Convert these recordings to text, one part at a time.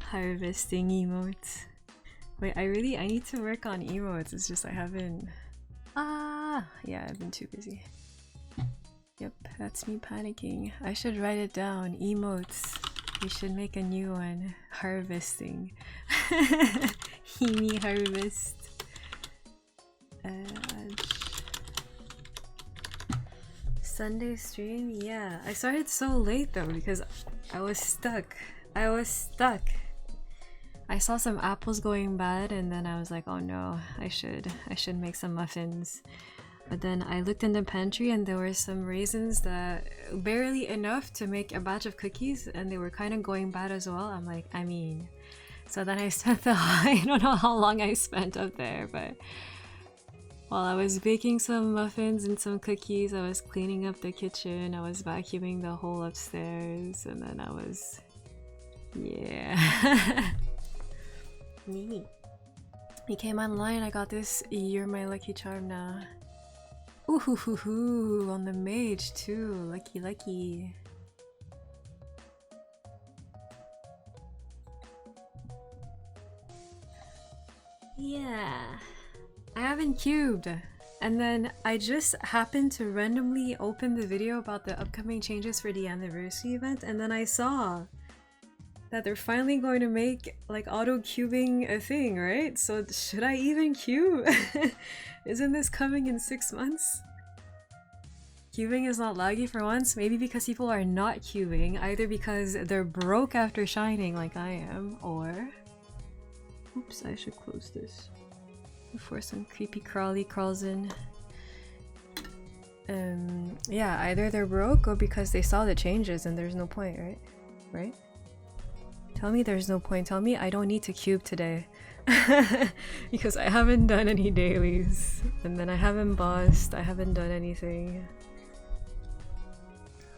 Harvesting emotes. Wait, I need to work on emotes. It's just I haven't. Yeah, I've been too busy. Yep, that's me panicking. I should write it down. Emotes. We should make a new one. Harvesting. Hemi harvest. Sunday stream? Yeah. I started so late though because I was stuck. I saw some apples going bad and then I was like, oh no, I should make some muffins. But then I looked in the pantry and there were some raisins that barely enough to make a batch of cookies and they were kind of going bad as well. I'm like, I mean, so then I spent I don't know how long I spent up there, but while I was baking some muffins and some cookies, I was cleaning up the kitchen, I was vacuuming the whole upstairs, and then I was, yeah. Neat. He came online, I got this You're My Lucky Charm now. Ooh hoo hoo hoo, on the mage too, lucky lucky. Yeah. I haven't cubed. And then I just happened to randomly open the video about the upcoming changes for the anniversary event, and then I saw that they're finally going to make like auto cubing a thing, right? So should I even cube? Isn't this coming in 6 months? Cubing is not laggy for once, maybe because people are not cubing, either because they're broke after shining like I am, or... Oops, I should close this before some creepy crawly crawls in. Yeah, either they're broke or because they saw the changes and there's no point, right? Right? Tell me there's no point. Tell me I don't need to cube today. Because I haven't done any dailies. And then I haven't bossed. I haven't done anything.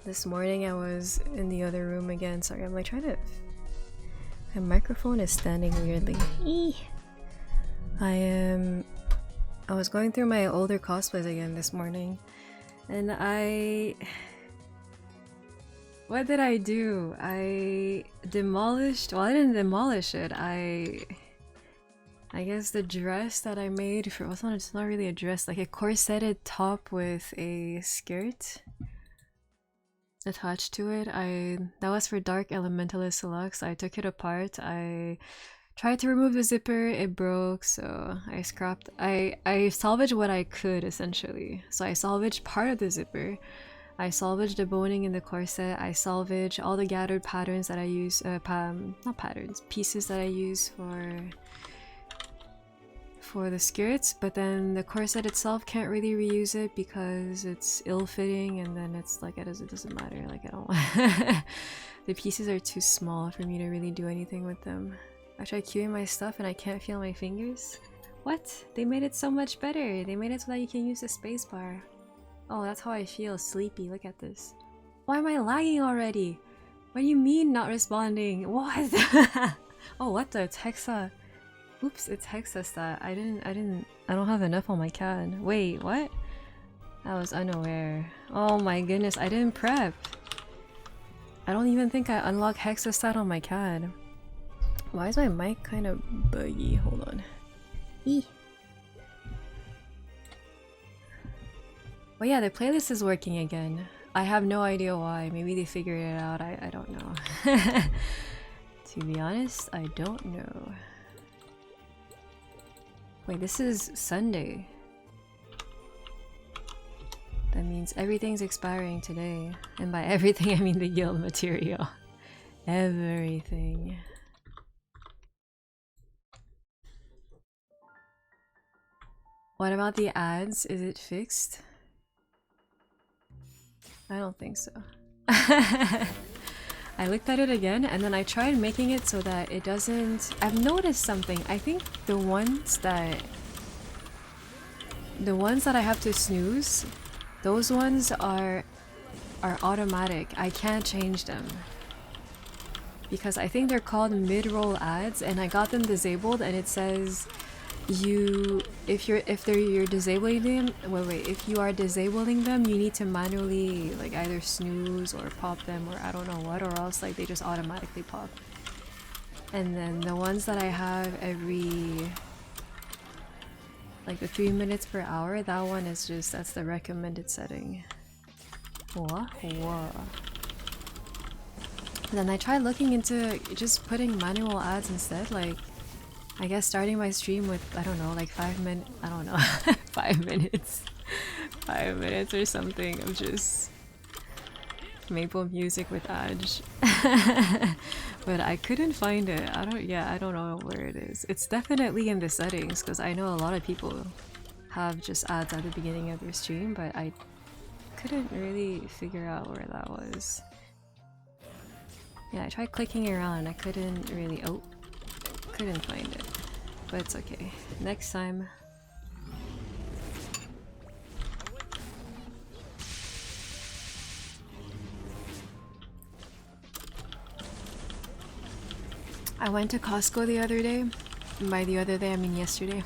This morning I was in the other room again. Sorry, I'm like trying to... My microphone is standing weirdly. I was going through my older cosplays again this morning. And what did I do? I demolished... Well, I didn't demolish it. I guess the dress that I made for... Well, it's not really a dress. Like a corseted top with a skirt attached to it. That was for Dark Elementalist Deluxe. I took it apart. I tried to remove the zipper. It broke, so I scrapped... I salvaged what I could, essentially. So I salvaged part of the zipper. I salvaged the boning in the corset. I salvaged all the gathered patterns that I use, not patterns, pieces that I use for the skirts, but then the corset itself can't really reuse it because it's ill-fitting, and then it's like, it doesn't matter, like I don't the pieces are too small for me to really do anything with them. I tried queuing my stuff and I can't feel my fingers. What? They made it so much better. They made it so that you can use the spacebar. Oh, that's how I feel, sleepy. Look at this. Why am I lagging already? What do you mean not responding? What? Oh, what the? It's Hexa. Oops, it's Hexa stat. I don't have enough on my CAD. Wait, what? I was unaware. Oh my goodness, I didn't prep. I don't even think I unlocked Hexa stat on my CAD. Why is my mic kind of buggy? Hold on. Eee. Well, yeah, the playlist is working again. I have no idea why. Maybe they figured it out. I don't know. To be honest, I don't know. Wait, this is Sunday. That means everything's expiring today. And by everything, I mean the guild material. Everything. What about the ads? Is it fixed? I don't think so. I looked at it again and then I tried making it so that it doesn't... I've noticed something. I think the ones that I have to snooze, those ones are automatic. I can't change them. Because I think they're called mid-roll ads and I got them disabled and it says you're disabling them, if you are disabling them, you need to manually like either snooze or pop them or I don't know what, or else like they just automatically pop. And then the ones that I have every like the 3 minutes per hour, that one is just, that's the recommended setting. Whoa. Then I tried looking into just putting manual ads instead, like I guess starting my stream with, I don't know, like 5 minutes, I don't know, 5 minutes. 5 minutes or something of just maple music with ads. But I couldn't find it. I don't know where it is. It's definitely in the settings because I know a lot of people have just ads at the beginning of their stream, but I couldn't really figure out where that was. Yeah, I tried clicking around and I couldn't really, couldn't find it, but it's okay. Next time. I went to Costco the other day. By the other day, I mean yesterday.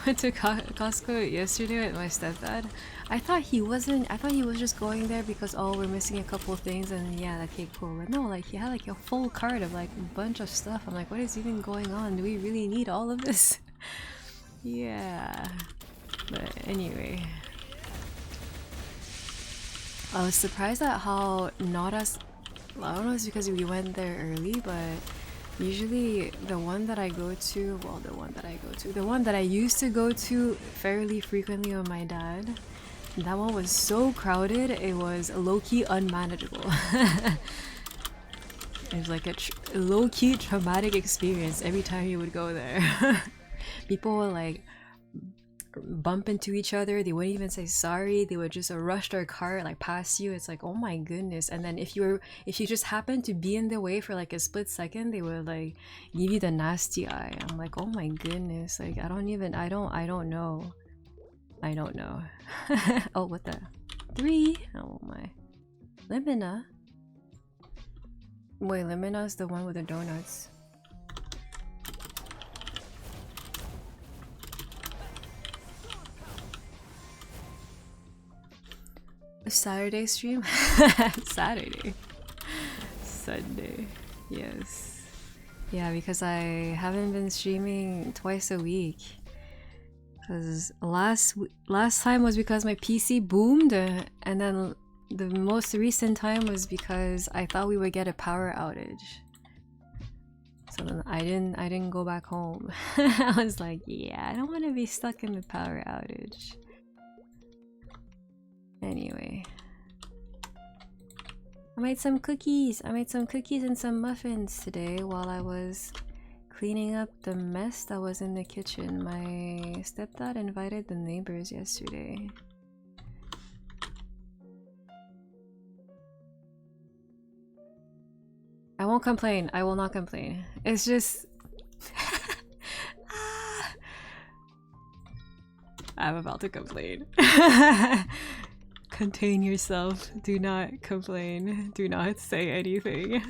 Went to Costco yesterday with my stepdad. I thought he was just going there because, oh, we're missing a couple of things and yeah, okay, cool. But no, like he had like a full cart of like a bunch of stuff. I'm like, what is even going on? Do we really need all of this? Yeah. But anyway. I was surprised at how not as... I don't know if it's because we went there early, but usually the one that I used to go to fairly frequently with my dad, that one was so crowded, it was low-key unmanageable. It was like a low-key traumatic experience every time you would go there. People would like bump into each other, they wouldn't even say sorry, they would just rush their car like past you. It's like, oh my goodness. And then if you just happened to be in the way for like a split second, they would like give you the nasty eye. I'm like, oh my goodness, like I don't know. Oh, what the 3? Oh my. Limina. Wait, Limina's the one with the donuts. Saturday stream? Saturday. Sunday. Yes. Yeah, because I haven't been streaming twice a week. Because last time was because my PC boomed, and then the most recent time was because I thought we would get a power outage. So then I didn't go back home. I was like, yeah, I don't want to be stuck in the power outage. Anyway, I made some cookies. And some muffins today while I was cleaning up the mess that was in the kitchen. My stepdad invited the neighbors yesterday. I won't complain. I will not complain. It's just... I'm about to complain. Contain yourself. Do not complain. Do not say anything.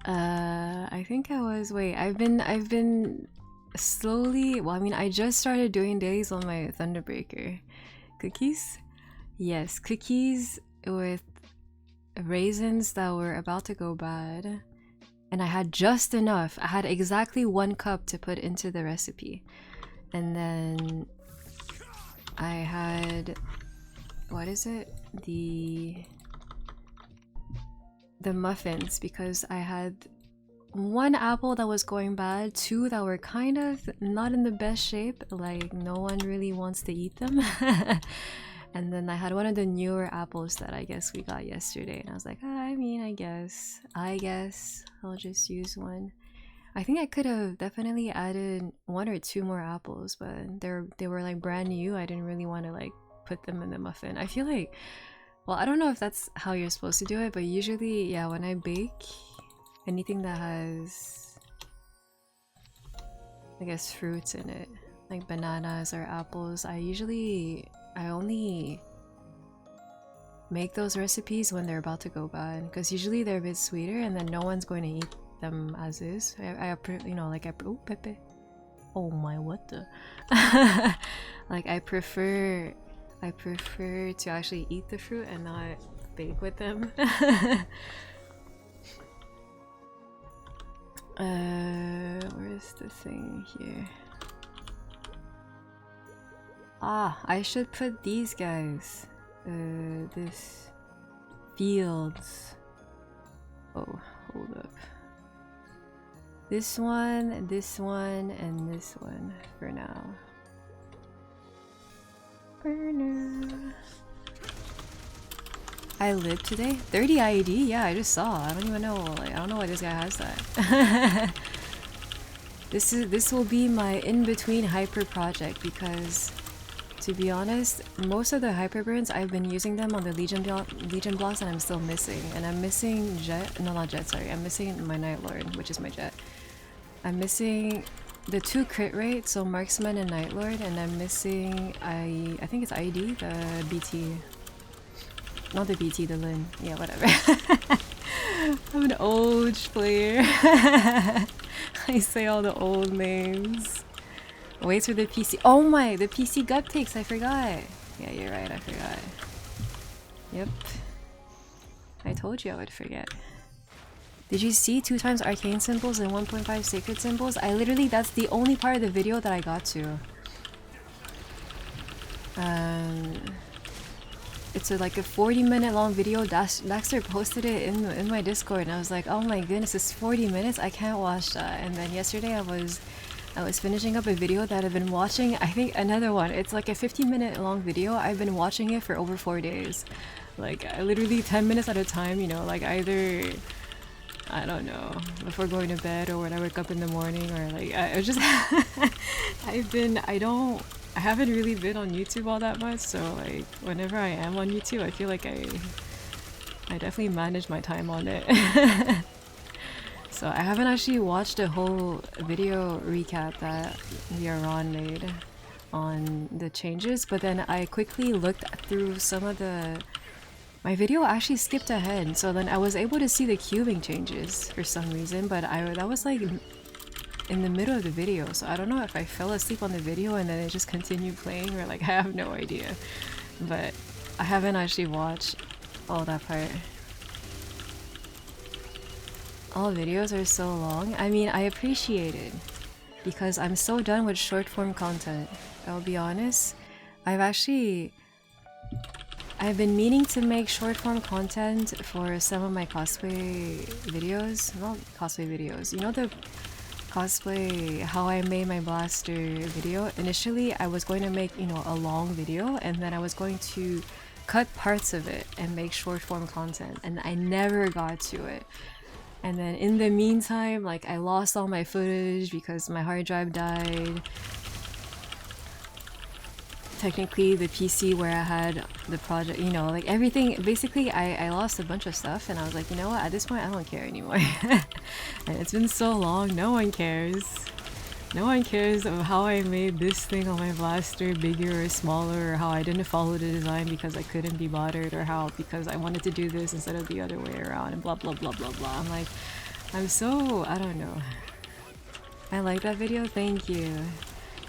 I think I was... Wait, I've been slowly... Well, I mean, I just started doing dailies on my Thunderbreaker. Cookies? Yes, cookies with raisins that were about to go bad. And I had just enough. I had exactly 1 cup to put into the recipe. And then I had... What is it? The muffins, because I had 1 apple that was going bad, 2 that were kind of not in the best shape, like no one really wants to eat them. And then I had one of the newer apples that I guess we got yesterday, and I was like, I mean, I guess I'll just use 1. I think I could have definitely added 1 or 2 more apples, but they were like brand new. I didn't really want to like put them in the muffin. I feel like, well, I don't know if that's how you're supposed to do it, but usually, yeah, when I bake anything that has, I guess, fruits in it, like bananas or apples, I only make those recipes when they're about to go bad, because usually they're a bit sweeter and then no one's going to eat them as is. You know, like oh Pepe. Oh my, what the? Like I prefer to actually eat the fruit and not bake with them. Where's the thing here? Ah, I should put these guys. This fields. Oh, hold up. This one, and this one for now. I lived today? 30 IED? Yeah, I just saw. I don't even know. Like, I don't know why this guy has that. This will be my in-between hyper project because, to be honest, most of the hyper burns I've been using them on the Legion blocks and I'm still missing. And I'm missing Jet. No, not Jet. Sorry, I'm missing my Night Lord, which is my Jet. I'm missing the 2 crit rate, so Marksman and Night Lord, and I'm missing I think it's ID, the BT. Not the BT, the Lin. Yeah, whatever. I'm an old player. I say all the old names. Wait for the PC. Oh my, the PC gut takes, I forgot. Yeah, you're right, I forgot. Yep. I told you I would forget. Did you see 2 times arcane symbols and 1.5 sacred symbols? I literally, that's the only part of the video that I got to. It's like a 40-minute long video. Daxter posted it in my Discord and I was like, oh my goodness, it's 40 minutes? I can't watch that. And then yesterday I was finishing up a video that I've been watching. I think another one. It's like a 15-minute long video. I've been watching it for over 4 days. Like, I literally 10 minutes at a time, you know, like either... I don't know, before going to bed or when I wake up in the morning, or like I just I haven't really been on YouTube all that much, so like whenever I am on YouTube I feel like I definitely manage my time on it. So I haven't actually watched a whole video recap that Yaron made on the changes, but then I quickly looked through some of the... My video actually skipped ahead, so then I was able to see the cubing changes for some reason, but that was like in the middle of the video, so I don't know if I fell asleep on the video and then it just continued playing, or like I have no idea. But I haven't actually watched all that part. All videos are so long. I mean, I appreciate it because I'm so done with short form content. I'll be honest. I've been meaning to make short form content for some of my cosplay videos. Not cosplay videos. You know the cosplay how I made my blaster video? Initially, I was going to make, you know, a long video and then I was going to cut parts of it and make short form content, and I never got to it. And then in the meantime, like I lost all my footage because my hard drive died. Technically the PC where I had the project, you know, like everything, basically I lost a bunch of stuff and I was like, you know what, at this point I don't care anymore. And it's been so long, no one cares. No one cares of how I made this thing on my blaster bigger or smaller, or how I didn't follow the design because I couldn't be bothered, or how because I wanted to do this instead of the other way around, and blah blah blah blah blah. I'm like, I'm so, I don't know. I like that video, thank you.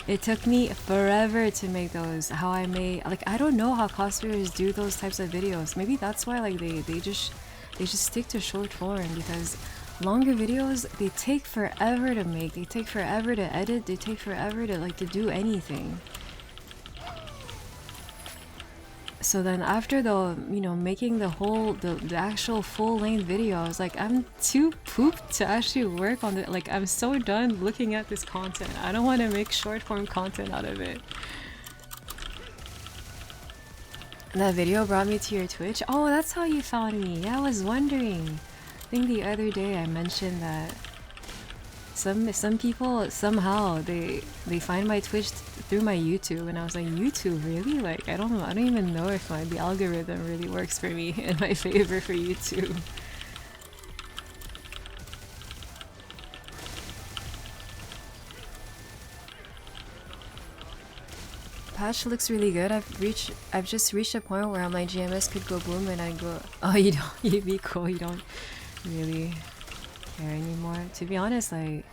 It took me forever to make those. How I made, like, I don't know how cosplayers do those types of videos. Maybe that's why like they just stick to short form, because longer videos, they take forever to make, they take forever to edit, they take forever to like to do anything. So then after the, you know, making the whole, the actual full-length video, I was like, I'm too pooped to actually work on it. Like, I'm so done looking at this content. I don't want to make short-form content out of it. That video brought me to your Twitch? Oh, that's how you found me. Yeah, I was wondering. I think the other day I mentioned that some people somehow they find my Twitch through my YouTube, and I was like, YouTube, really? Like, I don't even know if the algorithm really works for me in my favor for YouTube. Patch looks really good. I've just reached a point where my GMS could go boom and I go, oh, you don't, you'd be cool, you don't really care anymore. To be honest, like,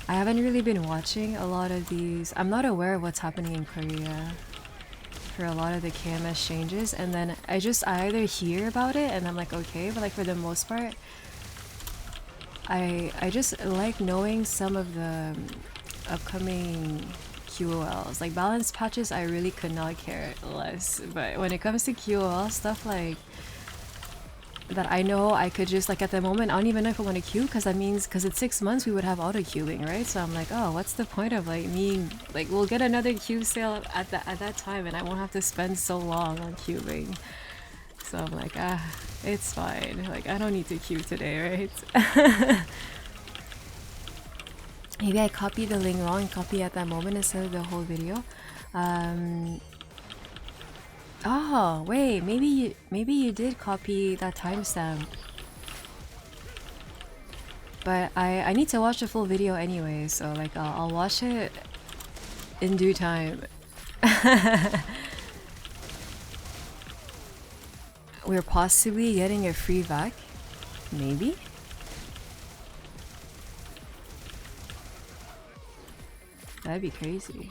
I haven't really been watching a lot of these. I'm not aware of what's happening in Korea for a lot of the KMS changes, and then I either hear about it and I'm like, okay, but like for the most part, I just like knowing some of the upcoming QOLs. Like balance patches, I really could not care less, but when it comes to QOL stuff like that, I know I could just like at the moment I don't even know if I want to queue, because that means because it's 6 months we would have auto queuing, right? So I'm like, oh, what's the point of like me, like we'll get another queue sale at that time and I won't have to spend so long on queuing. So I'm like, it's fine, like I don't need to queue today, right? Maybe I copied the link wrong, copy at that moment instead of the whole video. Oh wait, maybe you did copy that timestamp. But I need to watch the full video anyway, so like I'll watch it in due time. We're possibly getting a free vac, maybe. That'd be crazy.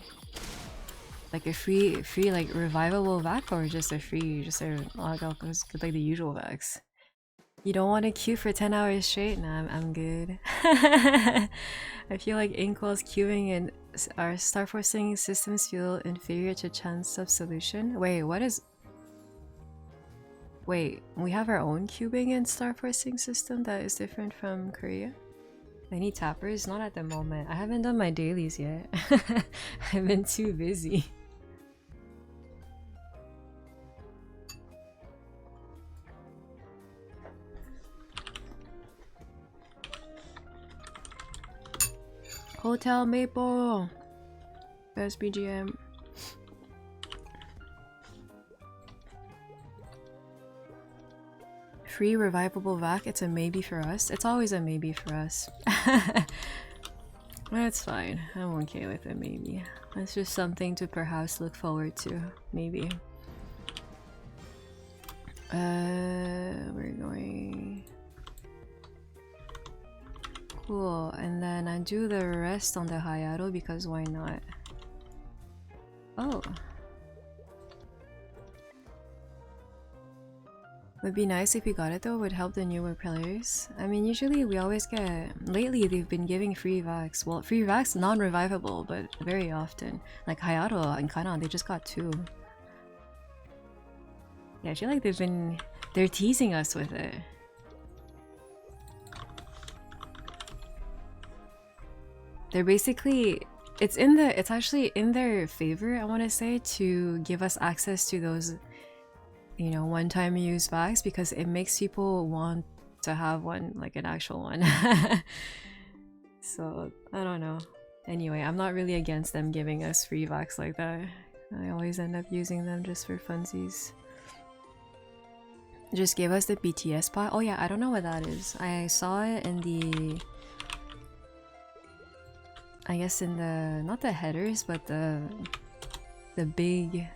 Like a free like revivable vac, or just a free, just a like the usual vacs. You don't want to queue for 10 hours straight? Nah, I'm good. I feel like Inkwell's queuing and our star forcing systems feel inferior to Chan's sub-solution. Wait, what is... Wait, we have our own cubing and star forcing system that is different from Korea? Any tappers? Not at the moment. I haven't done my dailies yet. I've been too busy. Hotel Maple! Best BGM. Free revivable vac, it's a maybe for us. It's always a maybe for us. That's fine. I'm okay with it, maybe. It's just something to perhaps look forward to, maybe. We're going... Cool, and then I do the rest on the Hayato because why not? Oh. Would be nice if we got it though, would help the newer players. I mean, usually we always get... Lately they've been giving free vacs. Well, free vacs, non-revivable, but very often. Like Hayato and Kanan, they just got 2. Yeah, I feel like they're teasing us with it. They're basically... It's actually in their favor, I want to say, to give us access to those, you know, one-time use vacs, because it makes people want to have one, like an actual one. So, I don't know. Anyway, I'm not really against them giving us free vacs like that. I always end up using them just for funsies. Just gave us the BTS pot. Oh yeah, I don't know what that is. I saw it in the... I guess in the... not the headers, but the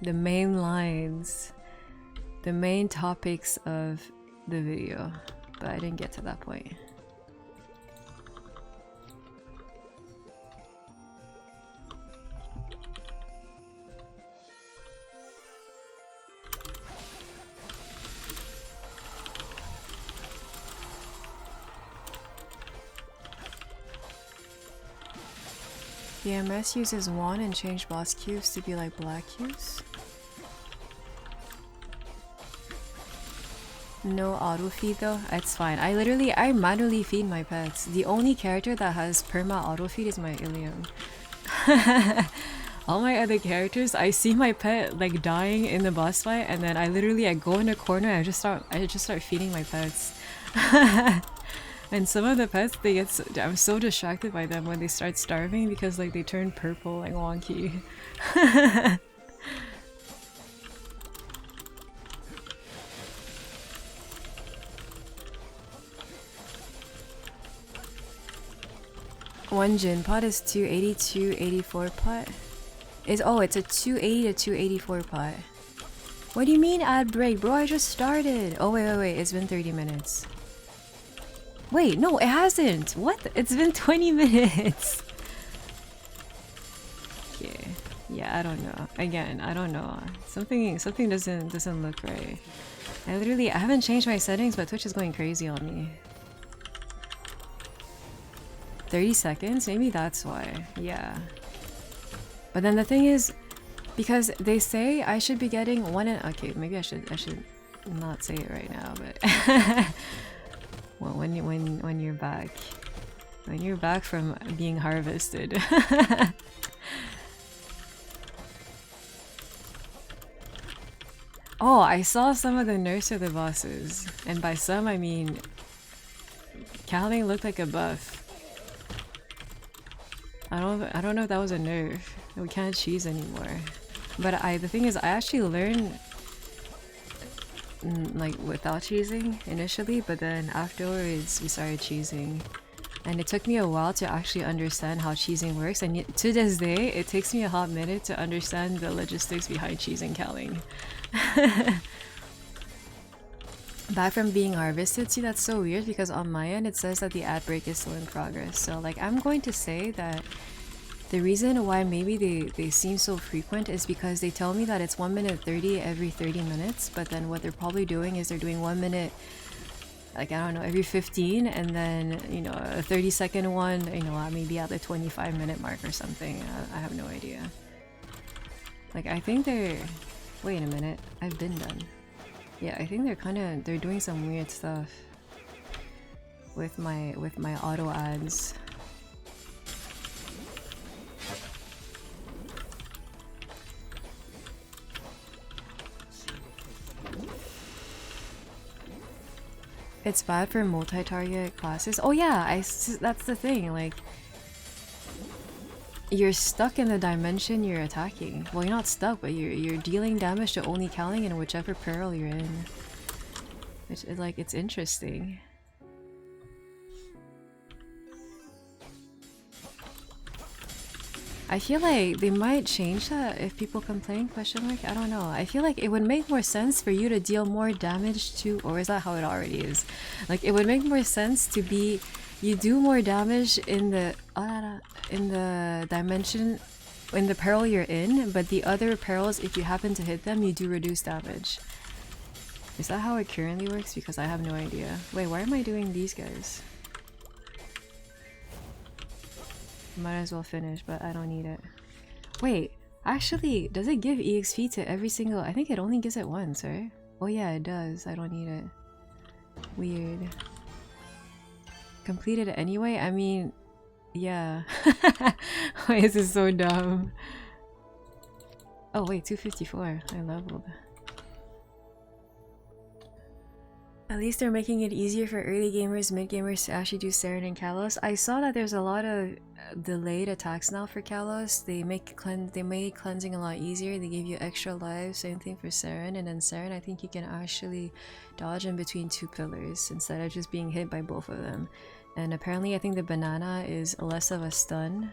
main lines. The main topics of the video. But I didn't get to that point. The MS uses wand and changed boss cubes to be like black cubes. No auto feed though, it's fine. I manually feed my pets. The only character that has perma auto feed is my Illium. All my other characters, I see my pet like dying in the boss fight, and then I go in a corner and I just start feeding my pets. And some of the pets, I'm so distracted by them when they start starving because like they turn purple like wonky. One Jin pot is 280, 284 pot. It's a 280 to 284 pot. What do you mean ad break? Bro, I just started! Oh wait, it's been 30 minutes. Wait, no, it hasn't. What? It's been 20 minutes. Okay. Yeah, I don't know. Again, I don't know. Something doesn't look right. I haven't changed my settings, but Twitch is going crazy on me. 30 seconds? Maybe that's why. Yeah. But then the thing is, because they say I should be getting one and okay, maybe I should not say it right now, but well, when you're back. When you're back from being harvested. Oh, I saw some of the Nurse of the bosses. And by some I mean Calvin looked like a buff. I don't know if that was a nerf. We can't cheese anymore. But the thing is I actually learned like without cheesing initially, but then afterwards we started cheesing. And it took me a while to actually understand how cheesing works, and to this day it takes me a hot minute to understand the logistics behind cheesing Calling. Back from being harvested. See, that's so weird because on my end it says that the ad break is still in progress. So like I'm going to say that the reason why maybe they seem so frequent is because they tell me that it's 1 minute 30 every 30 minutes, but then what they're probably doing is they're doing 1 minute, like I don't know, every 15, and then, you know, a 30-second one, you know, maybe at the 25-minute mark or something. I have no idea. Like I think they're... Wait a minute, I've been done. Yeah, I think they're doing some weird stuff with my auto ads. It's bad for multi-target classes. Oh yeah, that's the thing, like you're stuck in the dimension you're attacking. Well, you're not stuck, but you're dealing damage to only Calling in whichever peril you're in. Which, like, it's interesting. I feel like they might change that if people complain, question mark? I don't know. I feel like it would make more sense for you to deal more damage to, or is that how it already is? Like, it would make more sense to be, you do more damage in the dimension, in the peril you're in, but the other perils, if you happen to hit them, you do reduce damage. Is that how it currently works? Because I have no idea. Wait, why am I doing these guys? Might as well finish, but I don't need it. Wait, actually, does it give EXP to every single... I think it only gives it once, right? Oh yeah, it does. I don't need it. Weird. Completed it anyway? I mean... Yeah. Wait, this is so dumb. Oh wait, 254. I leveled. At least they're making it easier for early gamers, mid gamers to actually do Saren and Kalos. I saw that there's a lot of delayed attacks now for Kalos. They made cleansing a lot easier. They give you extra lives. Same thing for Saren. And then Saren, I think you can actually dodge in between 2 pillars instead of just being hit by both of them. And apparently I think the banana is less of a stun.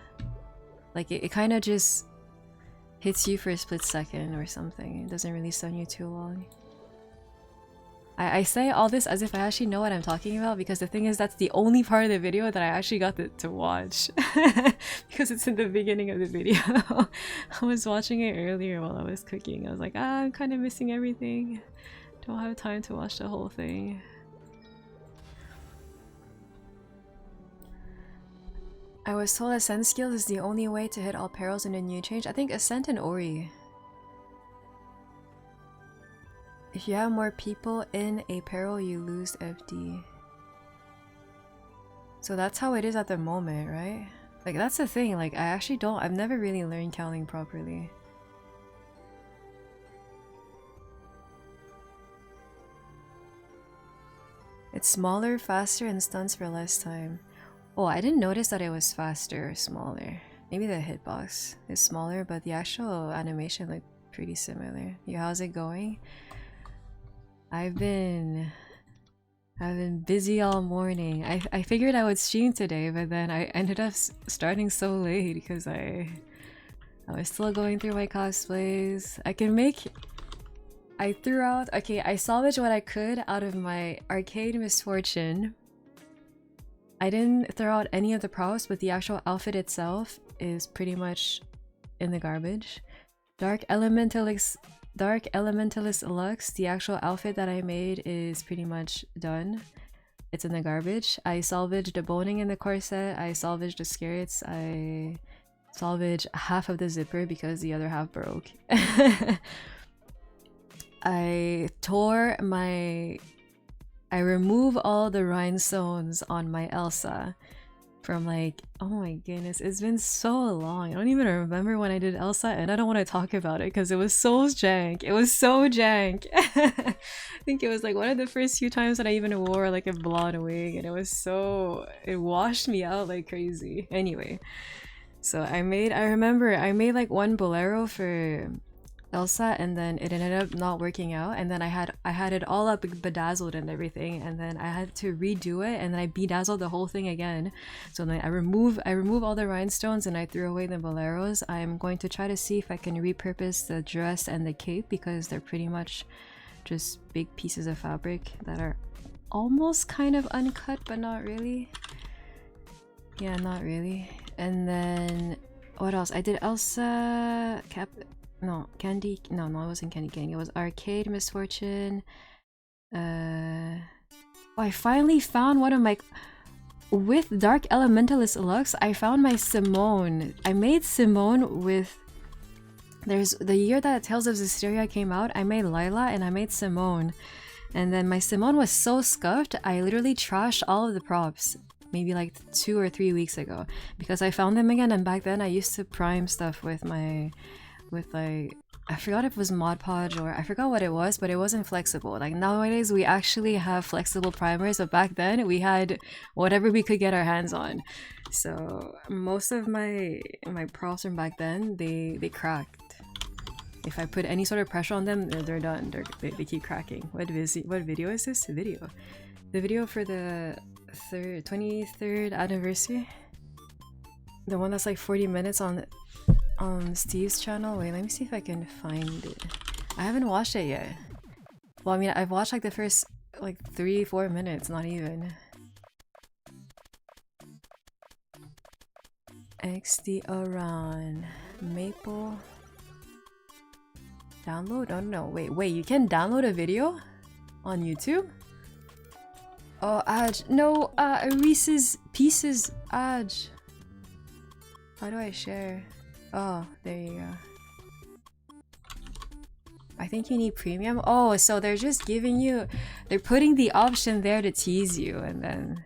Like it kind of just hits you for a split second or something. It doesn't really stun you too long. I say all this as if I actually know what I'm talking about, because the thing is that's the only part of the video that I actually got to watch. Because it's in the beginning of the video. I was watching it earlier while I was cooking. I was like, I'm kind of missing everything. Don't have time to watch the whole thing. I was told Ascent skills is the only way to hit all perils in a new change. I think Ascent and Ori. If you have more people in a peril, you lose FD. So that's how it is at the moment, right? Like, that's the thing. Like, I've never really learned counting properly. It's smaller, faster, and stuns for less time. Oh, I didn't notice that it was faster or smaller. Maybe the hitbox is smaller, but the actual animation looked pretty similar. How's it going? I've been busy all morning. I figured I would stream today, but then I ended up starting so late because I was still going through my cosplays. I threw out... Okay, I salvaged what I could out of my arcade misfortune. I didn't throw out any of the props, but the actual outfit itself is pretty much in the garbage. Dark Elementalist Lux, the actual outfit that I made is pretty much done. It's in the garbage. I salvaged the boning in the corset, I salvaged the skirts, I salvaged half of the zipper because the other half broke. I remove all the rhinestones on my Elsa from like, oh my goodness, it's been so long. I don't even remember when I did Elsa, and I don't want to talk about it because it was so jank. It was so jank. I think it was like one of the first few times that I even wore like a blonde wig, and it washed me out like crazy. Anyway, so I remember I made like one bolero for Elsa, and then it ended up not working out, and then I had it all up bedazzled and everything, and then I had to redo it, and then I bedazzled the whole thing again. So then I remove all the rhinestones and I threw away the boleros. I'm going to try to see if I can repurpose the dress and the cape because they're pretty much just big pieces of fabric that are almost kind of uncut, but not really. Yeah, not really. And then what else? I did Elsa Candy. No, it wasn't Candy Gang. It was Arcade Misfortune. Oh, I finally found one of my. With Dark Elementalist Lux, I found my Simone. I made Simone with. There's the year that Tales of Zestiria came out. I made Lila and I made Simone, and then my Simone was so scuffed. I literally trashed all of the props. Maybe like 2 or 3 weeks ago because I found them again, and back then I used to prime stuff with like, I forgot if it was Mod Podge or I forgot what it was, but it wasn't flexible. Like nowadays we actually have flexible primers, but back then we had whatever we could get our hands on. So most of my props from back then, they cracked. If I put any sort of pressure on them, they're done. They keep cracking. What video is this? The video for the 23rd anniversary, the one that's like 40 minutes on Steve's channel. Wait, let me see if I can find it. I haven't watched it yet. Well, I mean, I've watched like the first like 3-4 minutes, not even. XD Oran Maple download? Oh no, wait, you can download a video on YouTube? Oh, Aj, no, Reese's Pieces, Aj. How do I share? Oh, there you go. I think you need premium. Oh, so they're just giving you, they're putting the option there to tease you, and then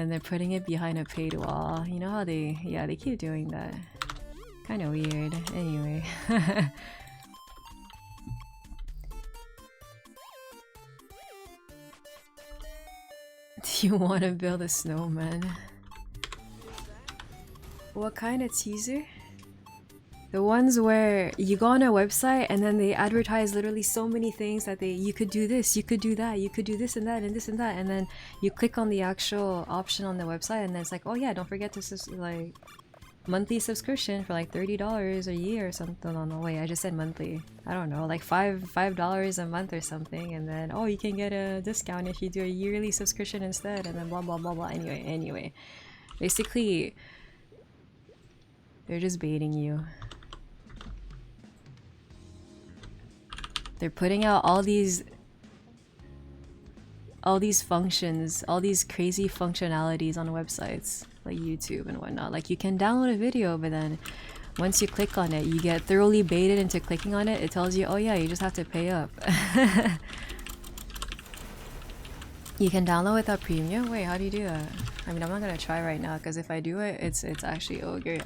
they're putting it behind a paid wall. You know how they keep doing that. Kind of weird. Anyway. Do you want to build a snowman? What kind of teaser? The ones where you go on a website and then they advertise literally so many things that you could do this, you could do that, you could do this and that and this and that, and then you click on the actual option on the website and then it's like, oh yeah, don't forget to like monthly subscription for like $30 a year or something. Oh no, wait, I just said monthly. I don't know, like $5 a month or something, and then oh, you can get a discount if you do a yearly subscription instead, and then blah blah blah blah. Anyway, basically they're just baiting you. They're putting out all these functions, all these crazy functionalities on websites like YouTube and whatnot. Like you can download a video, but then once you click on it, you get thoroughly baited into clicking on it. It tells you, oh yeah, you just have to pay up. You can download without premium? Wait, how do you do that? I mean, I'm not gonna try right now because if I do it, it's actually ogre.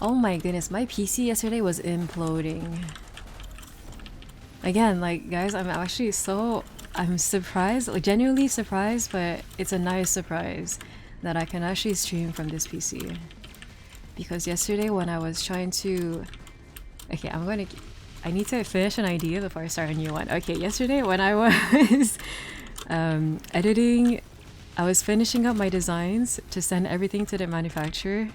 Oh my goodness, my PC yesterday was imploding. Again, like guys, I'm surprised, like genuinely surprised, but it's a nice surprise that I can actually stream from this PC. Because yesterday when I was trying to... Okay, I need to finish an idea before I start a new one. Okay, yesterday when I was editing, I was finishing up my designs to send everything to the manufacturer.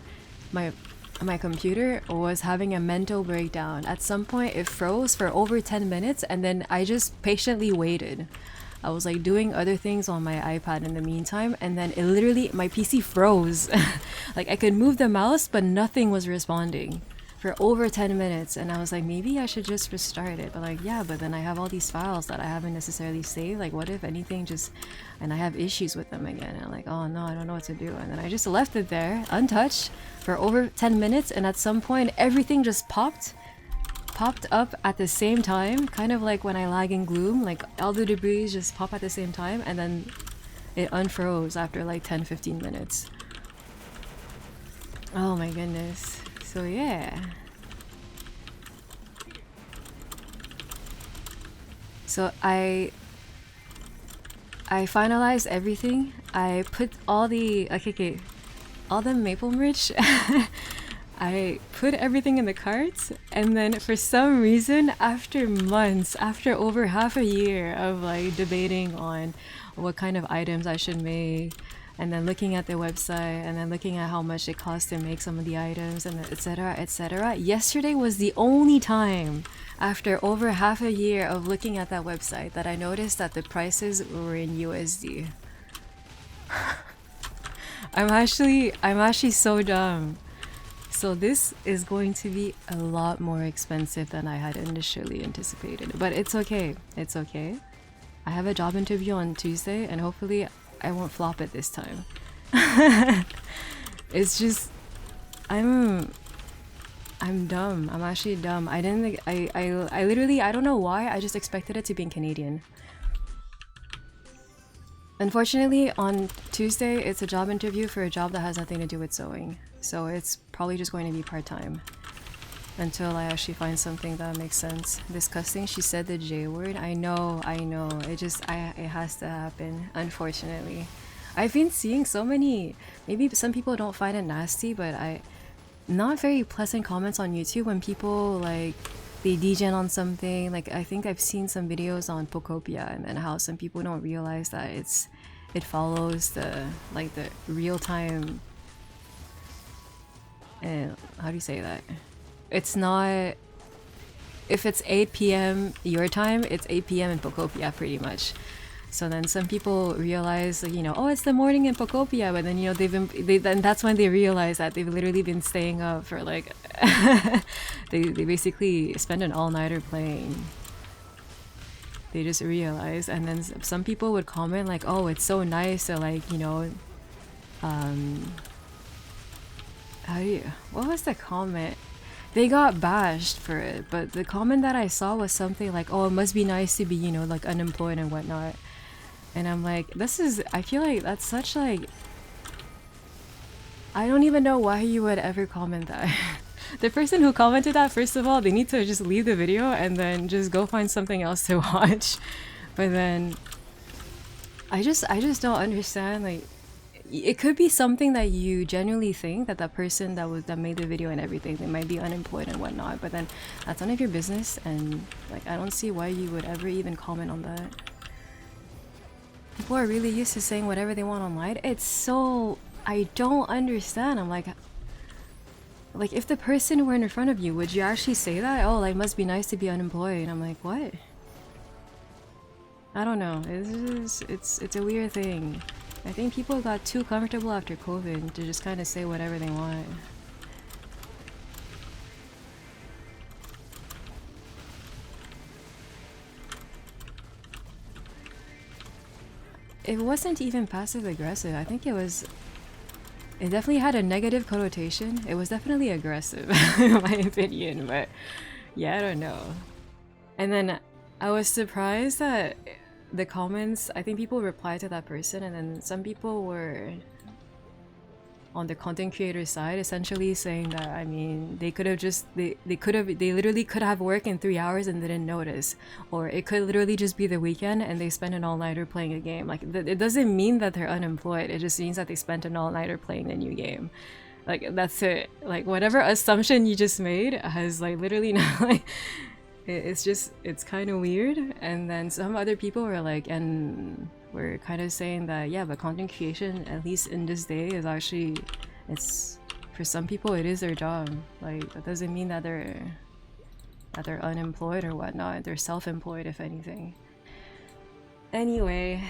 My computer was having a mental breakdown. At some point it froze for over 10 minutes and then I just patiently waited. I was like doing other things on my iPad in the meantime, and then it literally, my PC froze. Like I could move the mouse, but nothing was responding for over 10 minutes, and I was like, maybe I should just restart it. But like, yeah, but then I have all these files that I haven't necessarily saved. Like, what if anything just, and I have issues with them again? And I'm like, oh no, I don't know what to do. And then I just left it there untouched for over 10 minutes, and at some point everything just popped up at the same time, kind of like when I lag in Gloom, like all the debris just pop at the same time, and then it unfroze after like 10-15 minutes. Oh my goodness. So yeah. So I finalized everything. I put all the all the maple merch. I put everything in the cart, and then for some reason, after months, after over half a year of like debating on what kind of items I should make, and then looking at the website, and then looking at how much it costs to make some of the items, and etc, etc, yesterday was the only time after over half a year of looking at that website that I noticed that the prices were in USD. I'm actually so dumb. So this is going to be a lot more expensive than I had initially anticipated, but it's okay. It's okay. I have a job interview on Tuesday, and hopefully I won't flop it this time. It's just I'm dumb. I'm actually dumb. I didn't think I literally, I don't know why, I just expected it to be in Canadian. Unfortunately, on Tuesday, it's a job interview for a job that has nothing to do with sewing. So it's probably just going to be part-time until I actually find something that makes sense. Disgusting, she said the J word. I know. It just, it has to happen, unfortunately. I've been seeing so many, maybe some people don't find it nasty, but not very pleasant comments on YouTube when people like, they degen on something. Like I think I've seen some videos on Pokopia, and then how some people don't realize that it follows the like the real-time, and how do you say that? It's not, if it's 8 p.m. your time, it's 8 p.m. in Pokopia pretty much. So then some people realize, like, you know, oh, it's the morning in Pokopia, but then, you know, then that's when they realize that they've literally been staying up for like they basically spend an all-nighter playing. They just realize, and then some people would comment like, oh, it's so nice to, like, you know, what was the comment? They got bashed for it, but the comment that I saw was something like, oh, it must be nice to be, you know, like unemployed and whatnot. And I'm like, I feel like that's such like, I don't even know why you would ever comment that. The person who commented that, first of all, they need to just leave the video and then just go find something else to watch. But then I just don't understand, like, it could be something that you genuinely think that that person that made the video and everything, they might be unemployed and whatnot, but then that's none of your business, and like I don't see why you would ever even comment on that. People are really used to saying whatever they want online. It's so, I don't understand. I'm like if the person were in front of you, would you actually say that? Oh, like, must be nice to be unemployed. I'm like, what? I don't know. It's a weird thing. I think people got too comfortable after COVID to just kind of say whatever they want. It wasn't even passive aggressive. I think it definitely had a negative connotation. It was definitely aggressive, in my opinion, but yeah, I don't know. And then I was surprised that the comments, I think people replied to that person, and then some people were on the content creator side essentially saying that, I mean, they could have just, they literally could have worked in 3 hours and didn't notice, or it could literally just be the weekend and they spent an all-nighter playing a game. Like, it doesn't mean that they're unemployed, it just means that they spent an all-nighter playing a new game. Like, that's it. Like, whatever assumption you just made has like literally not like, it's just, it's kind of weird. And then some other people were like, and we're kind of saying that, yeah, but content creation, at least in this day, is actually, it's, for some people it is their job. Like, that doesn't mean that they're unemployed or whatnot. They're self-employed, if anything. Anyway.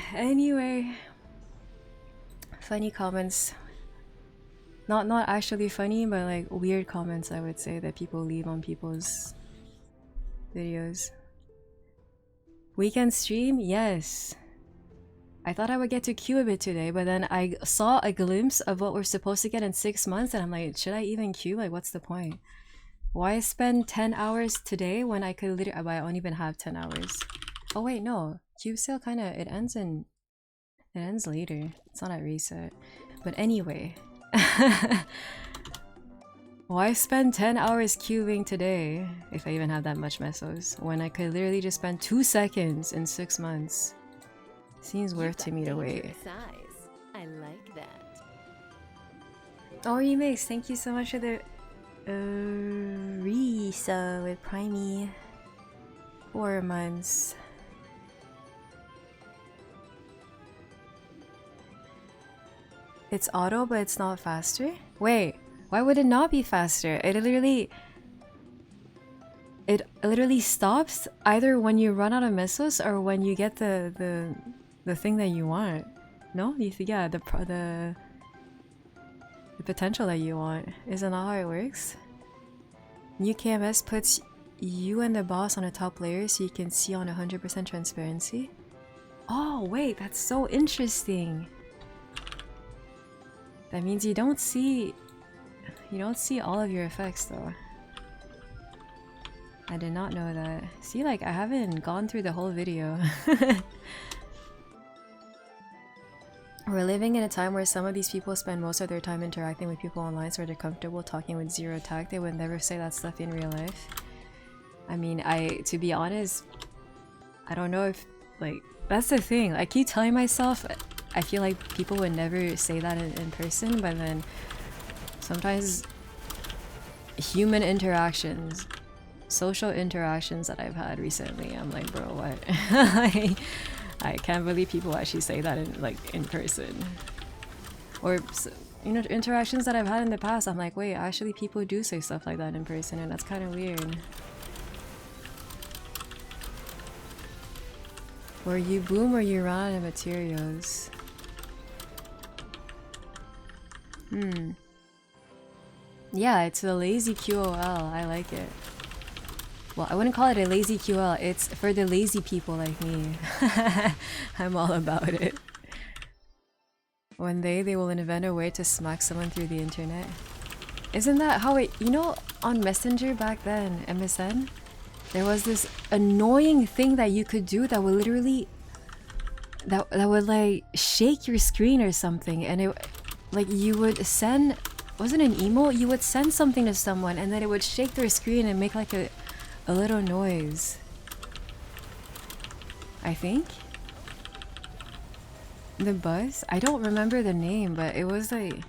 Funny comments. Not actually funny, but like weird comments, I would say, that people leave on people's videos. Weekend stream? Yes. I thought I would get to queue a bit today, but then I saw a glimpse of what we're supposed to get in 6 months, and I'm like, should I even queue? Like, what's the point? Why spend 10 hours today when I could literally... I don't even have 10 hours. Oh wait, no. Cube sale kinda... It ends later. It's not at reset. But anyway. Why spend 10 hours queuing today, if I even have that much mesos, when I could literally just spend 2 seconds in 6 months? Seems worth to me to wait. Size. I like that. Oh, remakes, thank you so much for the Risa with Primey. 4 months. It's auto, but it's not faster? Wait, why would it not be faster? It literally stops either when you run out of missiles or when you get the thing that you want. No? Yeah, the potential that you want. Isn't that how it works? New KMS puts you and the boss on a top layer so you can see on 100% transparency. Oh wait, that's so interesting. That means you don't see all of your effects though. I did not know that. See, like, I haven't gone through the whole video. We're living in a time where some of these people spend most of their time interacting with people online so they're comfortable talking with zero tact. They would never say that stuff in real life. I mean, to be honest, I don't know if, like, that's the thing. I keep telling myself I feel like people would never say that in person, but then sometimes human interactions, social interactions that I've had recently, I'm like, bro, what? I can't believe people actually say that in person. Or, you know, interactions that I've had in the past, I'm like, wait, actually people do say stuff like that in person, and that's kind of weird. Or you boom or you run out of materials. Yeah, it's a lazy QOL. I like it. Well, I wouldn't call it a lazy QL. It's for the lazy people like me. I'm all about it. One day they will invent a way to smack someone through the internet. Isn't that how it... You know, on Messenger back then, MSN? There was this annoying thing that you could do that would literally... That would like shake your screen or something, and it... Like you would send... Was it an emote? You would send something to someone and then it would shake their screen and make like a little noise. I think? The buzz? I don't remember the name, but it was like...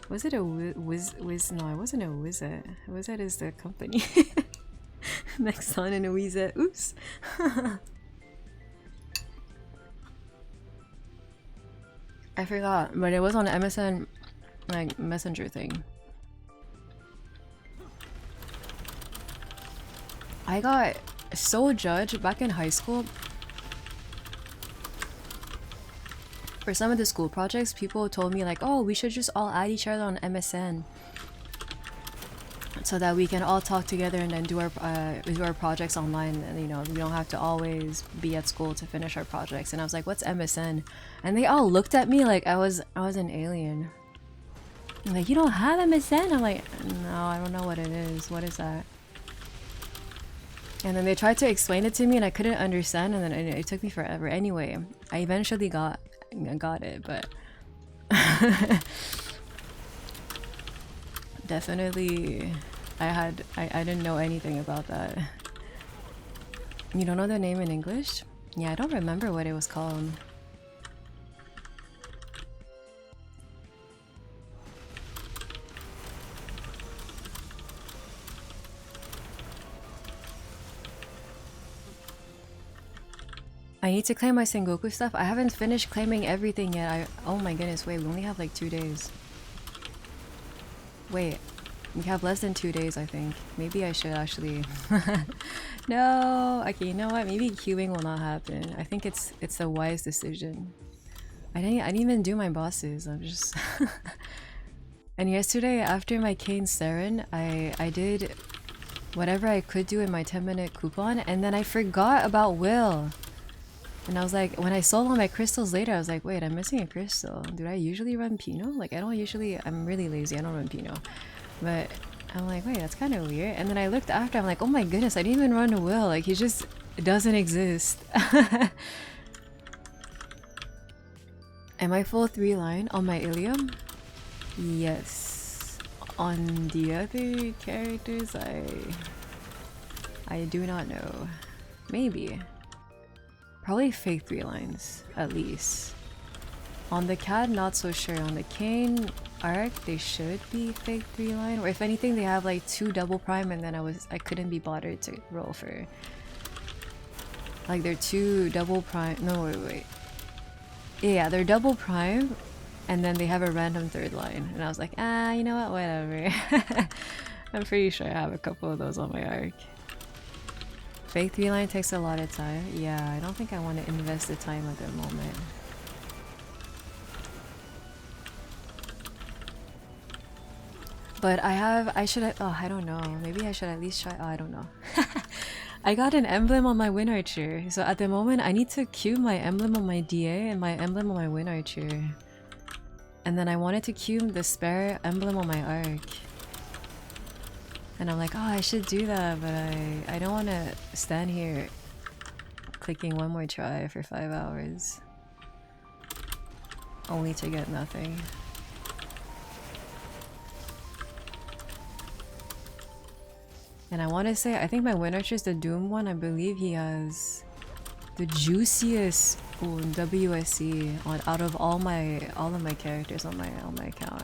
Was it a Wiz? No, it wasn't a Wizet. Wizet is the company. Nexon and a Wizet. Oops. I forgot, but it was on MSN, like, messenger thing. I got so judged back in high school. For some of the school projects, people told me like, oh, we should just all add each other on MSN. So that we can all talk together and then do our projects online, and you know, we don't have to always be at school to finish our projects. And I was like, what's MSN? And they all looked at me like I was an alien. I'm like, you don't have MSN? I'm like, no, I don't know what it is. What is that? And then they tried to explain it to me and I couldn't understand, and then it took me forever. Anyway, I eventually got it, but definitely I didn't know anything about that. You don't know the name in English? Yeah, I don't remember what it was called. I need to claim my Sengoku stuff. I haven't finished claiming everything yet. Oh my goodness, wait, we only have like 2 days. Wait, we have less than 2 days, I think. Maybe I should actually... No. Okay, you know what? Maybe queuing will not happen. I think it's a wise decision. I didn't even do my bosses. I'm just. And yesterday, after my Kane Saren, I did whatever I could do in my 10-minute coupon, and then I forgot about Will. And I was like, when I sold all my crystals later, I was like, wait, I'm missing a crystal. Do I usually run Pinot? Like, I don't usually, I'm really lazy, I don't run Pinot. But I'm like, wait, that's kind of weird. And then I looked after, I'm like, oh my goodness, I didn't even run a Will. Like, he just doesn't exist. Am I full 3-line on my Illium? Yes. On the other characters, I do not know. Maybe. Probably fake 3 lines, at least. On the CAD, not so sure. On the Kane arc, they should be fake 3 line. Or if anything, they have like 2 double prime, and then I couldn't be bothered to roll for. Like they're 2 double prime. No, wait. Yeah, they're double prime, and then they have a random 3rd line. And I was like, you know what? Whatever. I'm pretty sure I have a couple of those on my arc. Fake 3 line takes a lot of time. Yeah, I don't think I want to invest the time at the moment. But I should, I don't know. Maybe I should at least try, I don't know. I got an emblem on my Wind Archer. So at the moment, I need to queue my emblem on my DA and my emblem on my Wind Archer. And then I wanted to queue the spare emblem on my arc. And I'm like, I should do that, but I don't want to stand here clicking one more try for 5 hours. Only to get nothing. And I want to say, I think my Wind Archer is the Doom one. I believe he has the juiciest WSC out of all of my characters on my account.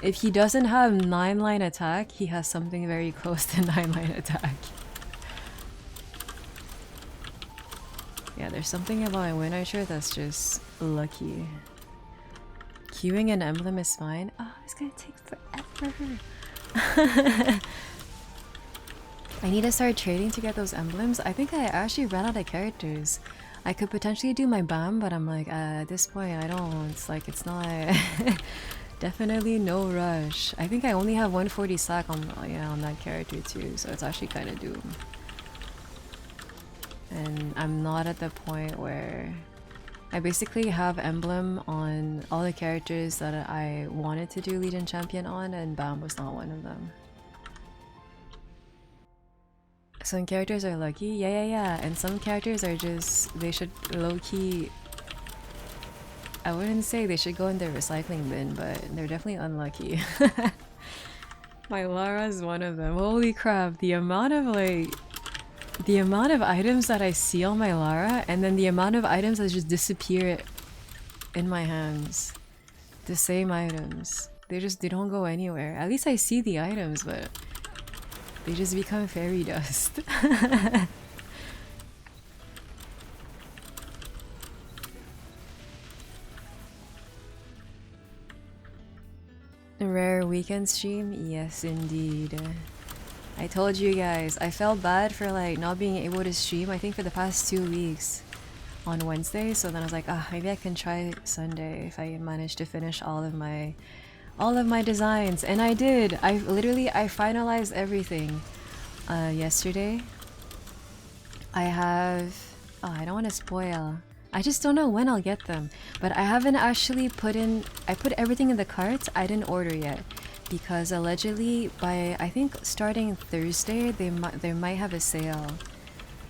If he doesn't have 9-line attack, he has something very close to 9-line attack. Yeah, there's something about my Wind Archer that's just lucky. Queuing an emblem is fine. Oh, it's gonna take forever. I need to start trading to get those emblems. I think I actually ran out of characters. I could potentially do my BAM, but I'm like, at this point, I don't. It's like, it's not. Definitely no rush. I think I only have 140 slack on that character too, so it's actually kind of doomed. And I'm not at the point where I basically have emblem on all the characters that I wanted to do Legion Champion on, and BAM was not one of them. Some characters are lucky, yeah, and some characters are just, they should low-key, I wouldn't say they should go in their recycling bin, but they're definitely unlucky. My Lara is one of them. Holy crap, the amount of items that I see on my Lara, and then the amount of items that just disappear in my hands. The same items. They don't go anywhere. At least I see the items, but they just become fairy dust. Rare weekend stream? Yes, indeed. I told you guys, I felt bad for like not being able to stream, I think for the past 2 weeks on Wednesday, so then I was like, maybe I can try Sunday if I manage to finish all of my designs. And I did! I finalized everything yesterday. I have... I don't want to spoil. I just don't know when I'll get them. But I haven't actually put everything in the cart. I didn't order yet. Because allegedly, by I think starting Thursday, they might have a sale.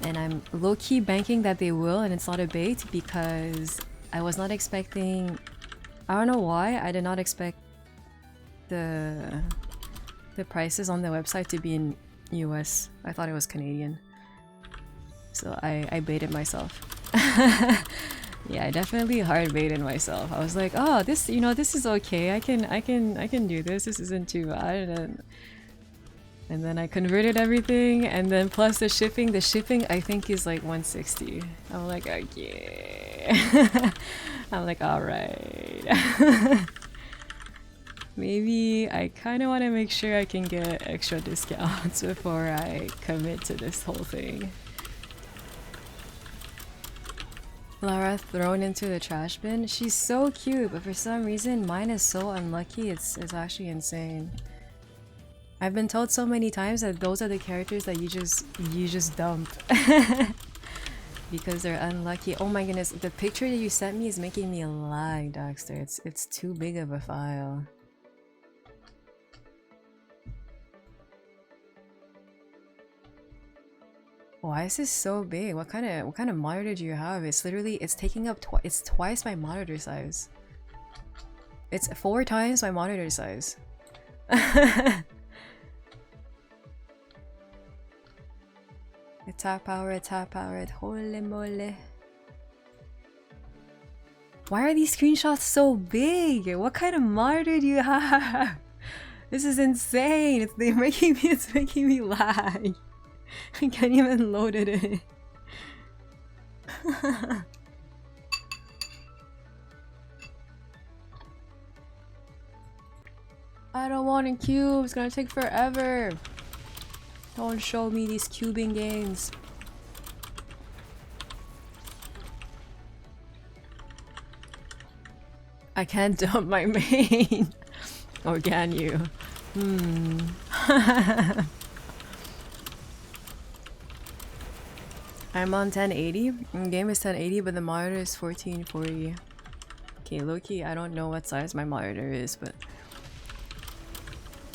And I'm low-key banking that they will, and it's not a bait because I was not expecting... I don't know why, I did not expect the prices on the website to be in US. I thought it was Canadian. So I baited myself. Yeah, I definitely hard baited myself. I was like, oh, this is okay. I can do this. This isn't too bad. And then I converted everything, and then plus the shipping. The shipping I think is like 160. I'm like, okay. I'm like, all right. Maybe I kind of want to make sure I can get extra discounts before I commit to this whole thing. Lara thrown into the trash bin. She's so cute, but for some reason mine is so unlucky. It's actually insane. I've been told so many times that those are the characters that you just dump because they're unlucky. Oh my goodness, the picture that you sent me is making me lag, Daxter. It's too big of a file. Why is this so big? What kind of monitor do you have? It's literally taking up it's twice my monitor size. It's 4 times my monitor size. Attack power, holy moly. Why are these screenshots so big? What kind of monitor do you have? This is insane. It's making me lag. I can't even load it in. I don't want a cube. It's gonna take forever. Don't show me these cubing games. I can't dump my main. Or can you? I'm on 1080. Game is 1080, but the monitor is 1440. Okay, low-key, I don't know what size my monitor is, but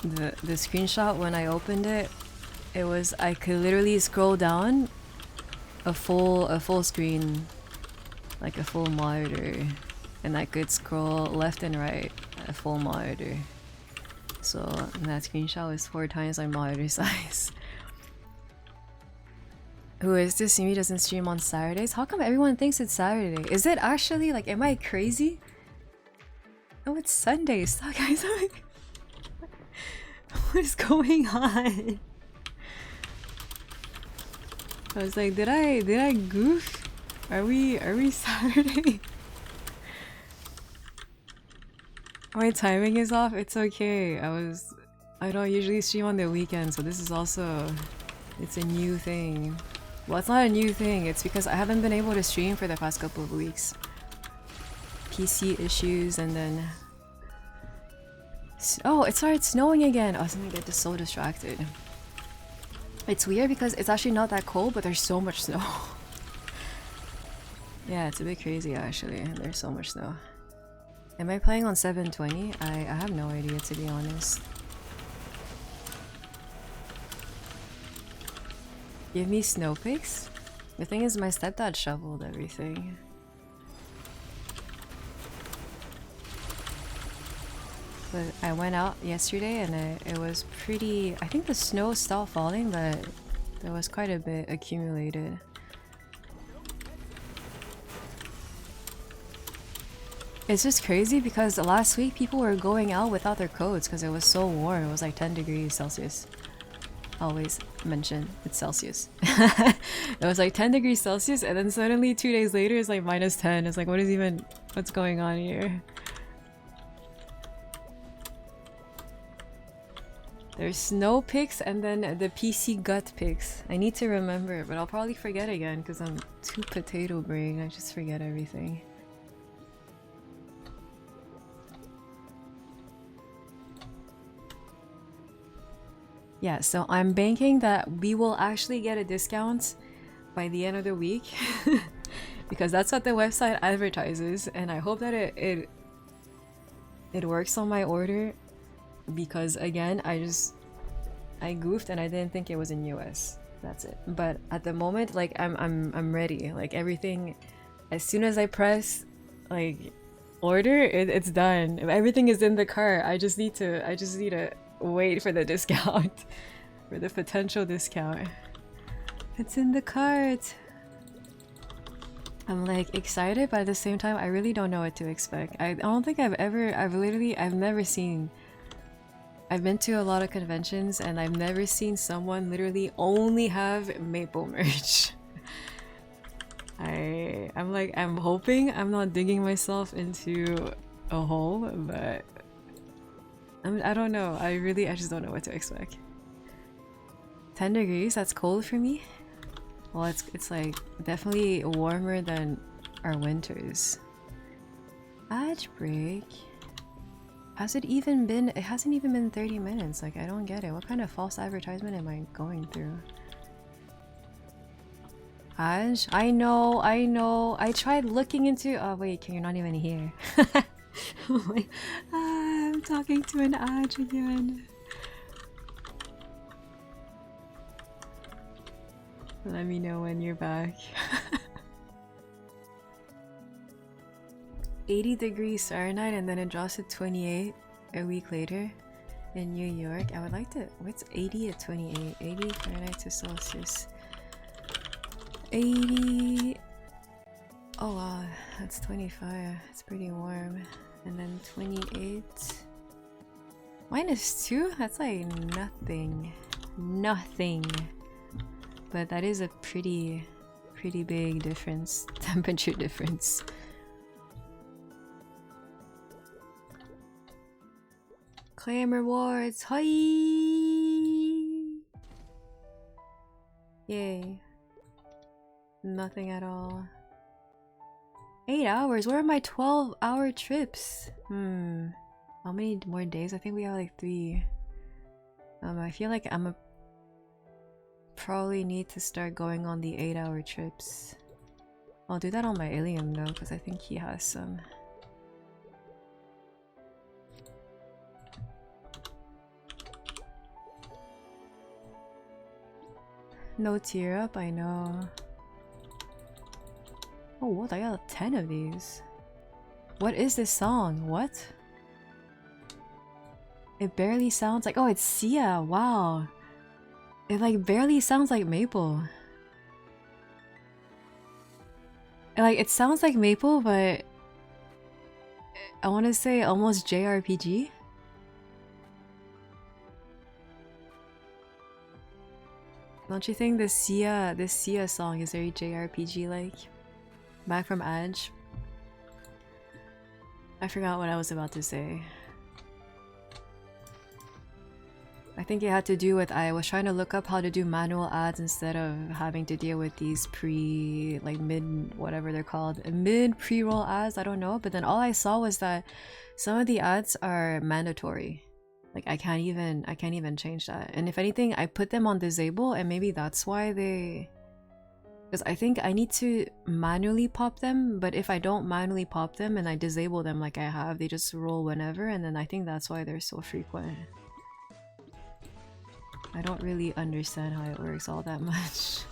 the screenshot when I opened it, it was I could literally scroll down a full screen, like a full monitor, and I could scroll left and right a full monitor. So that screenshot was 4 times my monitor size. Who is this? Simi doesn't stream on Saturdays? How come everyone thinks it's Saturday? Is it actually? Like, am I crazy? Oh, it's Sunday. Stop, guys. I'm like, what is going on? I was like, did I goof? Are we Saturday? My timing is off. It's okay. I don't usually stream on the weekend, so this is also, it's a new thing. Well, it's not a new thing. It's because I haven't been able to stream for the past couple of weeks. PC issues, and then oh, it started snowing again. I was gonna get so distracted. It's weird because it's actually not that cold, but there's so much snow. Yeah, it's a bit crazy actually. There's so much snow. Am I playing on 720? I have no idea, to be honest. Give me snow pics? The thing is, my stepdad shoveled everything. But I went out yesterday and it was pretty... I think the snow stopped falling, but there was quite a bit accumulated. It's just crazy because last week people were going out without their coats because it was so warm. It was like 10 degrees Celsius. Always mention it's Celsius. It was like 10 degrees Celsius, and then suddenly 2 days later it's like -10. It's like, what's going on here? There's snow pics and then the PC gut pics. I need to remember, but I'll probably forget again because I'm too potato brain. I just forget everything. Yeah, so I'm banking that we will actually get a discount by the end of the week because that's what the website advertises, and I hope that it works on my order because again, I goofed and I didn't think it was in US. That's it. But at the moment, like I'm ready. Like everything, as soon as I press like order, it's done. Everything is in the cart. I just need to wait for the discount, for the potential discount. It's in the cart. I'm like excited, but at the same time I really don't know what to expect. I don't think I've never seen, I've been to a lot of conventions and I've never seen someone literally only have Maple merch. I'm hoping I'm not digging myself into a hole, but I don't know. I just don't know what to expect. 10 degrees? That's cold for me? Well, it's like definitely warmer than our winters. Ad break? Has it even been? It hasn't even been 30 minutes. Like, I don't get it. What kind of false advertisement am I going through? Aj? I know. I tried looking into. Oh, wait, you're not even here. I'm talking to an Aj again. Let me know when you're back. 80 degrees Fahrenheit and then it drops to 28 a week later in New York. I would like to. What's 80 to 28? 80 Fahrenheit to Celsius. 80. Oh wow, that's 25. It's pretty warm. And then 28. -2? That's like nothing. Nothing. But that is a pretty big difference. Temperature difference. Claim rewards. Hi! Yay. Nothing at all. 8 hours? Where are my 12-hour trips? How many more days? I think we have like 3. I feel like probably need to start going on the 8-hour trips. I'll do that on my Illium though, because I think he has some. No tear up, I know. Oh, what? I got 10 of these. What is this song? What? It barely sounds like. Oh, it's Sia. Wow. It like barely sounds like Maple. It sounds like Maple, but I want to say almost JRPG. Don't you think this Sia song is very JRPG like? Back from Edge. I forgot what I was about to say. I think it had to do with I was trying to look up how to do manual ads instead of having to deal with these mid whatever they're called, mid pre-roll ads. I don't know, but then all I saw was that some of the ads are mandatory. Like I can't even change that. And if anything, I put them on disable, and maybe that's why they. Because I think I need to manually pop them, but if I don't manually pop them and I disable them like I have, they just roll whenever, and then I think that's why they're so frequent. I don't really understand how it works all that much.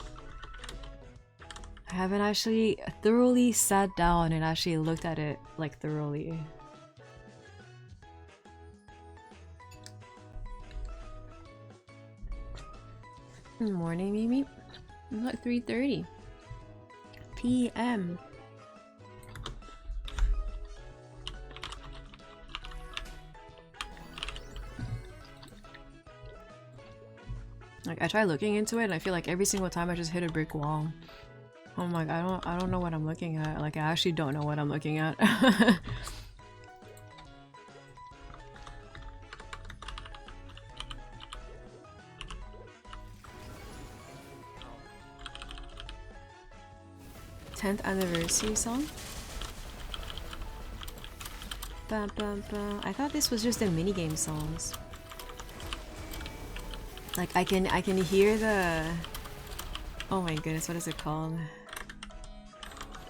I haven't actually thoroughly sat down and actually looked at it like thoroughly. Good morning, Mimi. I'm at 3:30 p.m. Like I try looking into it and I feel like every single time I just hit a brick wall. I'm like, I don't know what I'm looking at. Like I actually don't know what I'm looking at. Tenth anniversary song? Bum, bum, bum. I thought this was just the minigame songs. Like I can hear the. Oh my goodness, what is it called?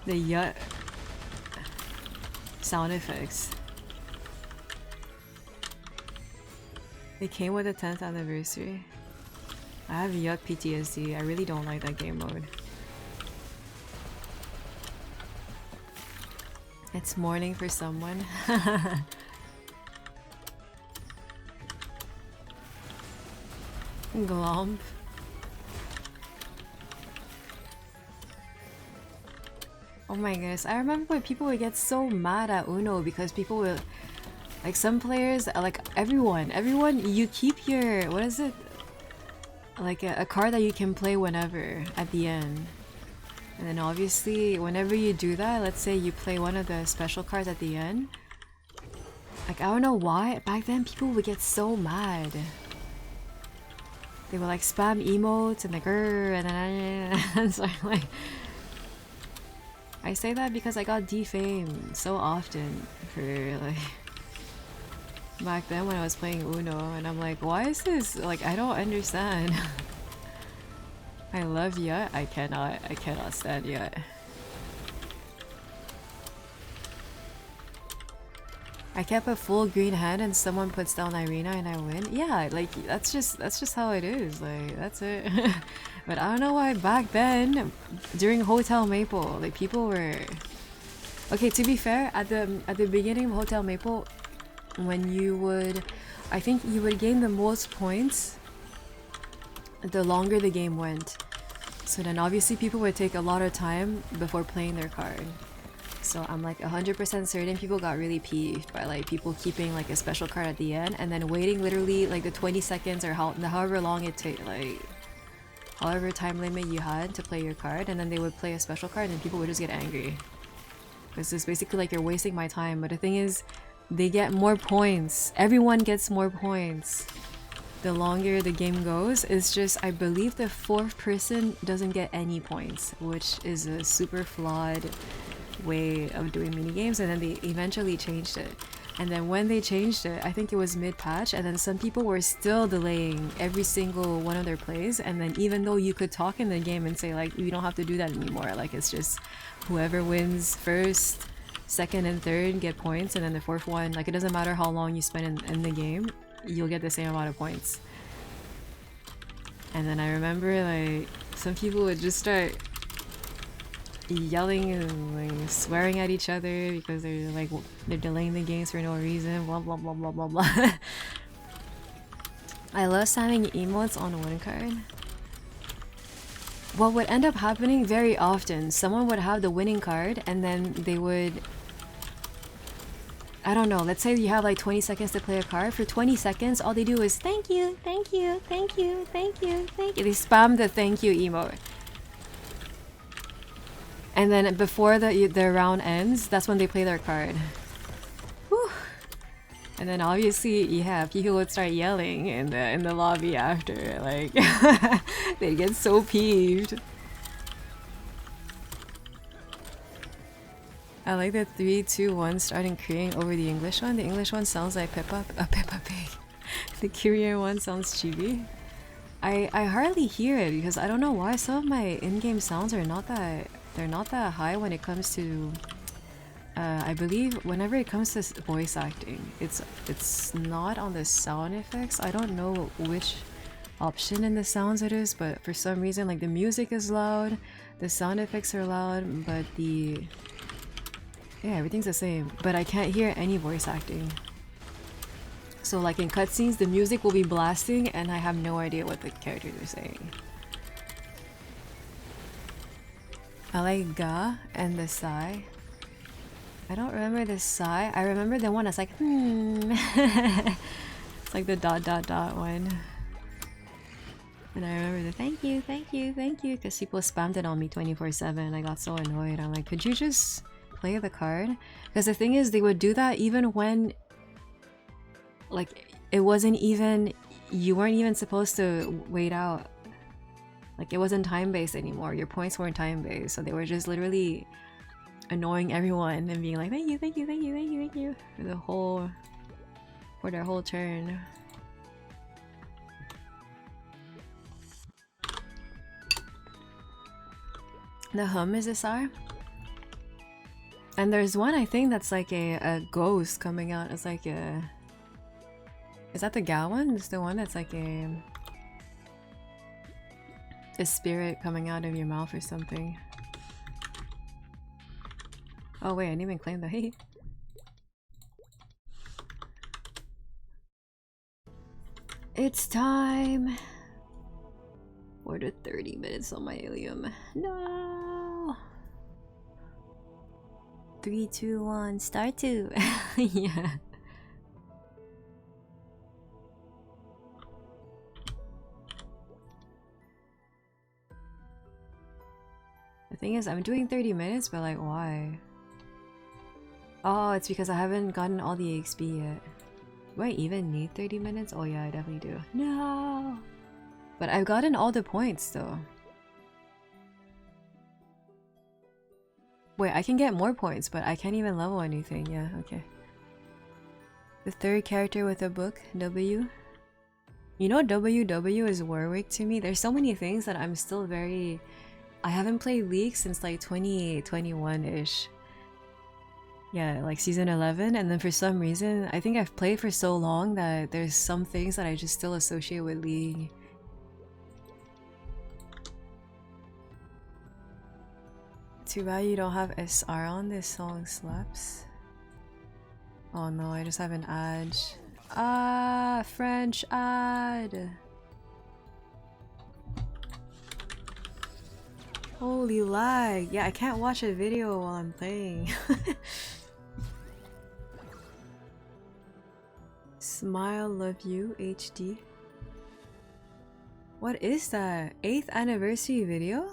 The yut sound effects. It came with the 10th anniversary. I have yut PTSD. I really don't like that game mode. It's morning for someone. Glomp. Oh my goodness, I remember when people would get so mad at Uno because people would, like some players, like everyone, you keep your, what is it? Like a card that you can play whenever at the end. And then obviously, whenever you do that, let's say you play one of the special cards at the end, Like, I don't know why back then people would get so mad. They would like spam emotes and like grr, and then so I'm like, I say that because I got defamed so often for like back then when I was playing Uno, and I'm like, why is this like, I don't understand. I love Yut. I cannot stand Yut. I kept a full green hand and someone puts down Irina and I win. Yeah, like that's just how it is. Like that's it. But I don't know why back then, during Hotel Maple, like people were. Okay, to be fair, at the beginning of Hotel Maple, when you would, I think you would gain the most points the longer the game went. So then obviously people would take a lot of time before playing their card. So I'm like 100% certain people got really peeved by like people keeping like a special card at the end and then waiting literally like the 20 seconds or however long it take, like however time limit you had to play your card, and then they would play a special card and people would just get angry. Because it's basically like you're wasting my time. But the thing is, they get more points. Everyone gets more points the longer the game goes. It's just, I believe the fourth person doesn't get any points, which is a super flawed way of doing mini games, and then they eventually changed it. And then when they changed it, I think it was mid-patch, and then some people were still delaying every single one of their plays, and then even though you could talk in the game and say like, we don't have to do that anymore, like it's just whoever wins first, second and third get points, and then the fourth one, like it doesn't matter how long you spend in the game, you'll get the same amount of points. And then I remember like some people would just start yelling and like swearing at each other because they're delaying the games for no reason, blah blah blah blah blah blah. I love spamming emotes on one card. What would end up happening very often, someone would have the winning card and then they would, I don't know, let's say you have like 20 seconds to play a card. For 20 seconds all they do is thank you, thank you, thank you, thank you, thank you. They spam the thank you emote. And then before the round ends, that's when they play their card. Whew. And then obviously, yeah, people would start yelling in the lobby after. Like, they get so peeved. I like the 3, 2, 1 starting Korean over the English one. The English one sounds like Peppa Pig. The Korean one sounds chibi. I hardly hear it because I don't know why some of my in-game sounds are not that. They're not that high when it comes to, I believe whenever it comes to voice acting, it's not on the sound effects. I don't know which option in the sounds it is, but for some reason like the music is loud, the sound effects are loud, but yeah, everything's the same. But I can't hear any voice acting. So like in cutscenes, the music will be blasting and I have no idea what the characters are saying. I like ga and the sigh. I don't remember the sigh. I remember the one that's like It's like the ... one. And I remember the thank you, thank you, thank you, because people spammed it on me 24/7. I got so annoyed. I'm like, could you just play the card? Because the thing is, they would do that even when like it wasn't even, you weren't even supposed to wait out. Like it wasn't time-based anymore. Your points weren't time-based, so they were just literally annoying everyone and being like, thank you, thank you, thank you, thank you, thank you for their whole turn. The hum is a SR. And there's one I think that's like a ghost coming out. It's like a... Is that the Ga one? It's the one that's like a spirit coming out of your mouth or something. Oh wait, I didn't even claim the hey. It's time for the 30 minutes on my Illium. No. 3, 2, 1, start to. Yeah. The thing is, I'm doing 30 minutes, but like, why? Oh, it's because I haven't gotten all the XP yet. Do I even need 30 minutes? Oh yeah, I definitely do. No! But I've gotten all the points though. Wait, I can get more points, but I can't even level anything. Yeah, okay. The third character with a book, W. You know WW is Warwick to me. There's so many things that I'm still very... I haven't played League since like 2021-ish. Yeah, like season 11, and then for some reason, I think I've played for so long that there's some things that I just still associate with League. Too bad you don't have SR on. This song slaps. Oh no, I just have an ad. Ah, French ad. Holy lag. Yeah, I can't watch a video while I'm playing. Smile, love you, HD. What is that? 8th anniversary video?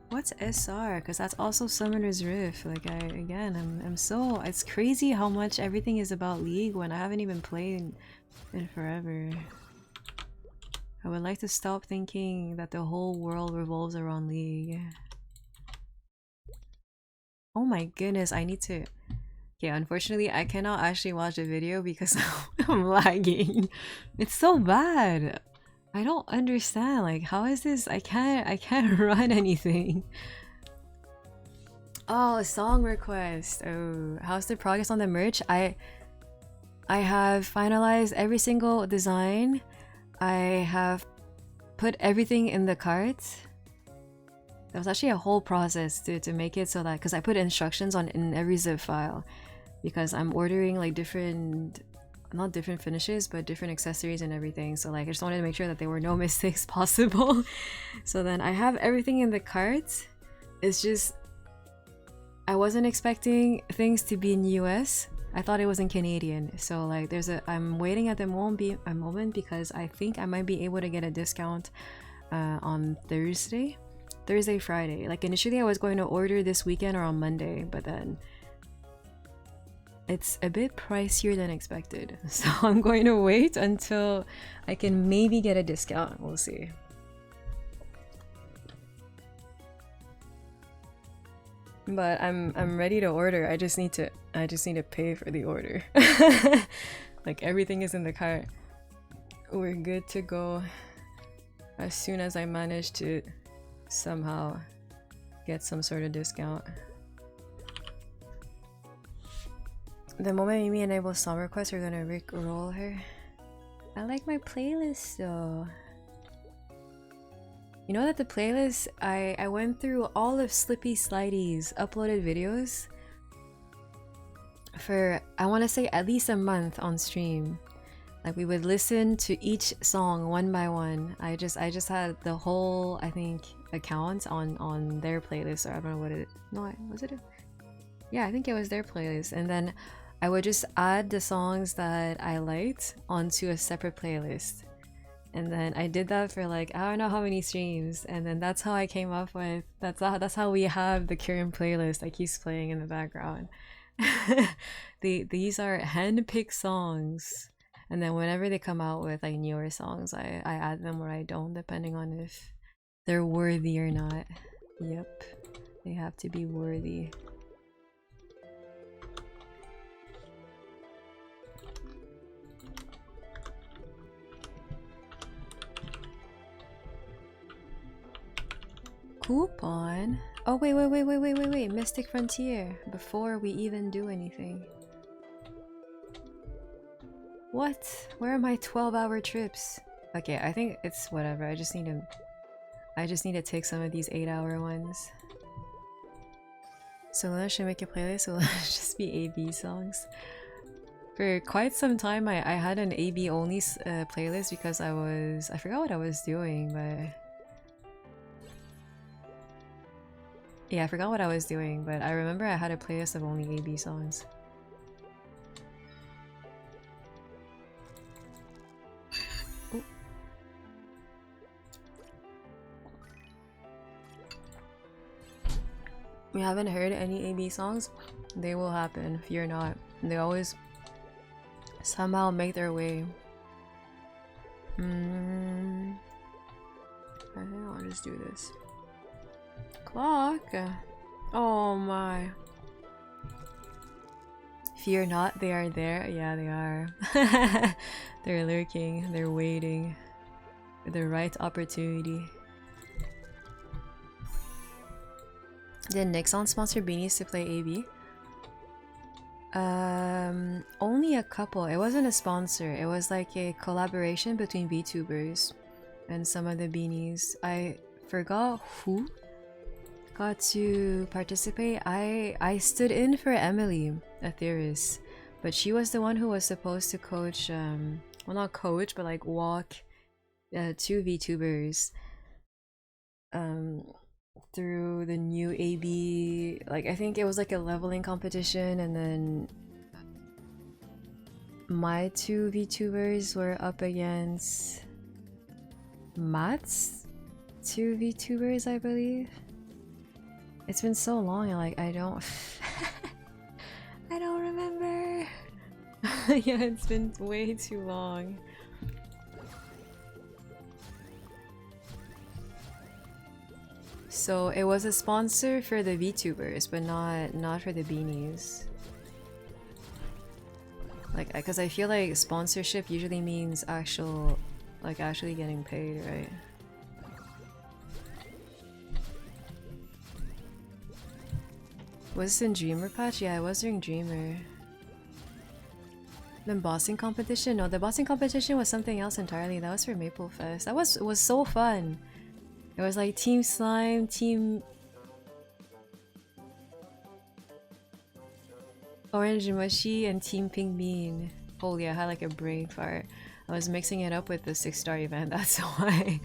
What's SR? Because that's also Summoner's Rift. Like I'm so... It's crazy how much everything is about League when I haven't even played in forever. I would like to stop thinking that the whole world revolves around League. Oh my goodness, I need to... Okay, unfortunately I cannot actually watch the video because I'm lagging. It's so bad. I don't understand, like how is this? I can't run anything. Oh, a song request. Oh, how's the progress on the merch? I have finalized every single design. I have put everything in the cart. That was actually a whole process to make it so that, because I put instructions in every zip file, because I'm ordering like different, not different finishes, but different accessories and everything. So like I just wanted to make sure that there were no mistakes possible. So then I have everything in the cart. It's just I wasn't expecting things to be in US. I thought it was in Canadian. So like I'm waiting at the moment because I think I might be able to get a discount on Thursday, Friday. Like initially I was going to order this weekend or on Monday, but then it's a bit pricier than expected. So I'm going to wait until I can maybe get a discount. We'll see. But I'm ready to order. I just need to pay for the order. Like everything is in the cart. We're good to go as soon as I manage to somehow get some sort of discount. The moment Mimi enables song requests, we're gonna rickroll her. I like my playlist though. You know that the playlist, I went through all of Slippy Slidy's uploaded videos for, I want to say, at least a month on stream. Like we would listen to each song one by one. I just had the whole, I think, account on their playlist, or I don't know what it... No, was it? Yeah, I think it was their playlist. And then I would just add the songs that I liked onto a separate playlist. And then I did that for like, I don't know how many streams. And then that's how I came up with, that's how we have the current playlist that keeps playing in the background. These are hand-picked songs. And then whenever they come out with like newer songs, I add them or I don't, depending on if they're worthy or not. Yep, they have to be worthy. Coupon? Oh wait, Mystic Frontier, before we even do anything. What? Where are my 12-hour trips? Okay, I think it's whatever. I just need to take some of these 8-hour ones. So Luna should make a playlist, so let's just be AB songs. For quite some time I had an AB only playlist because I forgot what I was doing, but... Yeah, I forgot what I was doing, but I remember I had a playlist of only AB songs. Ooh. you haven't heard any AB songs, they will happen. Fear not. They always somehow make their way. I think I'll just do this. Clock. Oh my. Fear not, they are there. Yeah, they are. They're lurking. They're waiting for the right opportunity. Did Nixon sponsor beanies to play AB? Only a couple. It wasn't a sponsor. It was like a collaboration between VTubers and some of the beanies. I forgot who got to participate. I stood in for Emily, a theorist, but she was the one who was supposed to coach, well, not coach, but like walk two VTubers through the new AB. Like, I think it was like a leveling competition, and then my two VTubers were up against Matt's two VTubers, I believe. It's been so long, like I don't I don't remember. Yeah, it's been way too long. So it was a sponsor for the VTubers, but not for the beanies. Like, because I feel like sponsorship usually means actually getting paid, right? Was this in Dreamer patch? Yeah, it was during Dreamer. The bossing competition? No, the bossing competition was something else entirely. That was for Maple Fest. That was so fun. It was like Team Slime, Team Orange Mushy, and Team Pink Bean. Holy, I had like a brain fart. I was mixing it up with the 6-star event, that's why.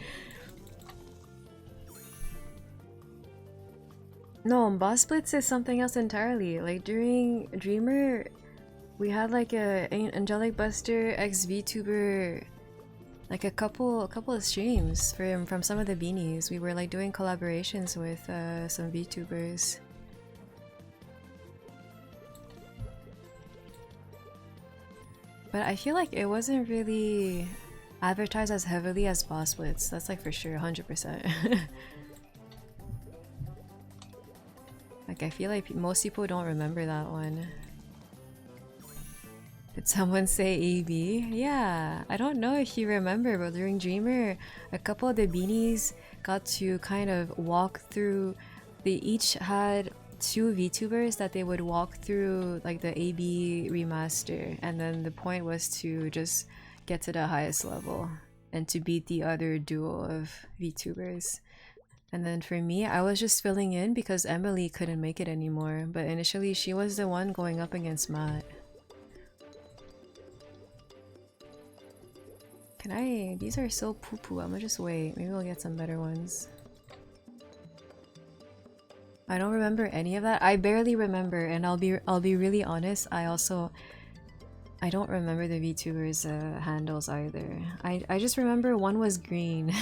No, Boss Blitz is something else entirely. Like during Dreamer, we had like a Angelic Buster X VTuber, like a couple of streams from some of the beanies. We were like doing collaborations with some VTubers. But I feel like it wasn't really advertised as heavily as Boss Blitz. That's like for sure, 100%. Like, I feel like most people don't remember that one. Did someone say AB? Yeah, I don't know if you remember, but during Dreamer, a couple of the beanies got to kind of walk through. They each had two VTubers that they would walk through like the AB remaster, and then the point was to just get to the highest level and to beat the other duo of VTubers. And then for me, I was just filling in because Emily couldn't make it anymore, but initially she was the one going up against Matt. Can I? These are so poo-poo. I'm gonna just wait. Maybe we'll get some better ones. I don't remember any of that. I barely remember, and I'll be really honest. I don't remember the VTubers handles either. I just remember one was green.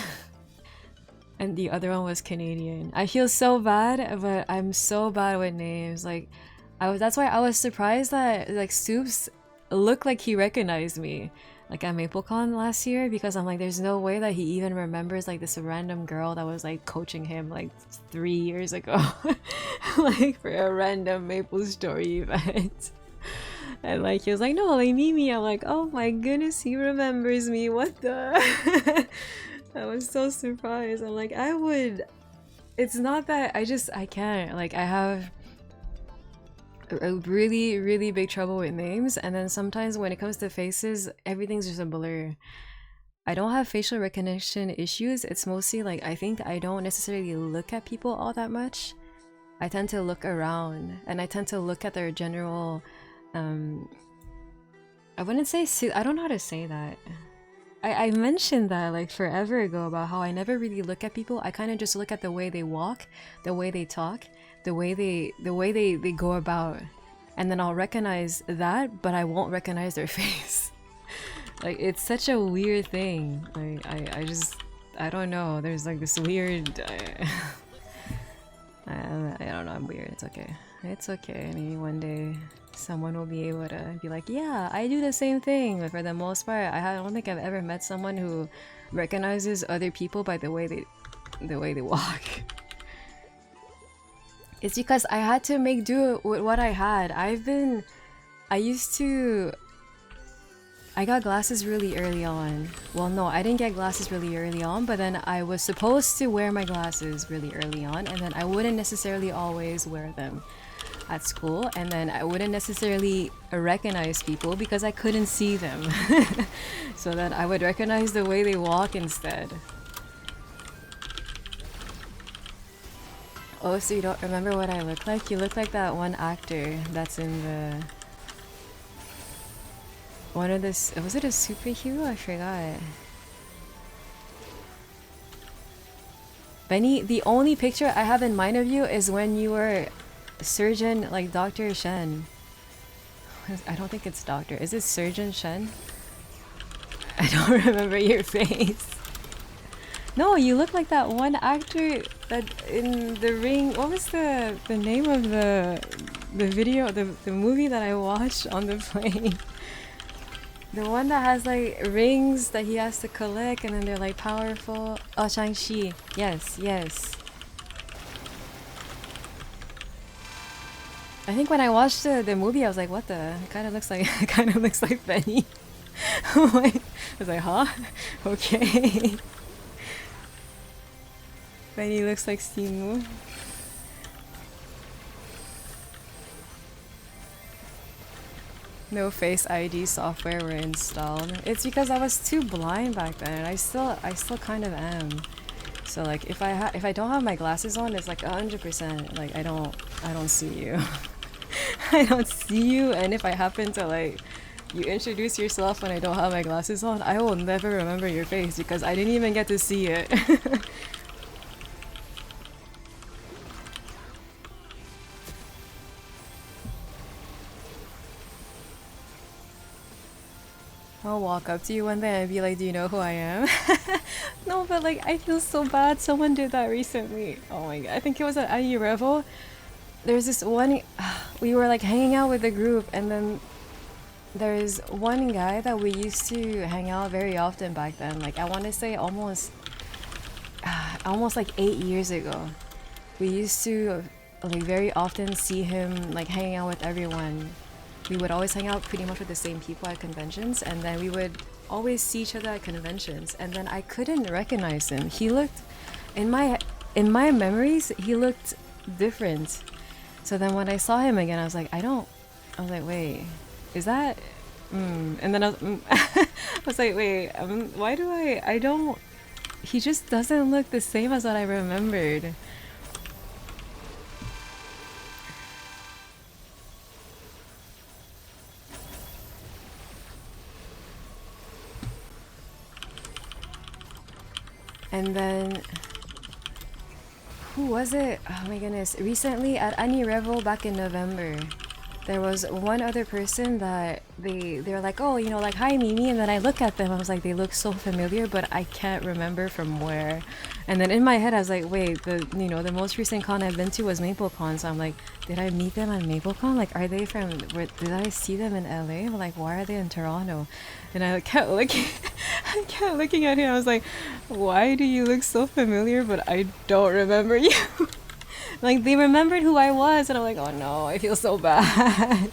And the other one was Canadian. I feel so bad, but I'm so bad with names. Like, that's why I was surprised that like Soups looked like he recognized me, like at MapleCon last year, because I'm like, there's no way that he even remembers like this random girl that was like coaching him like 3 years ago, like for a random Maple Story event. And like he was like, no, like Mimi. I'm like, oh my goodness, he remembers me. What the? I was so surprised. I'm like, it's not that I can't. Like, I have a really big trouble with names, and then sometimes when it comes to faces, everything's just a blur. I don't have facial recognition issues. It's mostly like, I think I don't necessarily look at people all that much. I tend to look around, and I tend to look at their general, I wouldn't say, I don't know how to say that. I mentioned that like forever ago about how I never really look at people. I kind of just look at the way they walk, the way they talk, the way they go about, and then I'll recognize that, but I won't recognize their face. Like, it's such a weird thing. Like, I don't know. There's like this weird I don't know, I'm weird. It's okay. It's okay. Maybe one day someone will be able to be like, yeah, I do the same thing. But for the most part, I don't think I've ever met someone who recognizes other people by the way they walk. It's because I had to make do with what I had. I got glasses really early on. Well, no, I didn't get glasses really early on, but then I was supposed to wear my glasses really early on, and then I wouldn't necessarily always wear them at school, and then I wouldn't necessarily recognize people because I couldn't see them. So then I would recognize the way they walk instead. Oh, so you don't remember what I look like? You look like that one actor that's in the... One of this... Was it a superhero? I forgot. Benny, the only picture I have in mind of you is when you were Surgeon, like Dr. Shen. I don't think it's Doctor. Is it Surgeon Shen? I don't remember your face. No, you look like that one actor that in The Ring. What was the name of the video, the movie that I watched on the plane? The one that has like rings that he has to collect and then they're like powerful. Oh, Shang-Chi. Yes, yes. I think when I watched the movie, I was like, what the? It kind of looks like Benny. I was like, huh? Okay. Benny looks like Simu. No Face ID software were installed. It's because I was too blind back then, and I still kind of am. So like, if I don't have my glasses on, it's like 100%. Like I don't see you. I don't see you, and if I happen to like, you introduce yourself when I don't have my glasses on, I will never remember your face because I didn't even get to see it. I'll walk up to you one day and be like, do you know who I am? No, but like, I feel so bad. Someone did that recently. Oh my god. I think it was at IE Revel. There's this one... We were like hanging out with the group, and then there's one guy that we used to hang out very often back then. Like, I want to say almost like 8 years ago. We used to like very often see him like hanging out with everyone. We would always hang out pretty much with the same people at conventions, and then we would always see each other at conventions, and then I couldn't recognize him. He looked, in my memories, he looked different. So then when I saw him again, I was like, wait, is that, and then I was like, wait, why do I don't, he just doesn't look the same as what I remembered. And then, who was it? Oh my goodness. Recently at Ani Revel back in November, there was one other person that they're like, oh, you know, like, hi Mimi, and then I look at them, I was like, they look so familiar, but I can't remember from where. And then in my head I was like, wait, the most recent con I've been to was MapleCon, so I'm like, did I meet them at MapleCon? Like, are they from, did I see them in LA? Like, why are they in Toronto? And I kept looking at him. I was like, why do you look so familiar, but I don't remember you? Like, they remembered who I was, and I'm like, oh no, I feel so bad.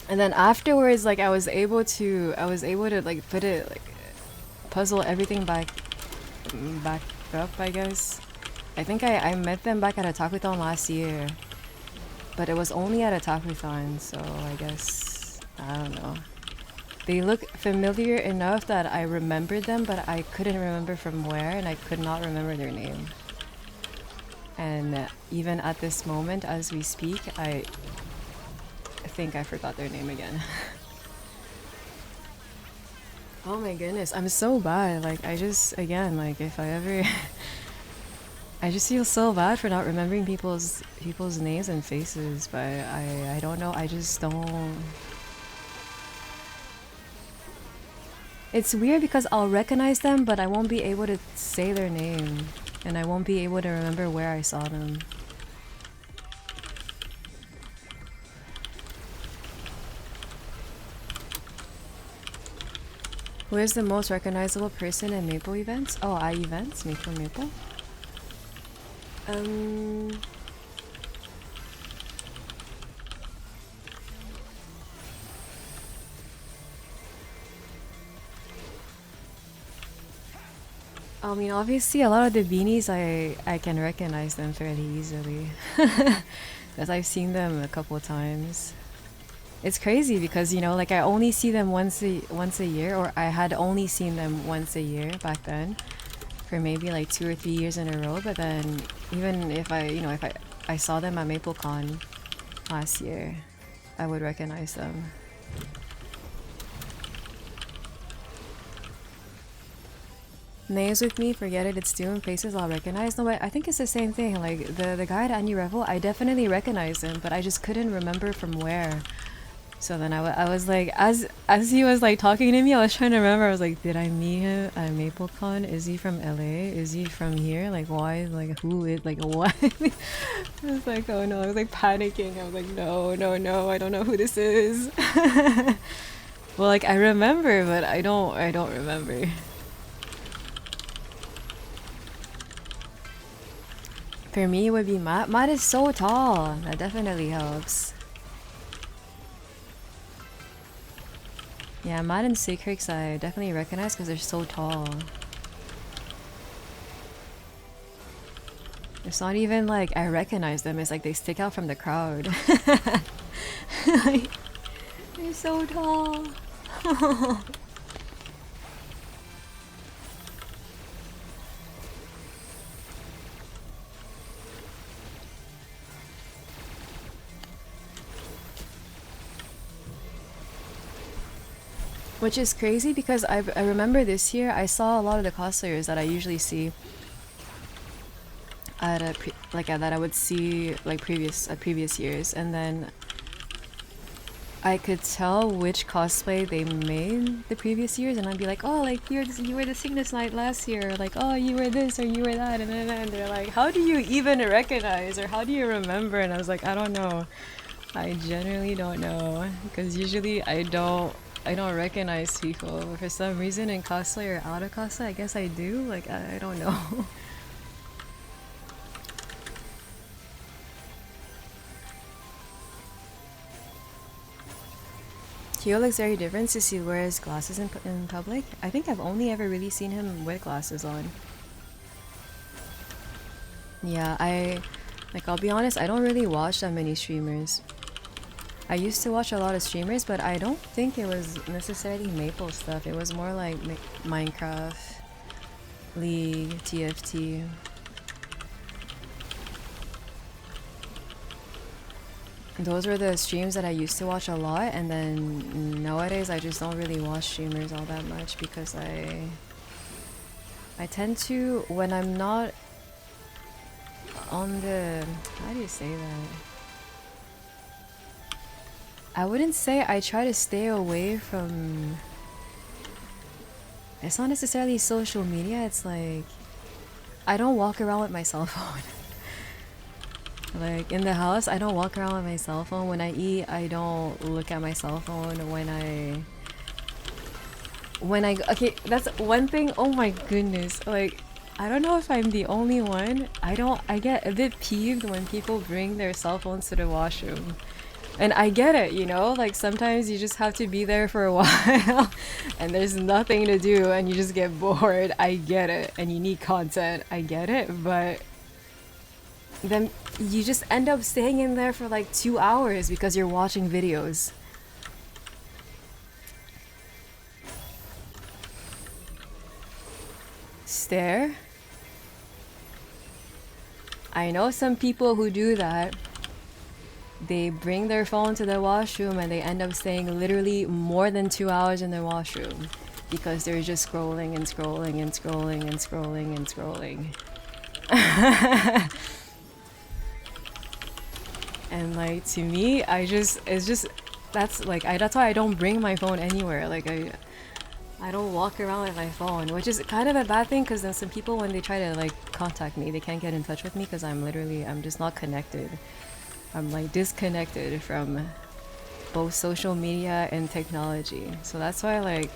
And then afterwards, like, I was able to like put it, like, puzzle everything back up, I guess. I think I met them back at a Takuthon last year, but it was only at a Takuthon, so I guess, I don't know. They look familiar enough that I remembered them, but I couldn't remember from where, and I could not remember their name. And even at this moment, as we speak, I think I forgot their name again. Oh my goodness, I'm so bad. Like, I just, again, like, if I ever... I just feel so bad for not remembering people's names and faces, but I don't know, I just don't... It's weird because I'll recognize them, but I won't be able to say their name. and I won't be able to remember where I saw them. Who is the most recognizable person in Maple events? Oh, events? Me from Maple? I mean, obviously, a lot of the beanies, I can recognize them fairly easily. Because I've seen them a couple of times. It's crazy because, you know, like I only see them once a year, or I had only seen them once a year back then, for maybe like 2 or 3 years in a row. But then, even if I saw them at MapleCon last year, I would recognize them. Names with me, forget it, it's Doom, faces I'll recognize. No, but I think it's the same thing. Like the guy at Annie Revel, I definitely recognized him, but I just couldn't remember from where. So then I was like, as he was like talking to me, I was trying to remember. I was like, did I meet him at MapleCon? Is he from LA? Is he from here? Like why? Like who is? Like what? I was like, oh no! I was like panicking. I was like, no, no, no! I don't know who this is. Well, like I remember, but I don't remember. For me, it would be Matt. Matt is so tall. That definitely helps. Yeah, Matt and Sikrix I definitely recognize because they're so tall. It's not even like I recognize them, it's like they stick out from the crowd. Like, they're so tall. Which is crazy because I remember this year I saw a lot of the cosplayers that I usually see at that I would see like previous years, and then I could tell which cosplay they made the previous years, and I'd be like, oh, like you were the Cygnus Knight last year, or like, oh, you were this or you were that, and then they're like, how do you even recognize or how do you remember? And I was like, I don't know. I generally don't know because usually I don't recognize people, but for some reason in cosplay or out of cosplay, I guess I do. Like I don't know. Kyo looks very different since he wears glasses in public. I think I've only ever really seen him with glasses on. Yeah, I'll be honest, I don't really watch that many streamers. I used to watch a lot of streamers, but I don't think it was necessarily Maple stuff. It was more like Minecraft, League, TFT. Those were the streams that I used to watch a lot, and then nowadays I just don't really watch streamers all that much because I tend to, when I'm not on the, how do you say that? I wouldn't say I try to stay away from, it's not necessarily social media, it's like I don't walk around with my cell phone. Like in the house, I don't walk around with my cell phone. When I eat, I don't look at my cell phone. Okay, that's one thing. Oh my goodness. Like, I don't know if I'm the only one. I get a bit peeved when people bring their cell phones to the washroom. And I get it, you know? Like sometimes you just have to be there for a while and there's nothing to do and you just get bored. I get it. And you need content. I get it. But then you just end up staying in there for like 2 hours because you're watching videos. Stare? I know some people who do that. They bring their phone to the washroom and they end up staying literally more than 2 hours in the washroom because they're just scrolling and scrolling and scrolling and scrolling and scrolling. And like to me, that's why I don't bring my phone anywhere. Like I don't walk around with my phone, which is kind of a bad thing because then some people, when they try to like contact me, they can't get in touch with me because I'm just not connected. I'm like disconnected from both social media and technology. So that's why, like,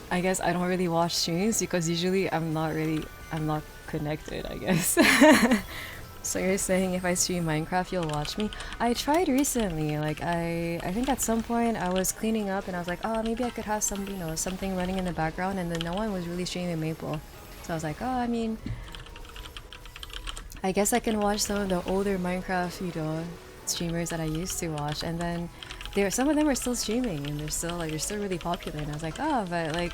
I guess I don't really watch streams because usually I'm not connected, I guess. So you're saying if I stream Minecraft, you'll watch me? I tried recently. Like I think at some point I was cleaning up and I was like, oh, maybe I could have some, you know, something running in the background, and then no one was really streaming Maple. So I was like, oh, I mean, I guess I can watch some of the older Minecraft, you know, streamers that I used to watch, and then some of them are still streaming and they're still really popular, and I was like, oh, but like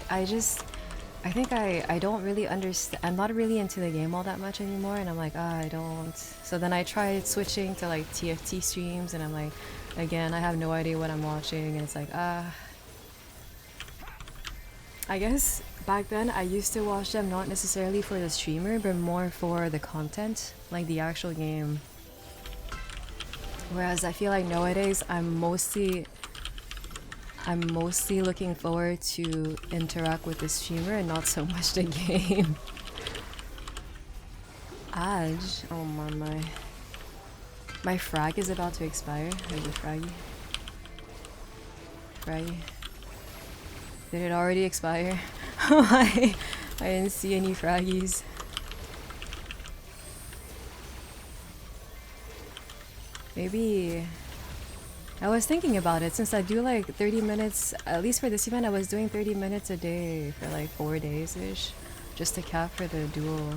I think I don't really understand. I'm not really into the game all that much anymore, and I'm like, I don't. So then I tried switching to like TFT streams, and I'm like, again, I have no idea what I'm watching, and it's like, I guess back then I used to watch them not necessarily for the streamer, but more for the content, like the actual game. Whereas I feel like nowadays I'm mostly looking forward to interact with the streamer and not so much the game. Aj, oh my. My frag is about to expire. Are you fraggy? Fraggy. Did it already expire? I didn't see any fraggies. Maybe... I was thinking about it, since I do like 30 minutes, at least for this event I was doing 30 minutes a day for like 4 days-ish, just to cap for the dual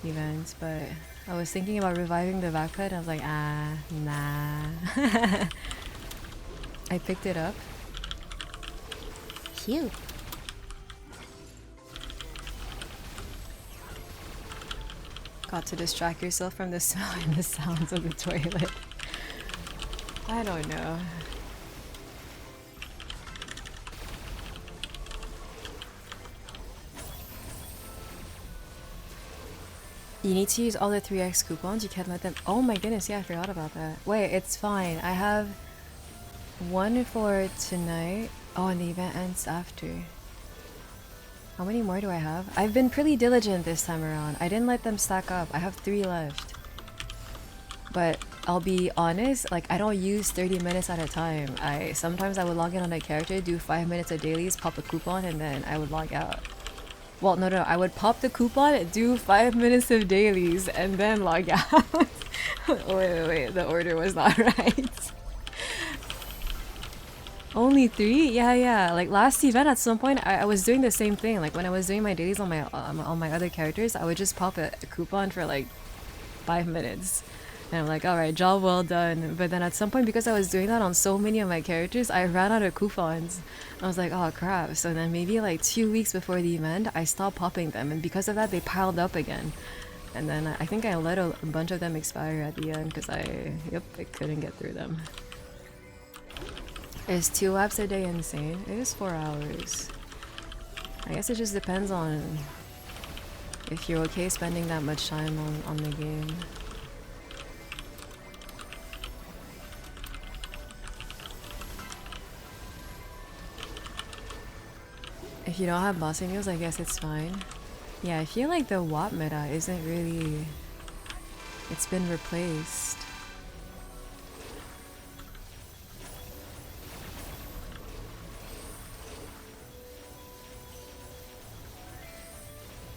events, but I was thinking about reviving the backped and I was like, nah. I picked it up. Cute. Got to distract yourself from the smell and the sounds of the toilet. I don't know. You need to use all the 3x coupons, you can't let them— oh my goodness, yeah, I forgot about that. Wait, it's fine. I have one for tonight. Oh, and the event ends after. How many more do I have? I've been pretty diligent this time around. I didn't let them stack up. I have 3 left. But I'll be honest, like I don't use 30 minutes at a time. Sometimes I would log in on a character, do 5 minutes of dailies, pop a coupon, and then I would log out. Well, no, I would pop the coupon, do 5 minutes of dailies, and then log out. Wait, the order was not right. Only 3? Yeah. Like last event, at some point, I was doing the same thing. Like when I was doing my dailies on my other characters, I would just pop a coupon for like 5 minutes. And I'm like, alright, job well done. But then at some point, because I was doing that on so many of my characters, I ran out of coupons. I was like, oh crap. So then maybe like 2 weeks before the event, I stopped popping them. And because of that, they piled up again. And then I think I let a bunch of them expire at the end because I couldn't get through them. Is 2 laps a day insane? It is 4 hours. I guess it just depends on if you're okay spending that much time on the game. If you don't have bossy meals, I guess it's fine. Yeah, I feel like the WAP meta isn't really... it's been replaced.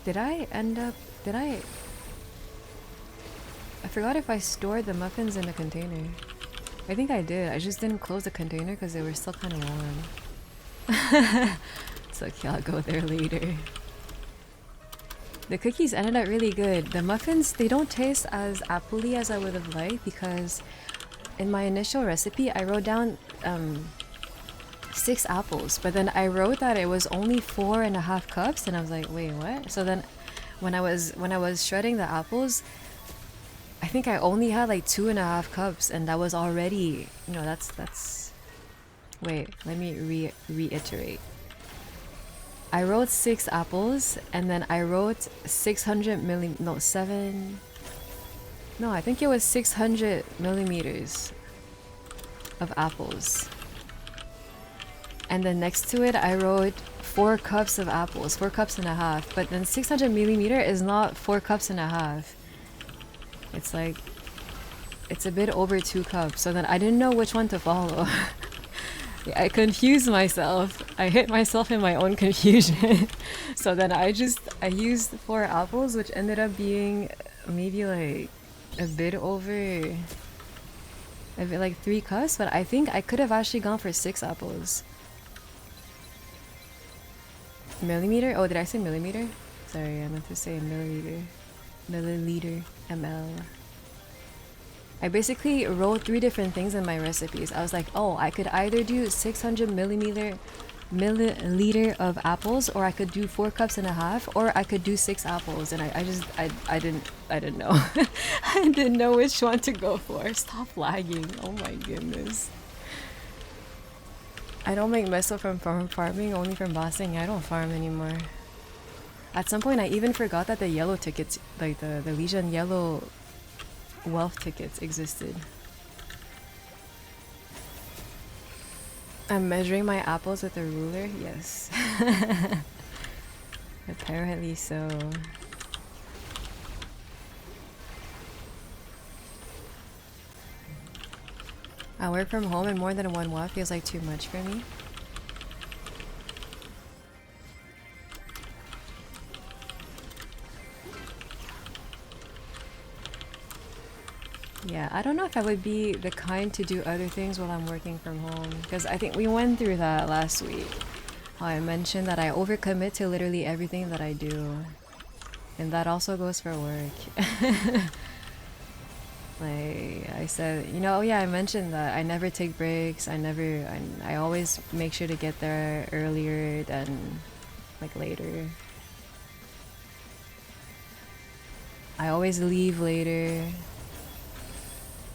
I forgot if I stored the muffins in a container. I think I did. I just didn't close the container because they were still kind of warm. It's okay, I'll go there later. The cookies ended up really good. The muffins, they don't taste as apple-y as I would have liked because in my initial recipe I wrote down 6 apples, but then I wrote that it was only 4.5 cups, and I was like, wait, what? So then when I was shredding the apples, I think I only had like 2.5 cups, and that was already, you know, that's wait, let me reiterate. I wrote 6 apples, and then I wrote 600 I think it was 600 millimeters of apples. and then next to it I wrote 4 cups of apples, 4 cups and a half. But then 600 milliliter is not 4 cups and a half. It's like, it's a bit over 2 cups. So then I didn't know which one to follow. I confused myself. I hit myself in my own confusion. So then I used 4 apples, which ended up being maybe like a bit over, a bit like 3 cups, but I think I could have actually gone for 6 apples. Millimeter? Oh, did I say millimeter? Sorry, I meant to say milliliter. Milliliter, ml. I basically wrote 3 different things in my recipes. I was like, oh, I could either do 600 milliliter of apples, or I could do 4 cups and a half, or I could do 6 apples. And I didn't know. I didn't know which one to go for. Stop lagging. Oh my goodness. I don't make meso from farming, only from bossing. I don't farm anymore. At some point, I even forgot that the yellow tickets, like the Legion yellow wealth tickets existed. I'm measuring my apples with a ruler? Yes. Apparently so. I work from home and more than 1 watt feels like too much for me. Yeah, I don't know if I would be the kind to do other things while I'm working from home, because I think we went through that last week. How I mentioned that I overcommit to literally everything that I do. And that also goes for work. Like I said, you know, oh yeah, I mentioned that I never take breaks. I always make sure to get there earlier than like later. I always leave later.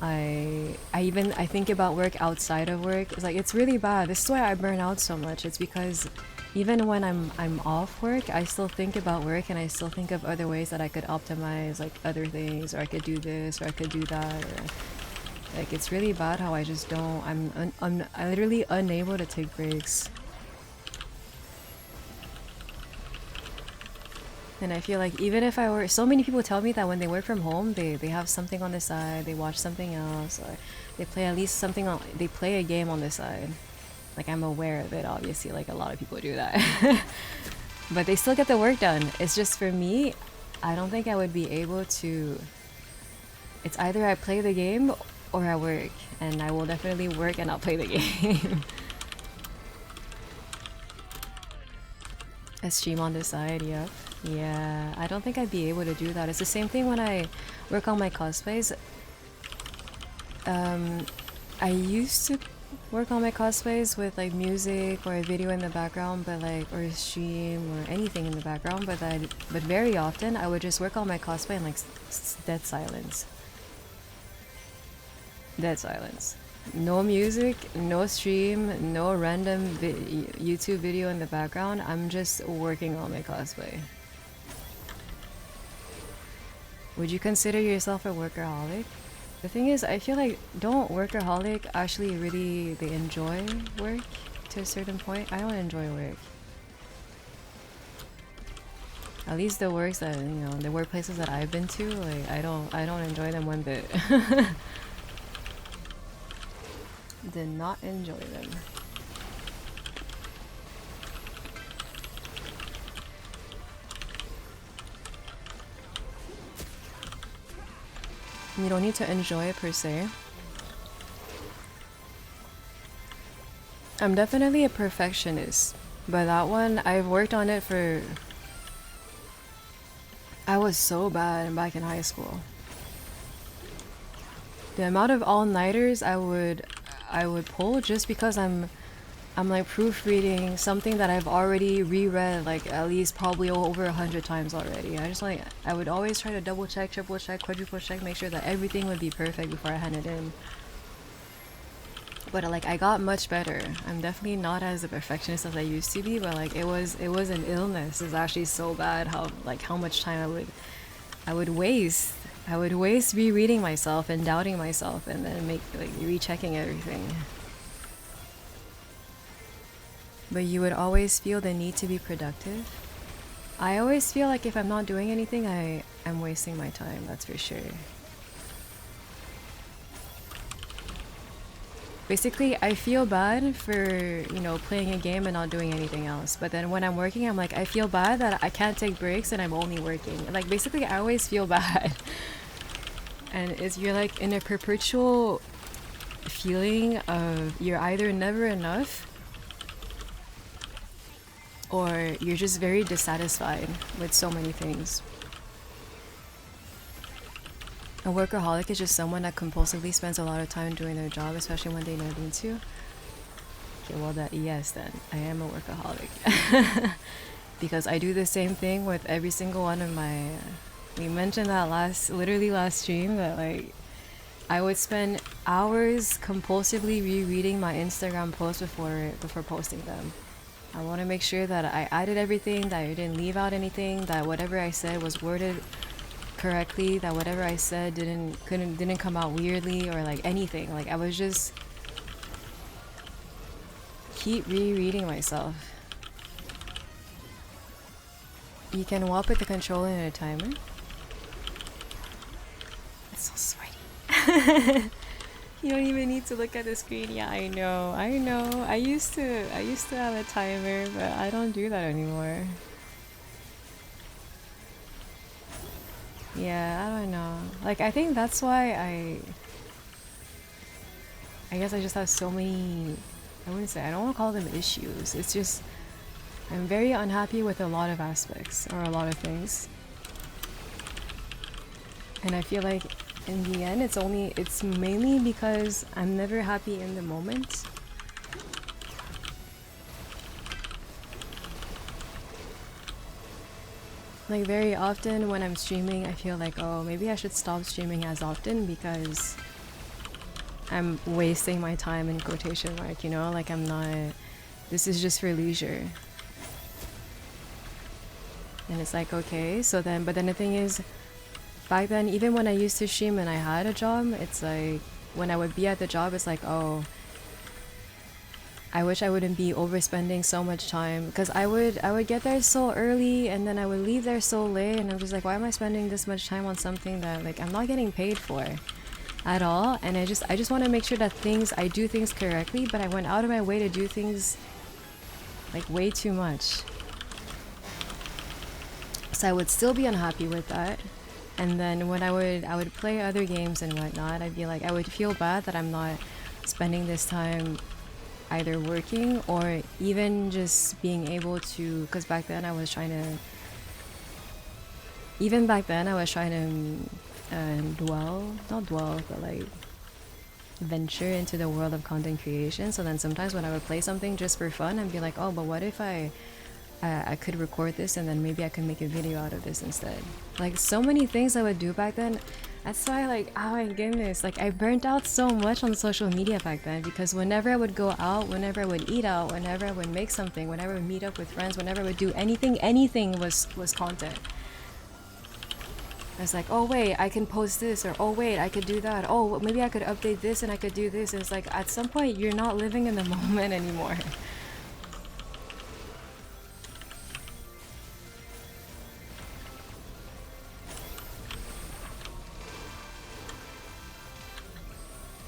I think about work outside of work. It's like, it's really bad. This is why I burn out so much. It's because even when I'm off work, I still think about work, and I still think of other ways that I could optimize, like other things, or I could do this, or I could do that, or like, it's really bad how I just don't. I'm literally unable to take breaks. And I feel like even if I were, so many people tell me that when they work from home, they have something on the side, they watch something else, or they play at least something on, they play a game on the side. Like, I'm aware of it, obviously, like a lot of people do that. But they still get the work done. It's just for me, I don't think I would be able to. It's either I play the game or I work, and I will definitely work and I'll play the game. A stream on the side, yep. Yeah, I don't think I'd be able to do that. It's the same thing when I work on my cosplays. I used to work on my cosplays with like music or a video in the background, but like, or a stream or anything in the background, but very often I would just work on my cosplay and like dead silence. Dead silence. No music, no stream, no random YouTube video in the background. I'm just working on my cosplay. Would you consider yourself a workaholic? The thing is, I feel like, don't workaholic actually really, they enjoy work to a certain point? I don't enjoy work. At least the works that, you know, the workplaces that I've been to, like, I don't enjoy them one bit. Did not enjoy them. You don't need to enjoy it per se. I'm definitely a perfectionist, but that one, I've worked on it for. I was so bad back in high school. The amount of all-nighters I would pull just because I'm like proofreading something that I've already reread like at least probably over 100 times already. I would always try to double check, triple check, quadruple check, make sure that everything would be perfect before I hand it in. But like, I got much better. I'm definitely not as a perfectionist as I used to be, but like, it was an illness. It's actually so bad how much time I would waste. I would waste rereading myself and doubting myself, and then rechecking everything. but you would always feel the need to be productive. I always feel like if I'm not doing anything, I'm wasting my time, that's for sure. Basically, I feel bad for, you know, playing a game and not doing anything else. But then when I'm working, I'm like, I feel bad that I can't take breaks and I'm only working. Like, basically, I always feel bad. And you're like in a perpetual feeling of you're either never enough or you're just very dissatisfied with so many things. A workaholic is just someone that compulsively spends a lot of time doing their job, especially when they don't need to. Okay, well yes then, I am a workaholic. Because I do the same thing with every single one of my... we mentioned that literally last stream, that like, I would spend hours compulsively rereading my Instagram posts before posting them. I want to make sure that I added everything, that I didn't leave out anything, that whatever I said was worded correctly, that whatever I said didn't come out weirdly or like anything. Like I was just keep rereading myself. You can walk with the controller in a timer. It's so sweaty. You don't even need to look at the screen. Yeah, I know. I used to have a timer, but I don't do that anymore. Yeah, I don't know. Like, I think that's why I guess I just have so many, I wouldn't say, I don't want to call them issues. It's just, I'm very unhappy with a lot of aspects, or a lot of things. And I feel like, in the end, it's mainly because I'm never happy in the moment. Like very often when I'm streaming, I feel like, oh, maybe I should stop streaming as often because I'm wasting my time in quotation mark, you know? Like I'm not, this is just for leisure. And it's like, okay, so then, but then the thing is, back then, even when I used to stream and I had a job, it's like, when I would be at the job, it's like, oh, I wish I wouldn't be overspending so much time, because I would get there so early and then I would leave there so late, and I'm just like, why am I spending this much time on something that like I'm not getting paid for at all? And I just want to make sure that I do things correctly, but I went out of my way to do things like way too much. So I would still be unhappy with that. And then when I would play other games and whatnot, I'd be like, I would feel bad that I'm not spending this time either working or even just being able to, because back then I was trying to venture into the world of content creation. So then sometimes when I would play something just for fun, I'd be like, oh, but what if I could record this and then maybe I could make a video out of this instead. Like so many things I would do back then. That's why, like, oh my goodness, like I burnt out so much on social media back then, because whenever I would go out, whenever I would eat out, whenever I would make something, whenever I would meet up with friends, whenever I would do anything was content. I was like, oh wait, I can post this, or oh wait, I could do that, oh maybe I could update this and I could do this, and it's like at some point you're not living in the moment anymore.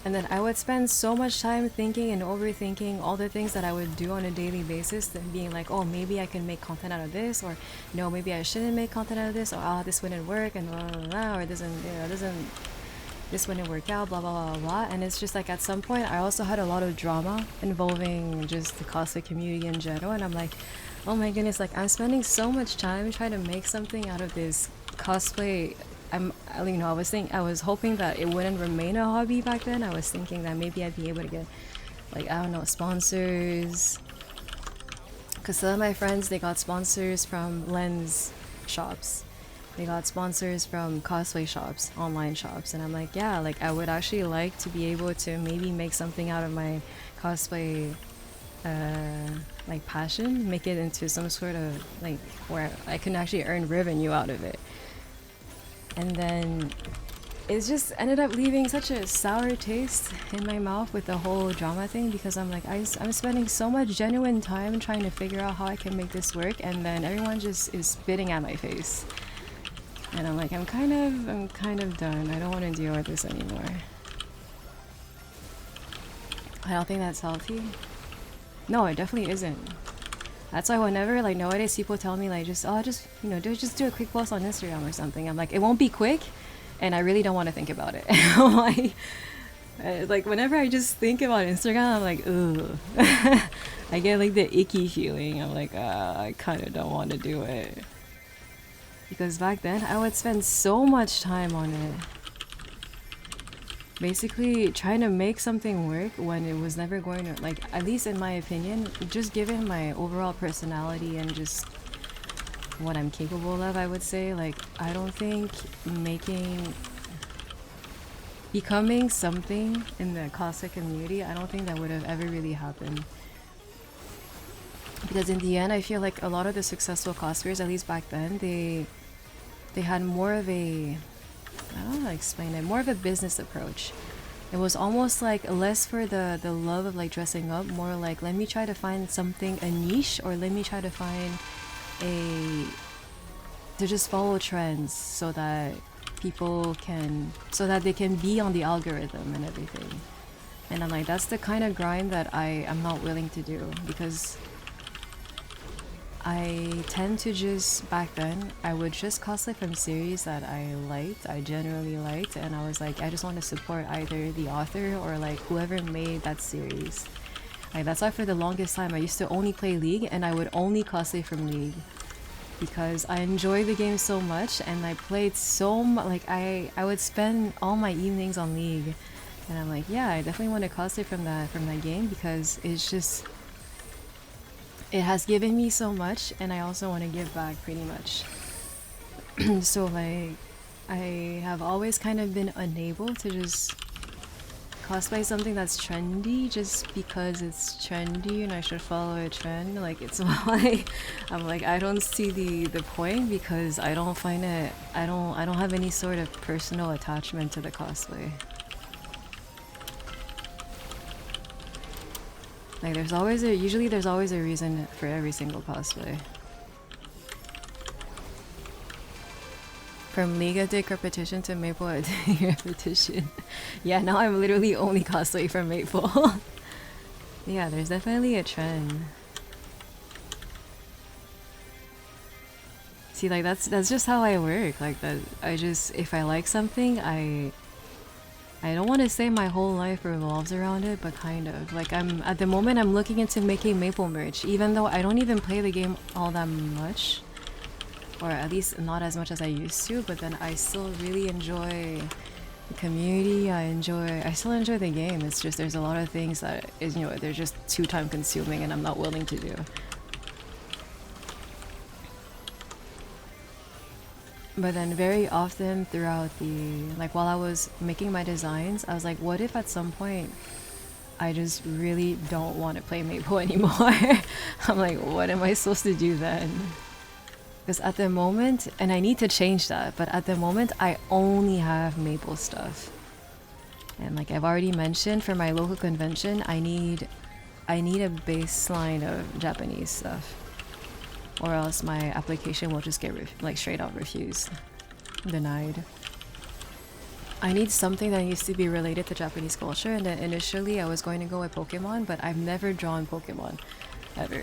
And then I would spend so much time thinking and overthinking all the things that I would do on a daily basis, and being like, oh, maybe I can make content out of this, or no, maybe I shouldn't make content out of this, or oh, this wouldn't work, and blah, blah, blah, or this wouldn't work out, blah, blah, blah, blah. And it's just like at some point I also had a lot of drama involving just the cosplay community in general, and I'm like, oh my goodness, like I'm spending so much time trying to make something out of this cosplay. I was hoping that it wouldn't remain a hobby back then. I was thinking that maybe I'd be able to get, like, I don't know, sponsors. Because some of my friends, they got sponsors from lens shops. They got sponsors from cosplay shops, online shops. And I'm like, yeah, like, I would actually like to be able to maybe make something out of my cosplay, like, passion. Make it into some sort of, like, where I can actually earn revenue out of it. And then it just ended up leaving such a sour taste in my mouth with the whole drama thing, because I'm like, I'm spending so much genuine time trying to figure out how I can make this work, and then everyone just is spitting at my face. And I'm like, I'm kind of done. I don't want to deal with this anymore. I don't think that's healthy. No, it definitely isn't. That's why whenever, like, nowadays people tell me, like, just you know, just do a quick post on Instagram or something. I'm like, it won't be quick, and I really don't want to think about it. Like whenever I just think about Instagram, I'm like, ugh. I get like the icky feeling. I'm like, I kind of don't want to do it. Because back then, I would spend so much time on it. Basically, trying to make something work when it was never going to, like, at least in my opinion, just given my overall personality and just what I'm capable of, I would say, like, I don't think becoming something in the cosplay community, I don't think that would have ever really happened. Because in the end, I feel like a lot of the successful cosplayers, at least back then, they had more of a, I don't know how to explain it, more of a business approach. It was almost like less for the love of like dressing up, more like let me try to find something, a niche, or let me try to find to just follow trends so that they can be on the algorithm and everything. And I'm like, that's the kind of grind that I am not willing to do, because I tend to just, back then, I would just cosplay from series that I generally liked, and I was like, I just want to support either the author or like whoever made that series. Like, that's why for the longest time I used to only play League, and I would only cosplay from League. Because I enjoy the game so much, and I played so much, like I would spend all my evenings on League. And I'm like, yeah, I definitely want to cosplay from that game, because it's just, it has given me so much, and I also want to give back pretty much. So like, I have always kind of been unable to just cosplay something that's trendy just because it's trendy and I should follow a trend. Like, it's why I'm like, I don't see the point, because I don't find it, I don't have any sort of personal attachment to the cosplay. Like, usually there's always a reason for every single cosplay. From League of Dick repetition to Maple a Day repetition. Yeah, now I'm literally only cosplay from Maple. Yeah, there's definitely a trend. See, like, that's just how I work. Like, that, if I like something, I don't want to say my whole life revolves around it, but kind of. Like, at the moment I'm looking into making Maple merch, even though I don't even play the game all that much, or at least not as much as I used to. But then I still really enjoy the community. I still enjoy the game. It's just there's a lot of things that is, you know, they're just too time consuming, and I'm not willing to do. But then very often throughout while I was making my designs, I was like, what if at some point I just really don't want to play Maple anymore? I'm like, what am I supposed to do then? Because at the moment, and I need to change that, but at the moment I only have Maple stuff. And like I've already mentioned, for my local convention, I need a baseline of Japanese stuff. Or else my application will just get straight out refused. Denied. I need something that needs to be related to Japanese culture, and then initially I was going to go with Pokemon, but I've never drawn Pokemon. Ever.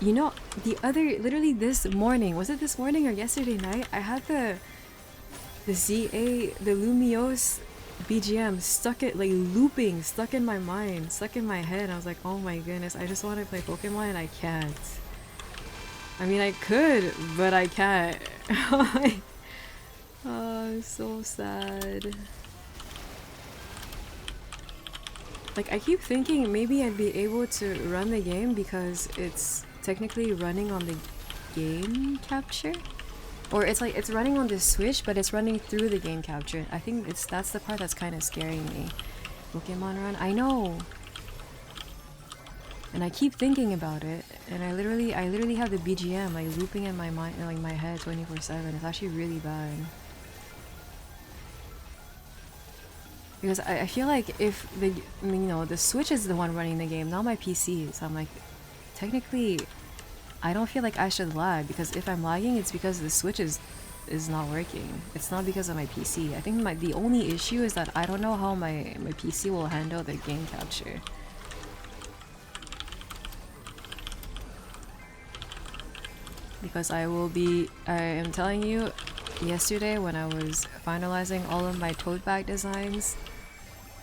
You know, literally this morning, was it this morning or yesterday night? I had the ZA, the Lumiose BGM stuck in my mind, stuck in my head. I was like, oh my goodness, I just want to play Pokemon and I can't. I mean, I could, but I can't. Oh, so sad. Like, I keep thinking maybe I'd be able to run the game because it's technically running on the game capture. Or it's like, it's running on the Switch, but it's running through the game capture. I think that's the part that's kind of scaring me. Pokemon Run, I know! And I keep thinking about it, and I literally have the BGM like looping in my mind, like my head 24/7. It's actually really bad. Because I feel like if the, you know, the Switch is the one running the game, not my PC. So I'm like, technically, I don't feel like I should lag, because if I'm lagging, it's because the Switch is not working. It's not because of my PC. I think the only issue is that I don't know how my PC will handle the game capture. Because I am telling you, yesterday when I was finalizing all of my tote bag designs,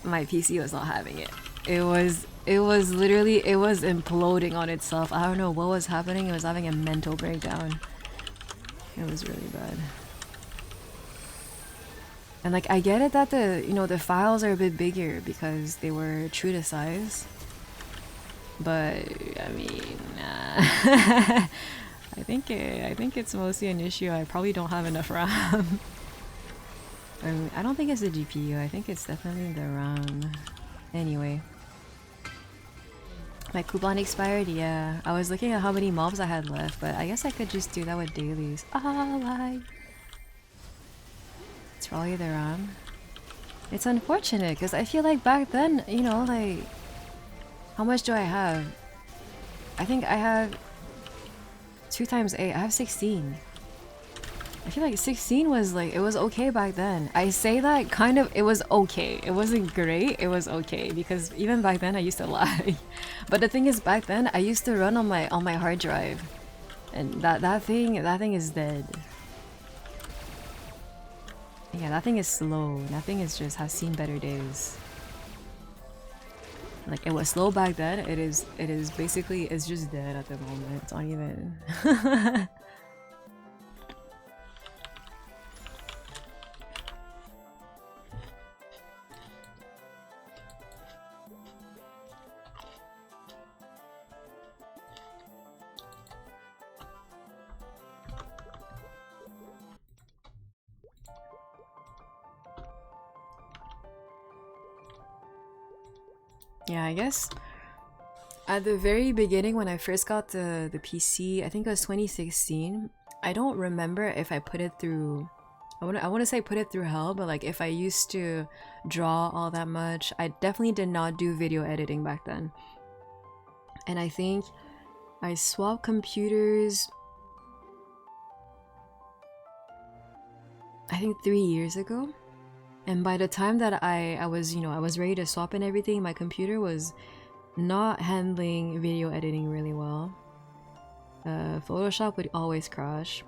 my PC was not having it. It was literally, it was imploding on itself. I don't know what was happening. It was having a mental breakdown. It was really bad. And like, I get it that the, you know, the files are a bit bigger because they were true to size. But I mean, I think it's mostly an issue. I probably don't have enough RAM. I don't think it's the GPU. I think it's definitely the RAM. Anyway. My coupon expired? Yeah. I was looking at how many mobs I had left, but I guess I could just do that with dailies. Ah, lie. It's probably the RAM. It's unfortunate, because I feel like back then, you know, like... How much do I have? I think I have 2 times 8. I have 16. I feel like 16 was like, it was okay back then. I say that kind of, it was okay. It wasn't great, it was okay, because even back then I used to lag. But the thing is, back then I used to run on my hard drive, and that thing is dead. Yeah, that thing is slow. That thing is just has seen better days. Like, it was slow back then. It is basically, it's just dead at the moment. It's not even. Yeah, I guess at the very beginning when I first got the PC, I think it was 2016. I don't remember if I put it through, I want to say put it through hell, but like if I used to draw all that much. I definitely did not do video editing back then. And I think I swapped computers, I think 3 years ago. And by the time that I was, you know, I was ready to swap and everything, my computer was not handling video editing really well. Photoshop would always crash.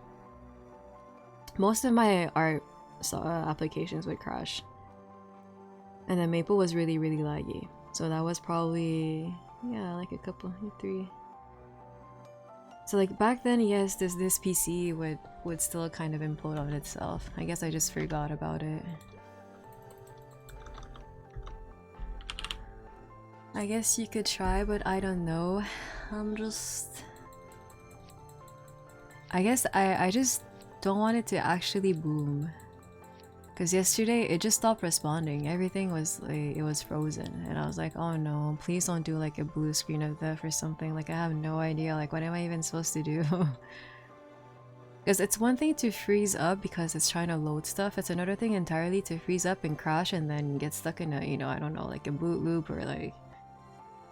Most of my art applications would crash. And then Maple was really, really laggy. So that was probably, yeah, like a couple, 3. So like back then, yes, this PC would still kind of implode on itself. I guess I just forgot about it. I guess you could try, but I don't know. I guess I just don't want it to actually boom. Because yesterday, it just stopped responding. Everything was like, it was frozen. And I was like, oh no, please don't do like a blue screen of death or something. Like, I have no idea. Like, what am I even supposed to do? Because it's one thing to freeze up because it's trying to load stuff. It's another thing entirely to freeze up and crash and then get stuck in a, you know, I don't know, like a boot loop or like...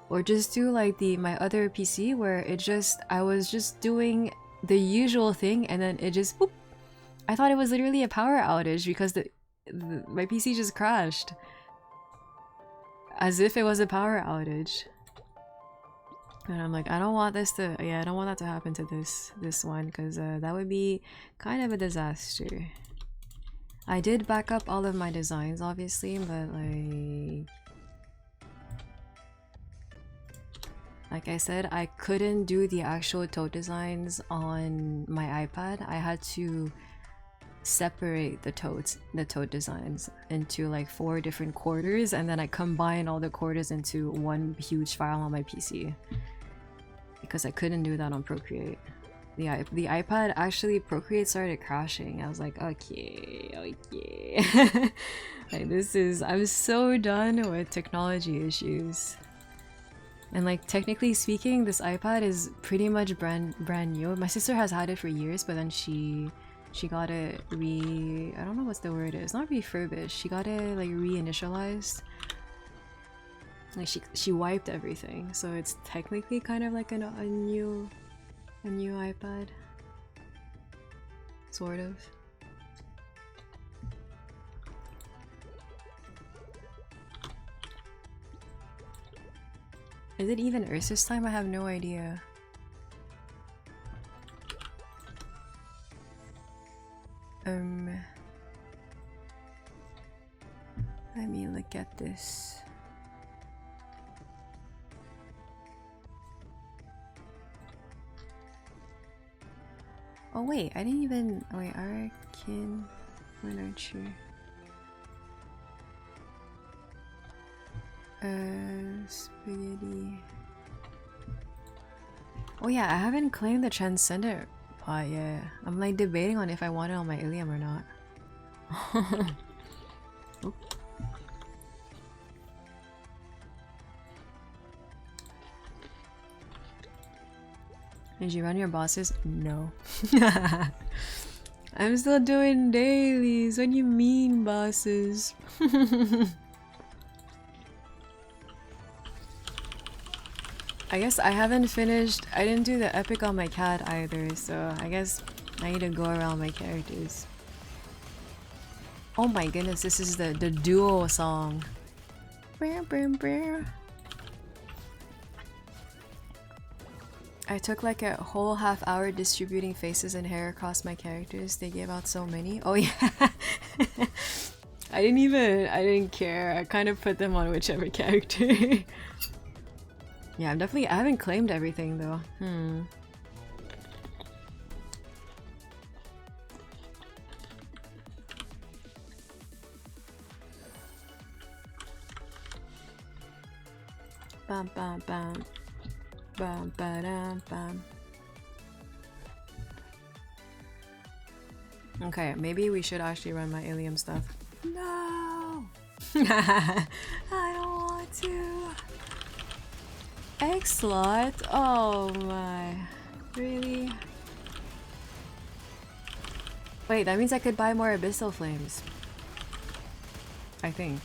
Or just do like my other PC where it just, I was just doing the usual thing and then it just, boop. I thought it was literally a power outage because my PC just crashed. As if it was a power outage. And I'm like, I don't want this to, yeah, I don't want that to happen to this one because that would be kind of a disaster. I did back up all of my designs obviously, but like I said, I couldn't do the actual tote designs on my iPad. I had to separate the tote designs into like 4 different quarters, and then I combined all the quarters into one huge file on my PC because I couldn't do that on Procreate. The iPad actually, Procreate started crashing. I was like, okay. Like, I'm so done with technology issues. And like, technically speaking, this iPad is pretty much brand new. My sister has had it for years, but then she She got it I don't know what's the word is. Not refurbished. She got it like reinitialized. Like she wiped everything, so it's technically kind of like a new iPad. Sort of. Is it even Earth this time? I have no idea. Let me look at this. Oh wait, I didn't even. Oh wait, Arkin. When Archer. Spaghetti. Oh yeah, I haven't claimed the Transcendent pot yet. I'm like debating on if I want it on my Illium or not. Oop. Did you run your bosses? No. I'm still doing dailies. What do you mean, bosses? I guess I haven't finished. I didn't do the epic on my cat either, so I guess I need to go around my characters. Oh my goodness, this is the duo song. I took like a whole half-hour distributing faces and hair across my characters. They gave out so many. Oh yeah. I didn't care. I kind of put them on whichever character. Yeah, I haven't claimed everything though. Bam bam bam. Bam ba bam. Okay, maybe we should actually run my Illium stuff. No! I don't want to. X-Slot? Oh my. Really? Wait, that means I could buy more Abyssal Flames. I think.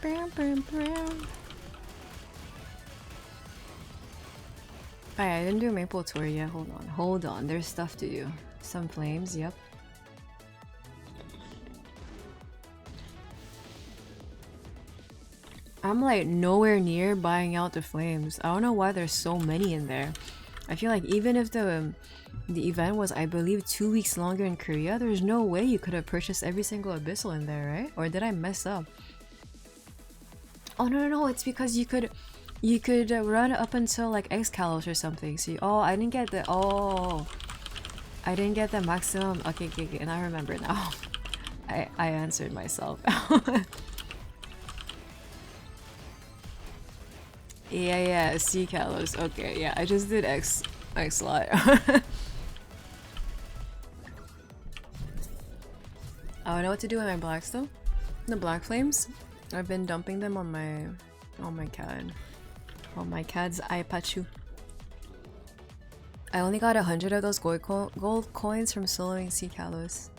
Bam, bam, bam. Oh, yeah, I didn't do Maple Tour yet. Hold on. There's stuff to do. Some flames, yep. I'm like nowhere near buying out the flames. I don't know why there's so many in there. I feel like even if the event was, I believe, 2 weeks longer in Korea, there's no way you could have purchased every single Abyssal in there, right? Or did I mess up? Oh no, it's because you could run up until like X-Kalos or something. See, I didn't get the maximum. Okay, and I remember now. I answered myself. Yeah, C-Kalos. Okay, yeah, I just did X-Slot. I know what to do with my blacks though. The black flames. I've been dumping them on my cat. On my cat's Aipachu. I only got 100 of those gold coins from soloing C-Kalos.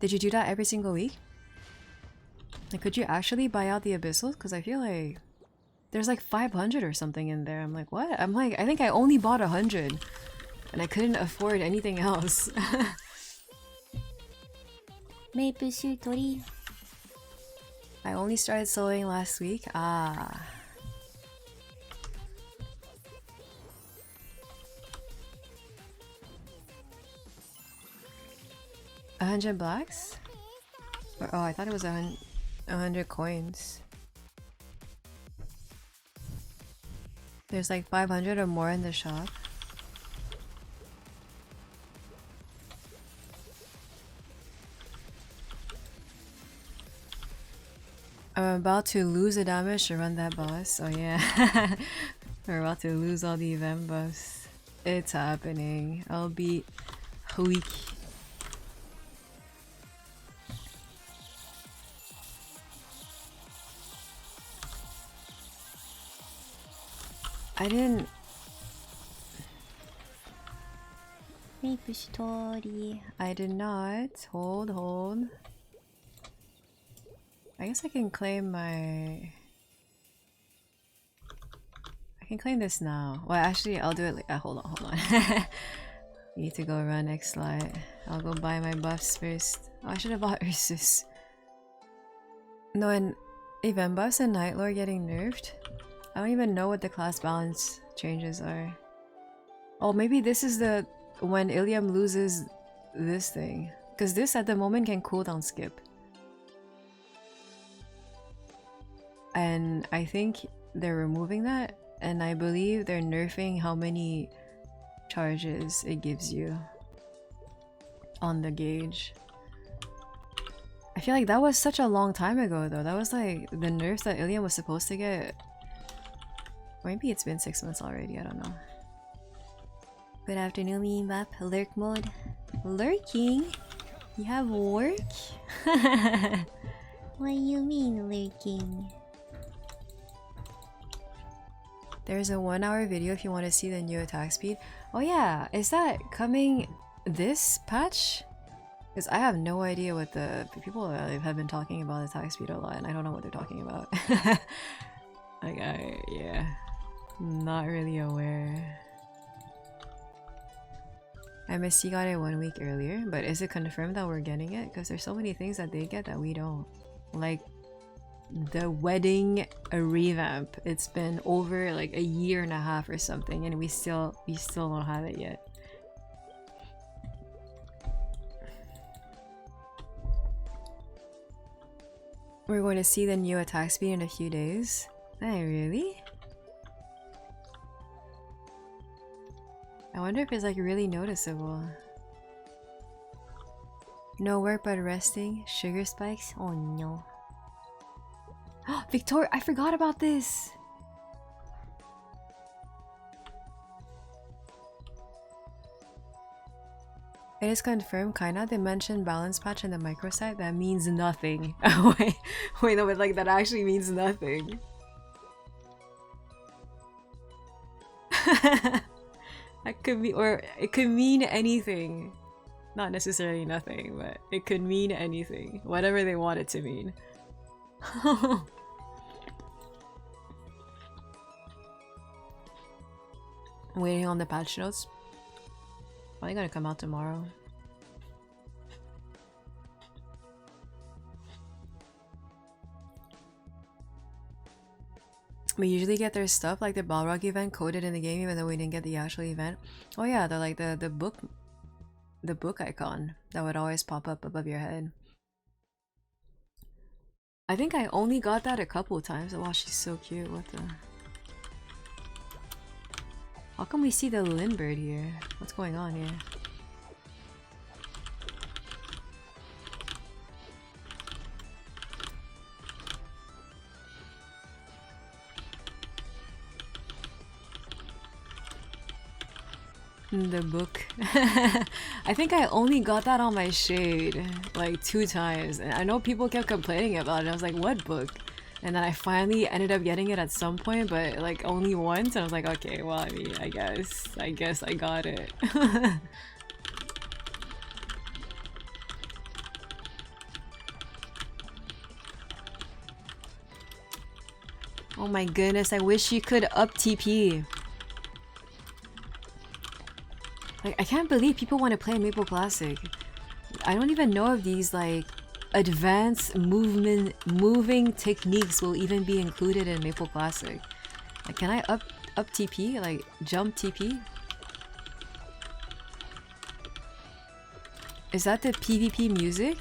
Did you do that every single week? Like, could you actually buy out the Abyssals? Because I feel like there's like 500 or something in there. I'm like, what? I'm like, I think I only bought 100 and I couldn't afford anything else. Maple Syrup Tori. I only started soloing last week. Ah. $100 blacks? Oh, I thought it was 100 coins. There's like 500 or more in the shop. I'm about to lose the damage to run that boss. Oh yeah. We're about to lose all the event buffs. It's happening. I'll beat weak. Maple story. I did not. Hold. I guess I can claim my... I can claim this now. Well, actually, I'll do it like... hold on. Need to go run next slide. I'll go buy my buffs first. Oh, I should have bought Ursus. No, and event buffs and Night Lord getting nerfed? I don't even know what the class balance changes are. Oh, maybe this is the... when Illium loses this thing. Because this at the moment can cooldown skip. And I think they're removing that. And I believe they're nerfing how many charges it gives you on the gauge. I feel like that was such a long time ago though. That was like the nerfs that Illium was supposed to get. Maybe it's been 6 months already, I don't know. Good afternoon, Meanbap. Lurk mode. Lurking? You have work? What do you mean, lurking? There's a 1 hour video if you want to see the new attack speed. Oh yeah, is that coming this patch? Because I have no idea what the people have been talking about attack speed a lot and I don't know what they're talking about. Like yeah, not really aware. MSC got it 1 week earlier, but is it confirmed that we're getting it? Because there's so many things that they get that we don't. Like the wedding revamp. It's been over like a year and a half or something, and we still don't have it yet. We're going to see the new attack speed in a few days. Hey, really? I wonder if it's like really noticeable. No work but resting. Sugar spikes? Oh no. Victoria, I forgot about this! It is confirmed, kinda. They mentioned balance patch in the microsite. That means nothing. wait, no, but like that actually means nothing. That could be, or it could mean anything. Not necessarily nothing, but it could mean anything. Whatever they want it to mean. I'm waiting on the patch notes. Probably gonna come out tomorrow. We usually get their stuff, like the Balrog event, coded in the game, even though we didn't get the actual event. Oh yeah, they're like the book icon that would always pop up above your head. I think I only got that a couple times. Oh wow, she's so cute. What the? How come we see the Lindbird here? What's going on here? The book. I think I only got that on my shade like 2 times, and I know people kept complaining about it. I was like, what book? And then I finally ended up getting it at some point, but like only once, and I was like, okay, well, I mean, I guess I got it. Oh my goodness, I wish you could up TP. Like, I can't believe people want to play Maple Classic. I don't even know if these like advanced moving techniques will even be included in Maple Classic. Like, can I up TP? Like, jump TP? Is that the PvP music?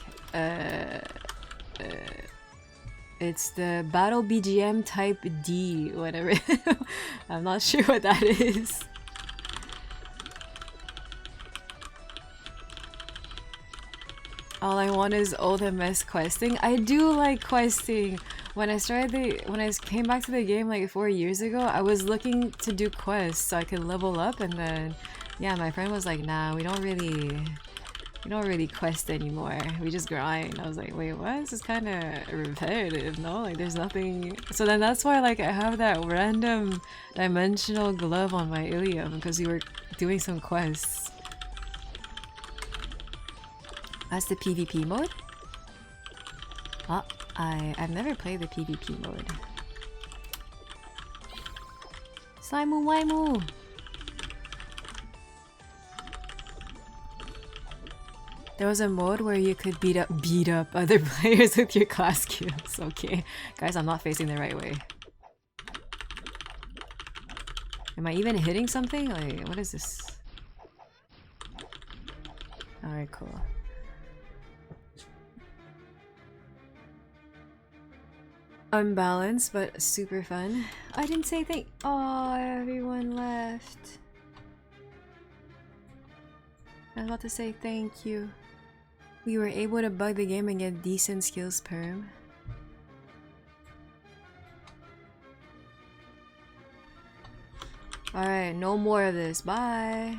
It's the Battle BGM type D, whatever. I'm not sure what that is. All I want is old MS questing. I do like questing. When I came back to the game like 4 years ago, I was looking to do quests so I could level up, and then yeah, my friend was like, nah, we don't really quest anymore. We just grind. I was like, wait, what? This is kind of repetitive, no? Like, there's nothing. So then that's why like I have that random dimensional glove on my Illium, because we were doing some quests. That's the PvP mode? Oh, I've never played the PvP mode. Saimu Waimu! There was a mode where you could beat up other players with your class skills. Okay. Guys, I'm not facing the right way. Am I even hitting something? Like, what is this? Alright, cool. Unbalanced, but super fun. I didn't say thank- Oh, everyone left. I was about to say thank you. We were able to bug the game and get decent skills perm. Alright, no more of this. Bye!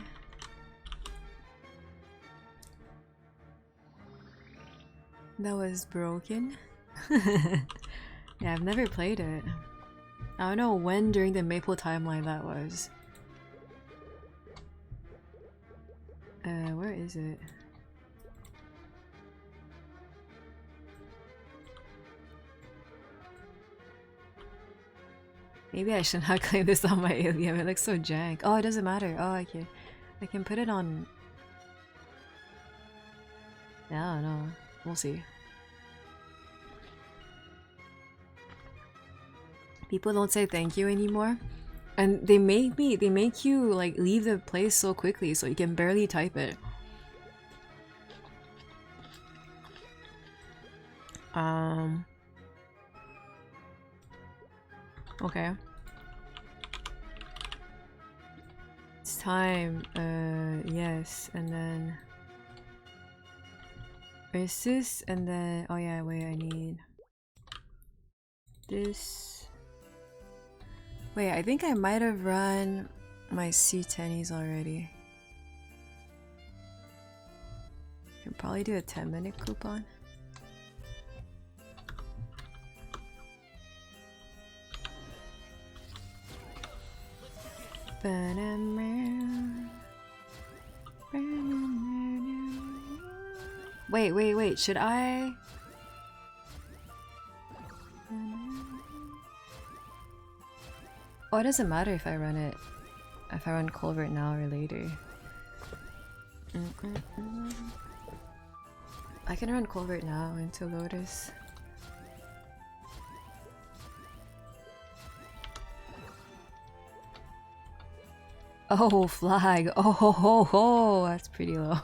That was broken. Yeah, I've never played it. I don't know when during the Maple timeline that was. Where is it? Maybe I should not claim this on my Illium. It looks so jank. Oh, it doesn't matter. Oh, okay. I can put it on... Yeah, I don't know. We'll see. People don't say thank you anymore. And they make you like leave the place so quickly so you can barely type it. Okay. It's time. Yes, and then resist, and then oh yeah, wait, I need this. Wait, I think I might have run my C10s already. Can probably do a 10-minute coupon. Wait, should I? Oh, it doesn't matter if I run it. If I run Culvert now or later. I can run Culvert now into Lotus. Oh, flag! Oh ho ho ho! That's pretty low.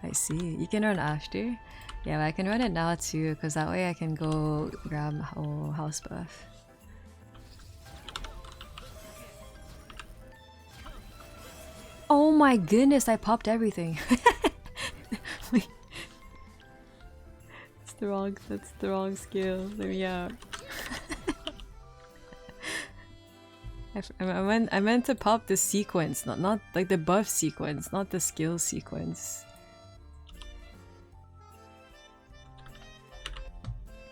I see. You can run after? Yeah, but I can run it now too, because that way I can go grab house buff. Oh my goodness, I popped everything. Wait. That's the wrong skill. Let me out. I meant to pop the sequence, not like the buff sequence, not the skill sequence.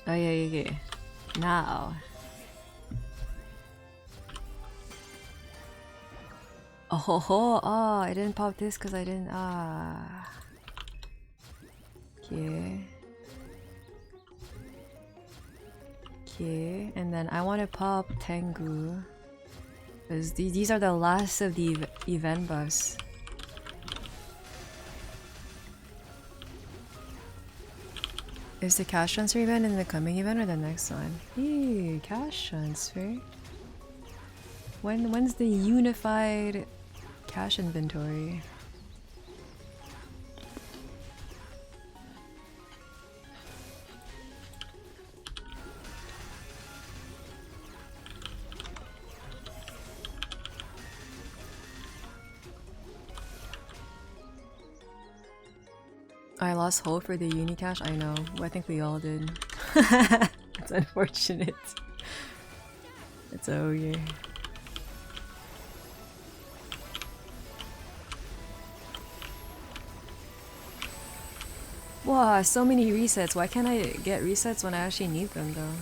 Oh yeah. Now. Oh ho ho! Oh, I didn't pop this because I didn't. Okay. Okay, and then I want to pop Tengu. Because these are the last of the event buffs. Is the cash transfer event in the coming event or the next one? Eee, cash transfer? When's the unified cash inventory? I lost hope for the Unicash. I know. I think we all did. It's unfortunate. It's okay. Wow, so many resets. Why can't I get resets when I actually need them though?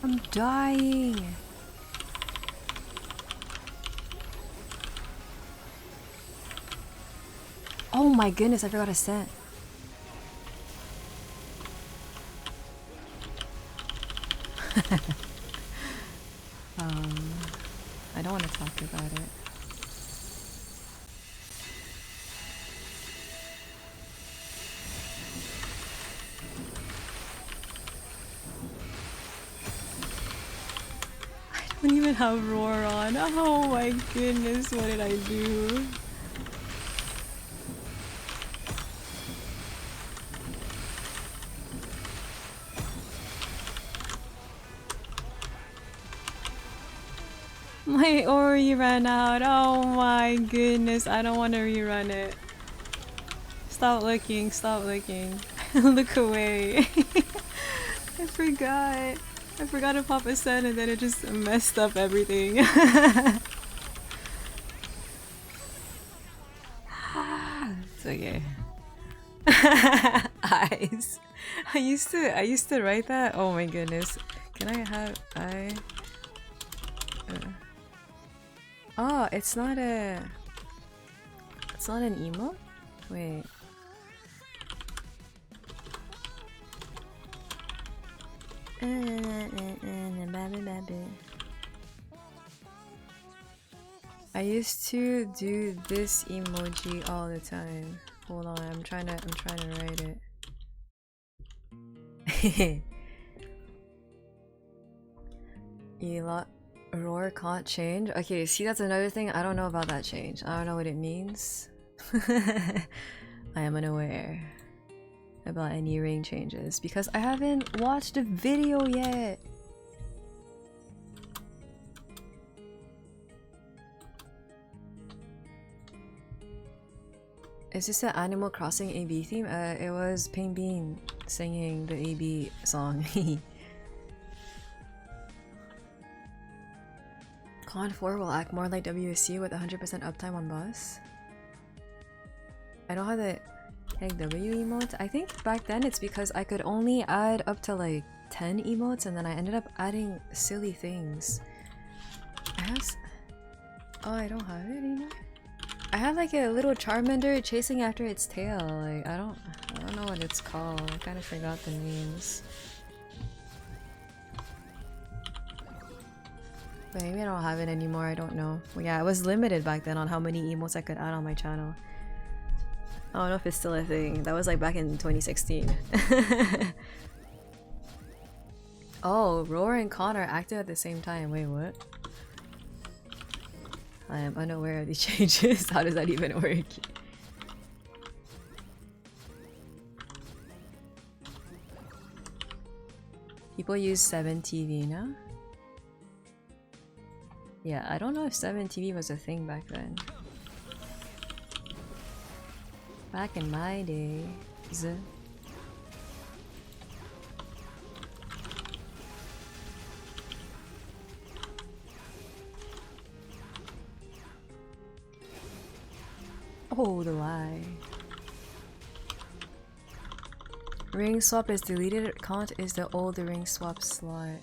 I'm dying. Oh my goodness, I forgot a scent. I don't want to talk about it. I don't even have roar on. Oh my goodness, what did I do? My Ori ran out. Oh my goodness, I don't want to rerun it. Stop looking, stop looking. Look away. I forgot. I forgot to pop a set and then it just messed up everything. It's okay. Eyes. I used to write that. Oh my goodness. Can I have Oh, it's not an emote? Wait. I used to do this emoji all the time. Hold on, I'm trying to write it. Roar can't change? Okay, see, that's another thing. I don't know about that change. I don't know what it means. I am unaware about any ring changes because I haven't watched the video yet. Is this an Animal Crossing AB theme? It was Pink Bean singing the AB song. Con 4 will act more like WSU with 100% uptime on bus. I don't have the W emote. I think back then it's because I could only add up to like 10 emotes and then I ended up adding silly things. Oh, I don't have it anymore? I have like a little Charmander chasing after its tail. Like I don't know what it's called. I kind of forgot the names. But maybe I don't have it anymore. I don't know. Well, yeah, I was limited back then on how many emotes I could add on my channel. I don't know if it's still a thing. That was like back in 2016. Oh, Roar and Con are active at the same time. Wait, what? I am unaware of these changes. How does that even work? People use 7TV now? Yeah, I don't know if 7TV was a thing back then. Back in my days. Oh, the lie. Ring swap is deleted. Can't is the old ring swap slot.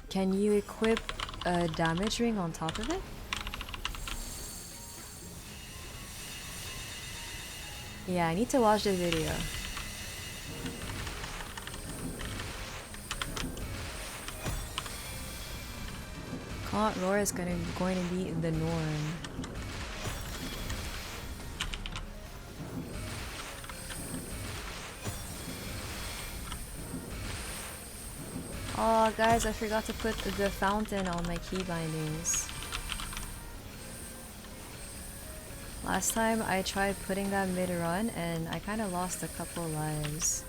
Can you equip a damage ring on top of it? Yeah, I need to watch the video. Can't Roar is going to be the norm. Oh guys, I forgot to put the fountain on my key bindings. Last time I tried putting that mid-run and I kind of lost a couple lives.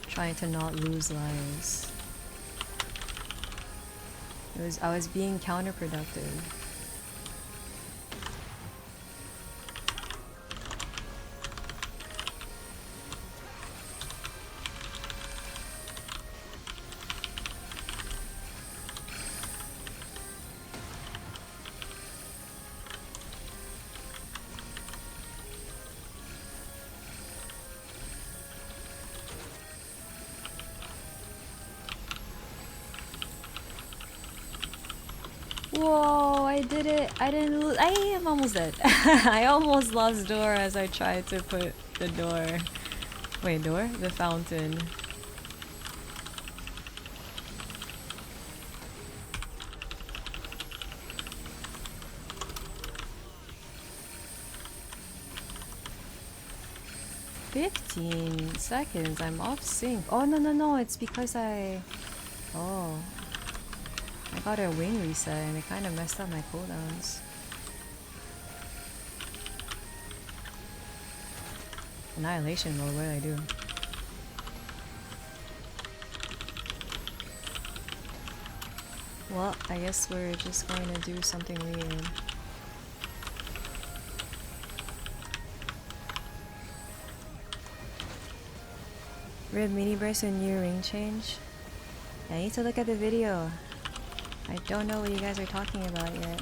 Trying to not lose lives. I was being counterproductive. Whoa, I did it. I didn't lose. I am almost dead. I almost lost door as I tried to put the door. Wait, door? The fountain. $15 I'm off sync. Oh no no no, it's because I got a wing reset and it kinda messed up my cooldowns. Annihilation mode, what did I do? Well, I guess we're just going to do something weird. Rib mini burst and new ring change? I need to look at the video. I don't know what you guys are talking about yet.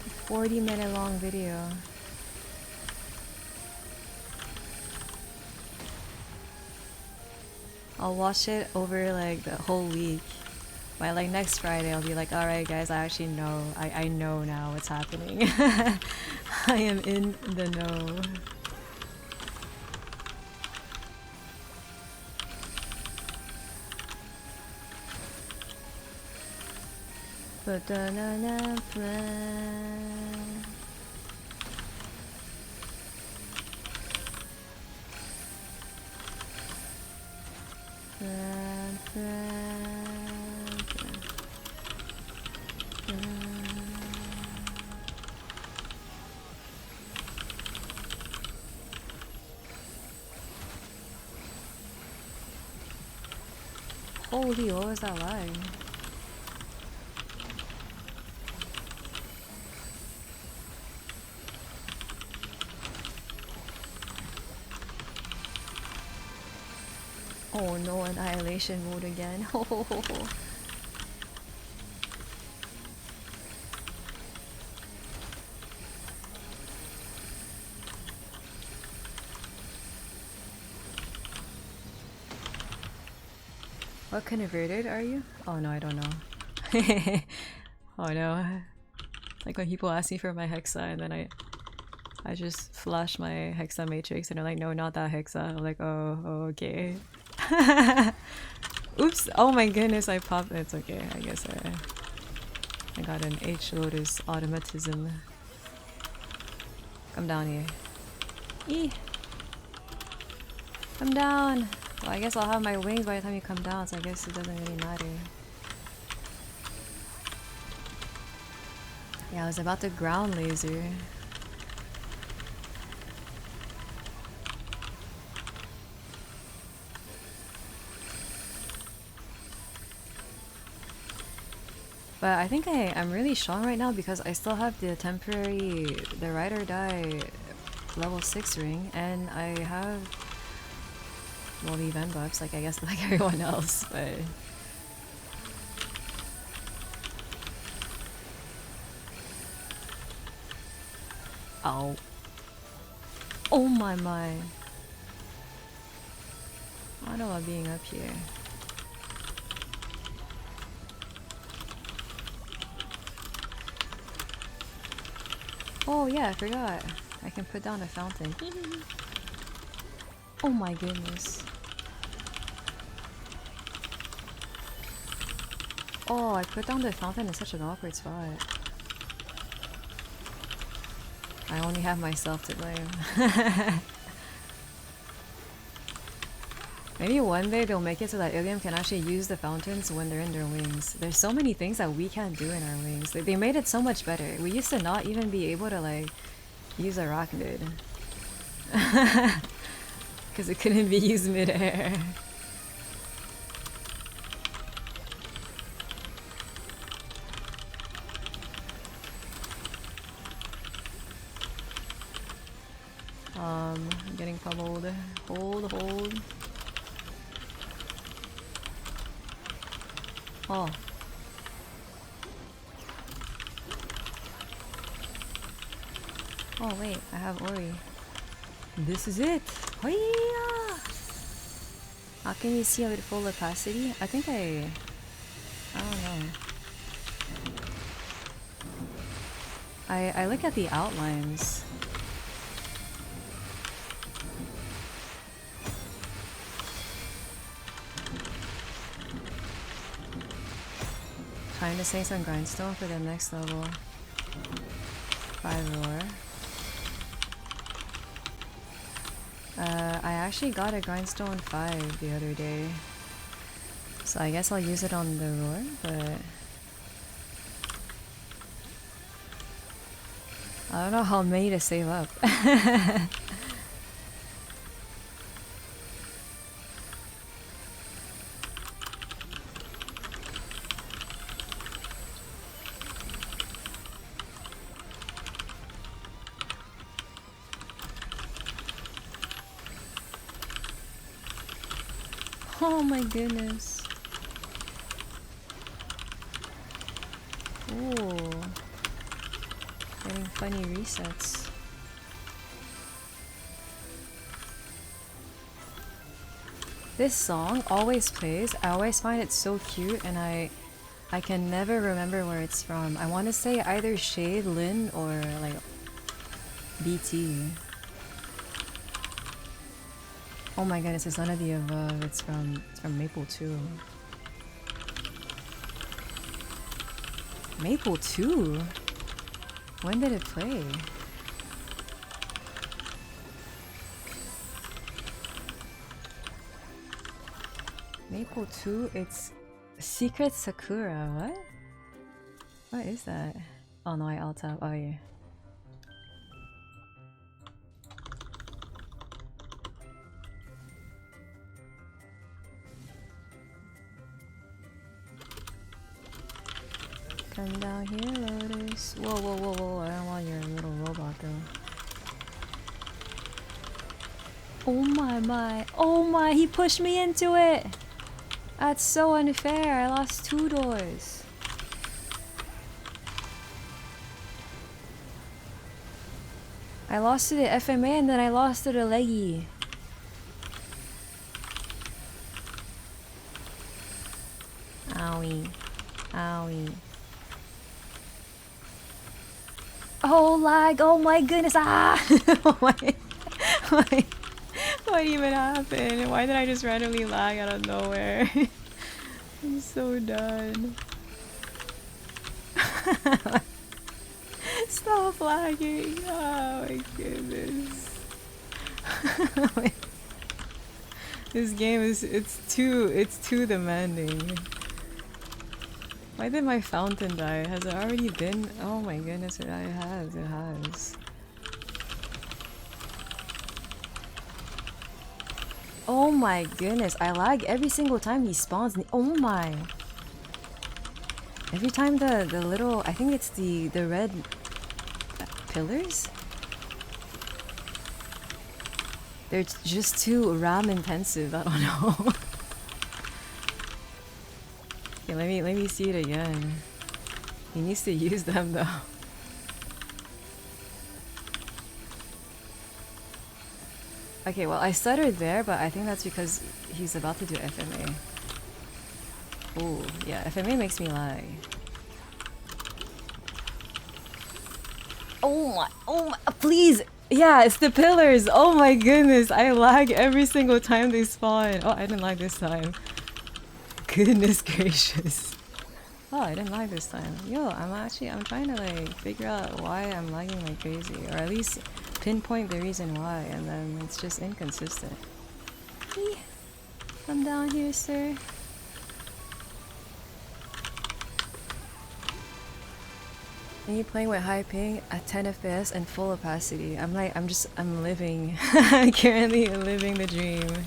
A 40-minute long video. I'll watch it over like the whole week. By like next Friday I'll be like, alright guys, I actually know. I know now what's happening. I am in the know. Banana plan. Holy, what was that line? Oh no, annihilation mode again. Ho ho ho ho. What converted are you? Oh no, I don't know. Oh no. Like when people ask me for my hexa and then I just flash my hexa matrix and they're like, no, not that hexa. I'm like, oh okay. Oops! Oh my goodness, I popped. It's okay. I guess I got an H Lotus automatism. Come down here. Eee! Come down! Well, I guess I'll have my wings by the time you come down, so I guess it doesn't really matter. Yeah, I was about to ground laser. But I think I'm really strong right now because I still have the temporary, the ride or die level 6 ring, and I have, well, the event buffs, like I guess like everyone else, but... Ow. Oh my. I don't know about being up here. Oh yeah, I forgot. I can put down a fountain. Oh my goodness. Oh, I put down the fountain in such an awkward spot. I only have myself to blame. Maybe one day they'll make it so that Illium can actually use the fountains when they're in their wings. There's so many things that we can't do in our wings. They made it so much better. We used to not even be able to like use arachnid. Because it couldn't be used mid-air. I'm getting pummeled. Hold. Oh. Oh wait, I have Ori. This is it! Hoya! How can you see it at full opacity? I think I don't know. I look at the outlines. Trying to save some grindstone for the next level. 5 roar. I actually got a grindstone 5 the other day. So I guess I'll use it on the roar, but I don't know how many to save up. Oh my goodness. Ooh. Getting funny resets. This song always plays. I always find it so cute and I can never remember where it's from. I want to say either Shade, Lin, or like BT. Oh my goodness, it's none of the above. It's from Maple 2. Maple 2? When did it play? Maple 2? It's Secret Sakura. What? What is that? Oh no, I alt tab. Oh yeah. Come down here, Lotus. Whoa, whoa, whoa, whoa. I don't want your little robot though. Oh my, my. Oh my, he pushed me into it! That's so unfair. I lost 2 doors. I lost to the FMA and then I lost to the leggy. Owie. Owie. Oh lag! Oh my goodness! Ah! What even happened? Why did I just randomly lag out of nowhere? I'm so done. Stop lagging! Oh my goodness! This game it's too demanding. Why did my fountain die? Has it already been? Oh my goodness, it has, it has. Oh my goodness, I lag every single time he spawns. Oh my. Every time the little, I think it's the red pillars? They're just too RAM intensive, I don't know. Okay, let me see it again. He needs to use them though. Okay, well I stuttered there, but I think that's because he's about to do FMA. Oh, yeah, FMA makes me lag. Oh my, please! Yeah, it's the pillars! Oh my goodness, I lag every single time they spawn. Oh, I didn't lag this time. Goodness gracious. Oh, I didn't lag this time. Yo, I'm trying to like figure out why I'm lagging like crazy, or at least pinpoint the reason why, and then it's just inconsistent. Eee. Come down here, sir. Me playing with high ping at 10 FPS and full opacity. I'm living. I'm currently living the dream.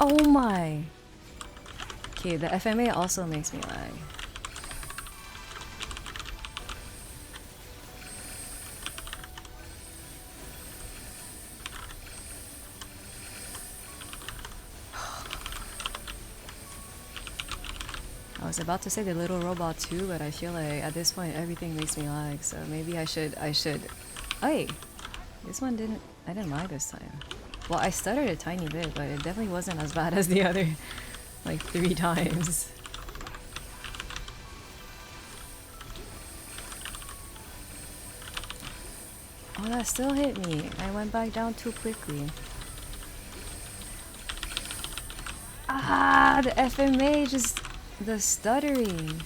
Oh my! Okay, the FMA also makes me lag. I was about to say the little robot too, but I feel like at this point everything makes me lag, so maybe I should... Hey! This one didn't... I didn't lie this time. Well, I stuttered a tiny bit, but it definitely wasn't as bad as the other, like, 3 times. Oh, that still hit me. I went back down too quickly. Ah, the FMA, just the stuttering.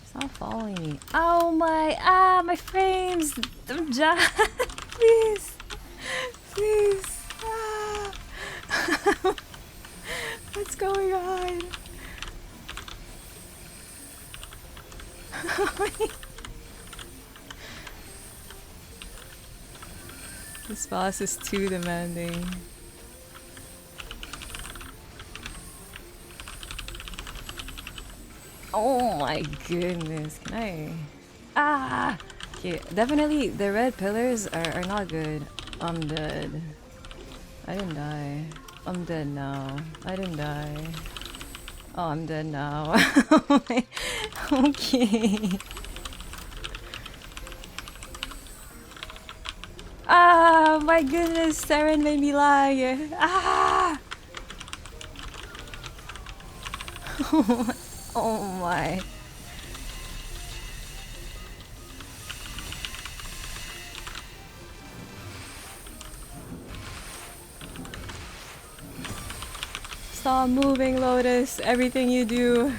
Stop following me. Oh my, my frames! Don't die! Please! Please! Ah. What's going on? This boss is too demanding. Oh my goodness, can I? Ah! Okay, definitely the red pillars are not good. I'm dead. I didn't die. I'm dead now. I didn't die. Oh, I'm dead now. Okay. Ah, my goodness, Saren made me lag. Ah! Oh my. Stop moving, Lotus. Everything you do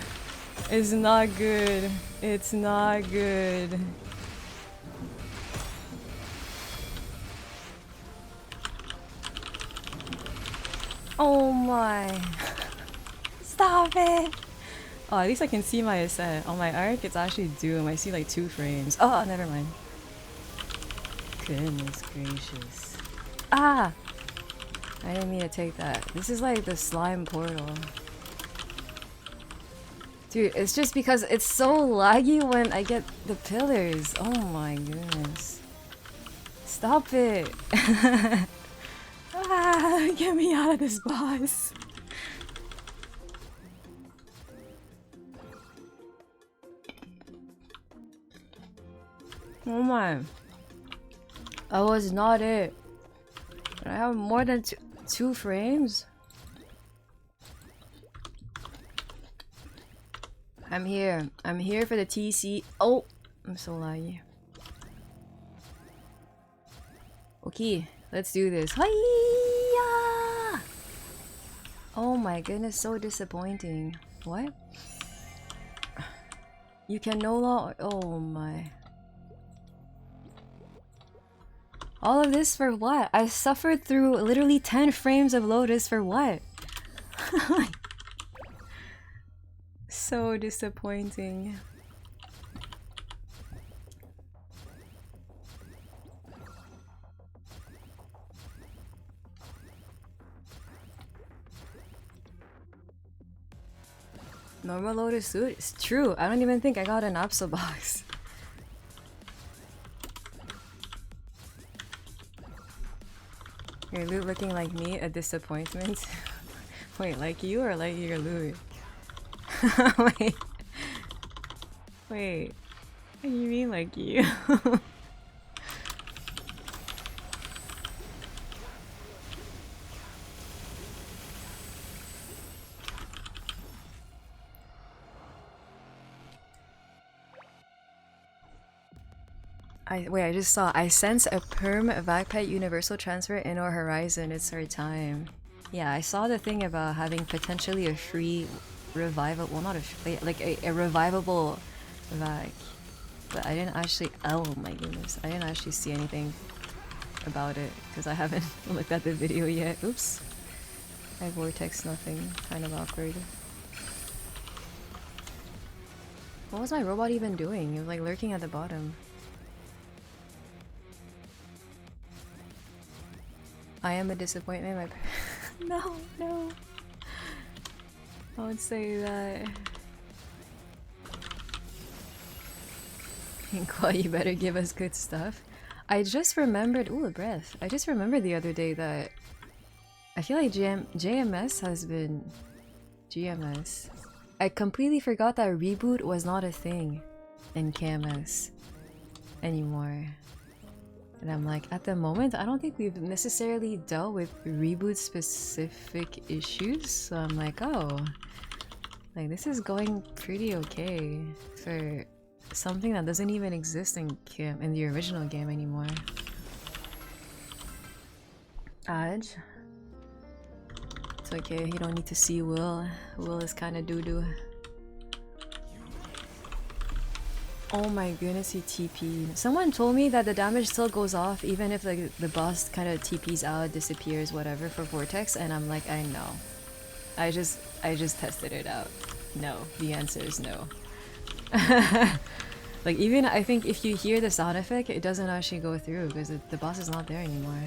is not good. It's not good. Oh my. Stop it. Oh, at least I can see my ascent. On my arc, it's actually Doom. I see like 2 frames. Oh, never mind. Goodness gracious. Ah! I didn't mean to take that. This is like the slime portal. Dude, it's just because it's so laggy when I get the pillars. Oh my goodness. Stop it! Ah, get me out of this boss. Oh my. That was not it. Did I have more than two frames? I'm here. I'm here for the TC. Oh! I'm so laggy. Okay, let's do this. Hiya! Oh my goodness, so disappointing. What? You can no longer. Oh my. All of this for what? I suffered through literally 10 frames of Lotus for what? So disappointing. Normal Lotus suit? It's true. I don't even think I got an Apso box. Your loot looking like me? A disappointment? Wait, like you or like your loot? Wait. Wait. What do you mean like you? Wait, I just saw. I sense a perm Vagpet universal transfer in our horizon. It's our time. Yeah, I saw the thing about having potentially a free revival. Well, not a like a revivable Vag, but I didn't actually. Oh my goodness, I didn't actually see anything about it because I haven't looked at the video yet. Oops, I vortex nothing. Kind of awkward. What was my robot even doing? It was like lurking at the bottom. I am a disappointment. No, no. I would say that. Inqua, you better give us good stuff. I just remembered. Ooh, a breath. I just remembered the other day that I feel like JMS has been. GMS. I completely forgot that reboot was not a thing in KMS anymore. And I'm like, at the moment, I don't think we've necessarily dealt with reboot specific issues. So I'm like, oh, like this is going pretty okay for something that doesn't even exist in the original game anymore. Aj. It's okay, you don't need to see Will. Will is kind of doo-doo. Oh my goodness, he TP'd. Someone told me that the damage still goes off even if the boss kind of TPs out, disappears, whatever for Vortex, and I'm like, I know. I just tested it out. No, the answer is no. Like even I think if you hear the sound effect, it doesn't actually go through because the boss is not there anymore.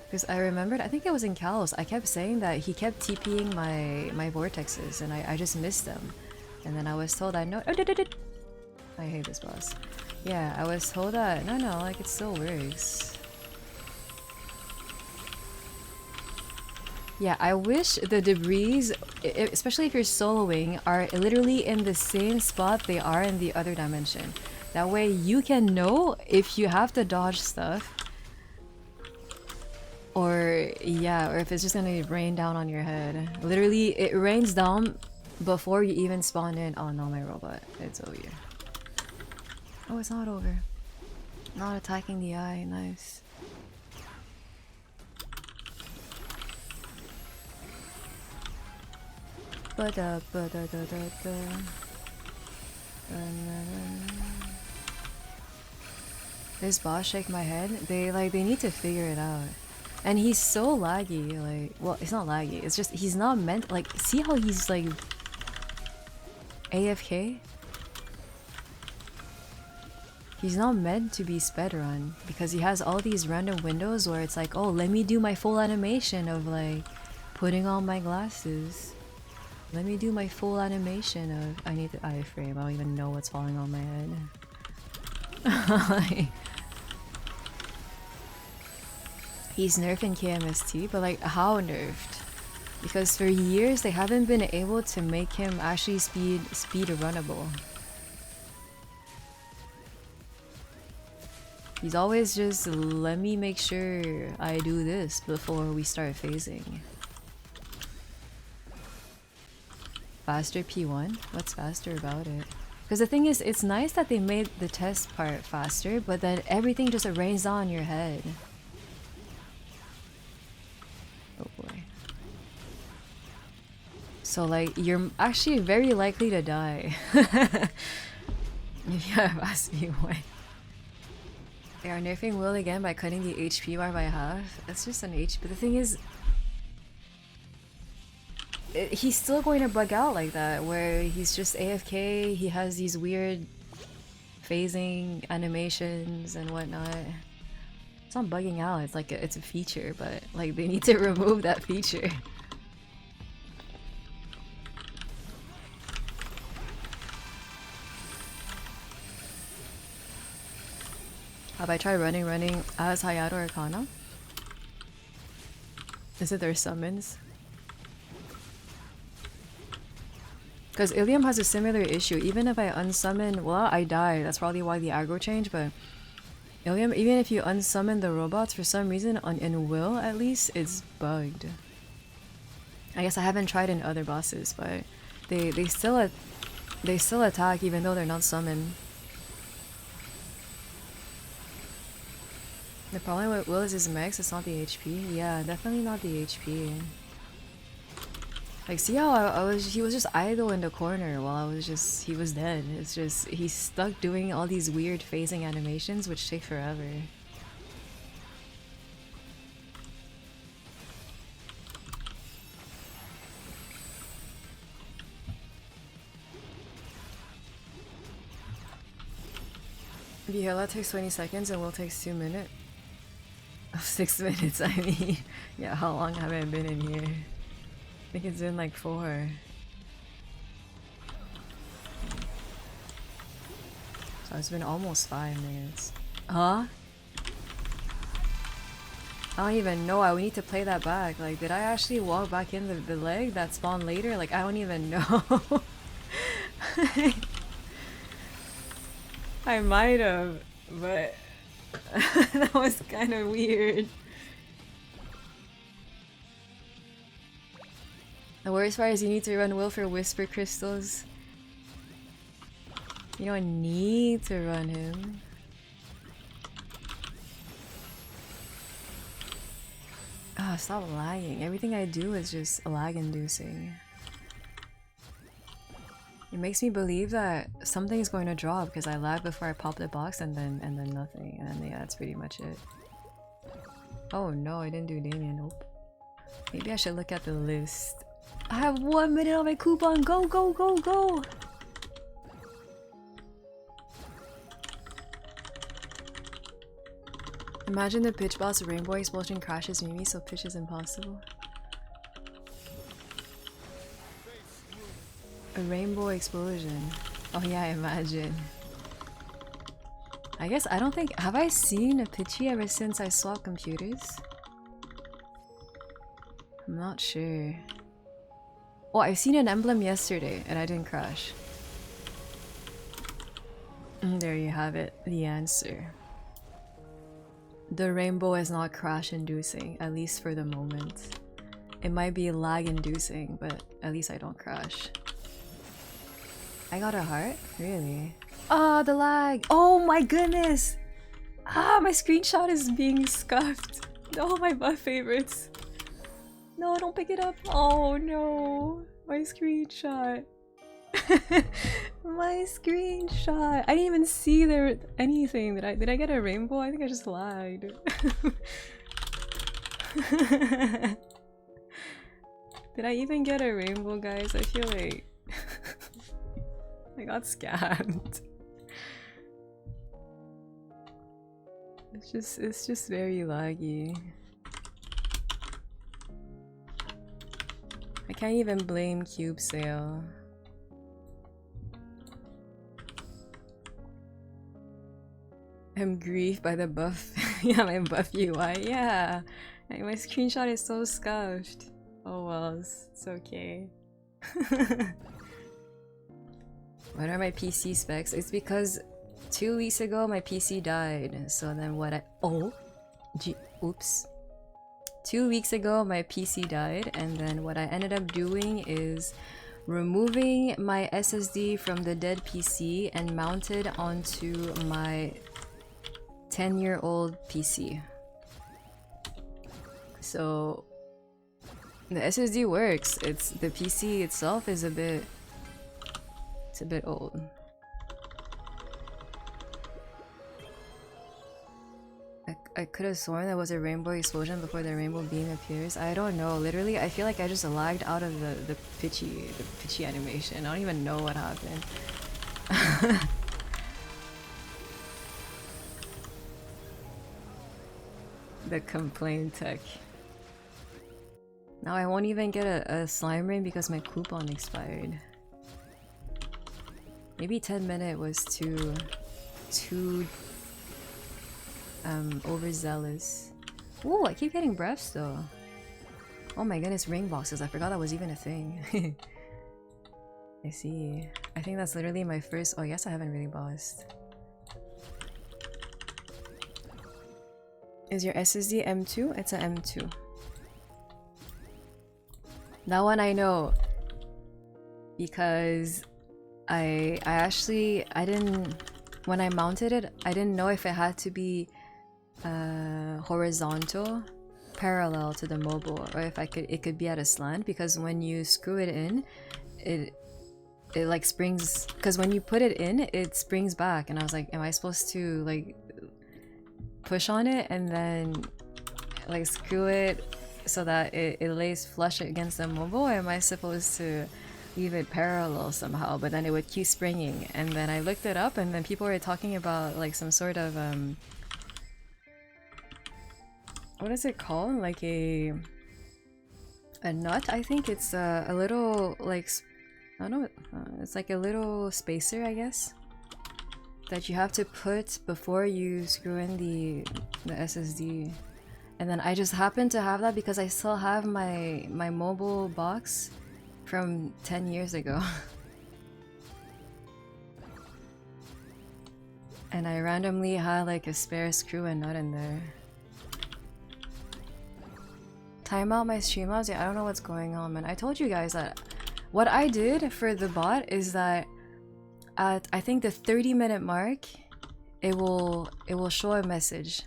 Because I remembered, I think it was in Kalos, I kept saying that he kept TPing my vortexes and I just missed them. And then I was told I know. I hate this boss. Yeah, I was told that no, like it still works. Yeah, I wish the debris, especially if you're soloing, are literally in the same spot they are in the other dimension. That way you can know if you have to dodge stuff. Or yeah, or if it's just gonna rain down on your head. Literally, it rains down before you even spawn in. Oh no, my robot. It's over. Oh, it's not over. Not attacking the eye. Nice. This boss shake my head. They need to figure it out. And he's so laggy. Like, well, it's not laggy. It's just he's not meant. Like, see how he's like AFK? He's not meant to be sped-run because he has all these random windows where it's like, oh, let me do my full animation of like putting on my glasses. Let me do my full animation of I need the iframe. I don't even know what's falling on my head. He's nerfing KMST, but like how nerfed? Because for years they haven't been able to make him actually speed runnable. He's always just, let me make sure I do this before we start phasing. Faster P1? What's faster about it? Because the thing is, it's nice that they made the test part faster, but then everything just rains on your head. Oh boy. So like, you're actually very likely to die. If you have asked me why. They are nerfing Will again by cutting the HP bar by half. That's just an HP. But the thing is, he's still going to bug out like that, where he's just AFK, he has these weird phasing animations and whatnot. It's not bugging out, it's like it's a feature, but like they need to remove that feature. Have I tried running as Hayato or Kana? Is it their summons? Because Illium has a similar issue. Even if I unsummon, well, I die. That's probably why the aggro changed, but Illium, even if you unsummon the robots, for some reason, in Will at least, it's bugged. I guess I haven't tried in other bosses, but they still attack even though they're not summoned. The problem with Will is his max, it's not the HP. Yeah, definitely not the HP. Like, see how he was just idle in the corner while he was dead. It's just, he's stuck doing all these weird phasing animations which take forever. Viela takes 20 seconds and Will takes 2 minutes. 6 minutes, I mean. Yeah, how long have I been in here? I think it's been like 4. So it's been almost 5 minutes. Huh? I don't even know. I would need to play that back. Like, did I actually walk back in the leg that spawned later? Like, I don't even know. I might have. but that was kind of weird. The worst part is you need to run Will for Whisper Crystals. You don't need to run him. Ah, stop lagging. Everything I do is just lag inducing. It makes me believe that something's going to drop because I lag before I pop the box and then nothing. And then yeah, that's pretty much it. Oh no, I didn't do Damien. Nope. Maybe I should look at the list. I have 1 minute on my coupon. Go, go, go, go! Imagine the pitch boss rainbow explosion crashes Mimi, so pitch is impossible. A rainbow explosion. Oh yeah, imagine. I guess I don't think... Have I seen a pitchy ever since I swapped computers? I'm not sure. Oh, I've seen an emblem yesterday and I didn't crash. There you have it, the answer. The rainbow is not crash inducing, at least for the moment. It might be lag inducing, but at least I don't crash. I got a heart? Really? Ah, the lag! Oh my goodness! Ah, my screenshot is being scuffed. Oh, my buff favorites. No, don't pick it up. Oh no, my screenshot. My screenshot. I didn't even see there anything. Did I get a rainbow? I think I just lagged. Did I even get a rainbow, guys? I feel like I got scammed. It's just very laggy. I can't even blame Cube Sale. I'm grieved by the buff. Yeah, my buff UI. Yeah, like, my screenshot is so scuffed. Oh well, it's okay. What are my PC specs? It's because 2 weeks ago my PC died. So then what I... Oh! Oops. 2 weeks ago my PC died, and then what I ended up doing is removing my SSD from the dead PC and mounted onto my 10-year-old PC. So the SSD works. It's the PC itself is a bit old. I could have sworn there was a rainbow explosion before the rainbow beam appears. I don't know. Literally, I feel like I just lagged out of the pitchy animation. I don't even know what happened. The complaint tech. Now I won't even get a slime rain because my coupon expired. Maybe 10 minute was too overzealous. Ooh, I keep getting breaths though. Oh my goodness, ring boxes. I forgot that was even a thing. I see. I think that's literally my first... Oh yes, I haven't really bossed. Is your SSD M2? It's an M2. That one I know. Because I didn't... When I mounted it, I didn't know if it had to be horizontal, parallel to the mobile, or if it could be at a slant, because when you screw it in, it like springs, because when you put it in, it springs back, and I was like, am I supposed to like push on it and then like screw it so that it lays flush against the mobile, or am I supposed to leave it parallel somehow? But then it would keep springing, and then I looked it up, and then people were talking about like some sort of what is it called? Like a nut, I think. It's a little like, I don't know, it's like a little spacer, I guess, that you have to put before you screw in the SSD. And then I just happened to have that because I still have my mobile box from 10 years ago. And I randomly had like a spare screw and nut in there. Time out my stream logs? Yeah, I don't know what's going on, man. I told you guys that what I did for the bot is that at I think the 30-minute mark, it will show a message.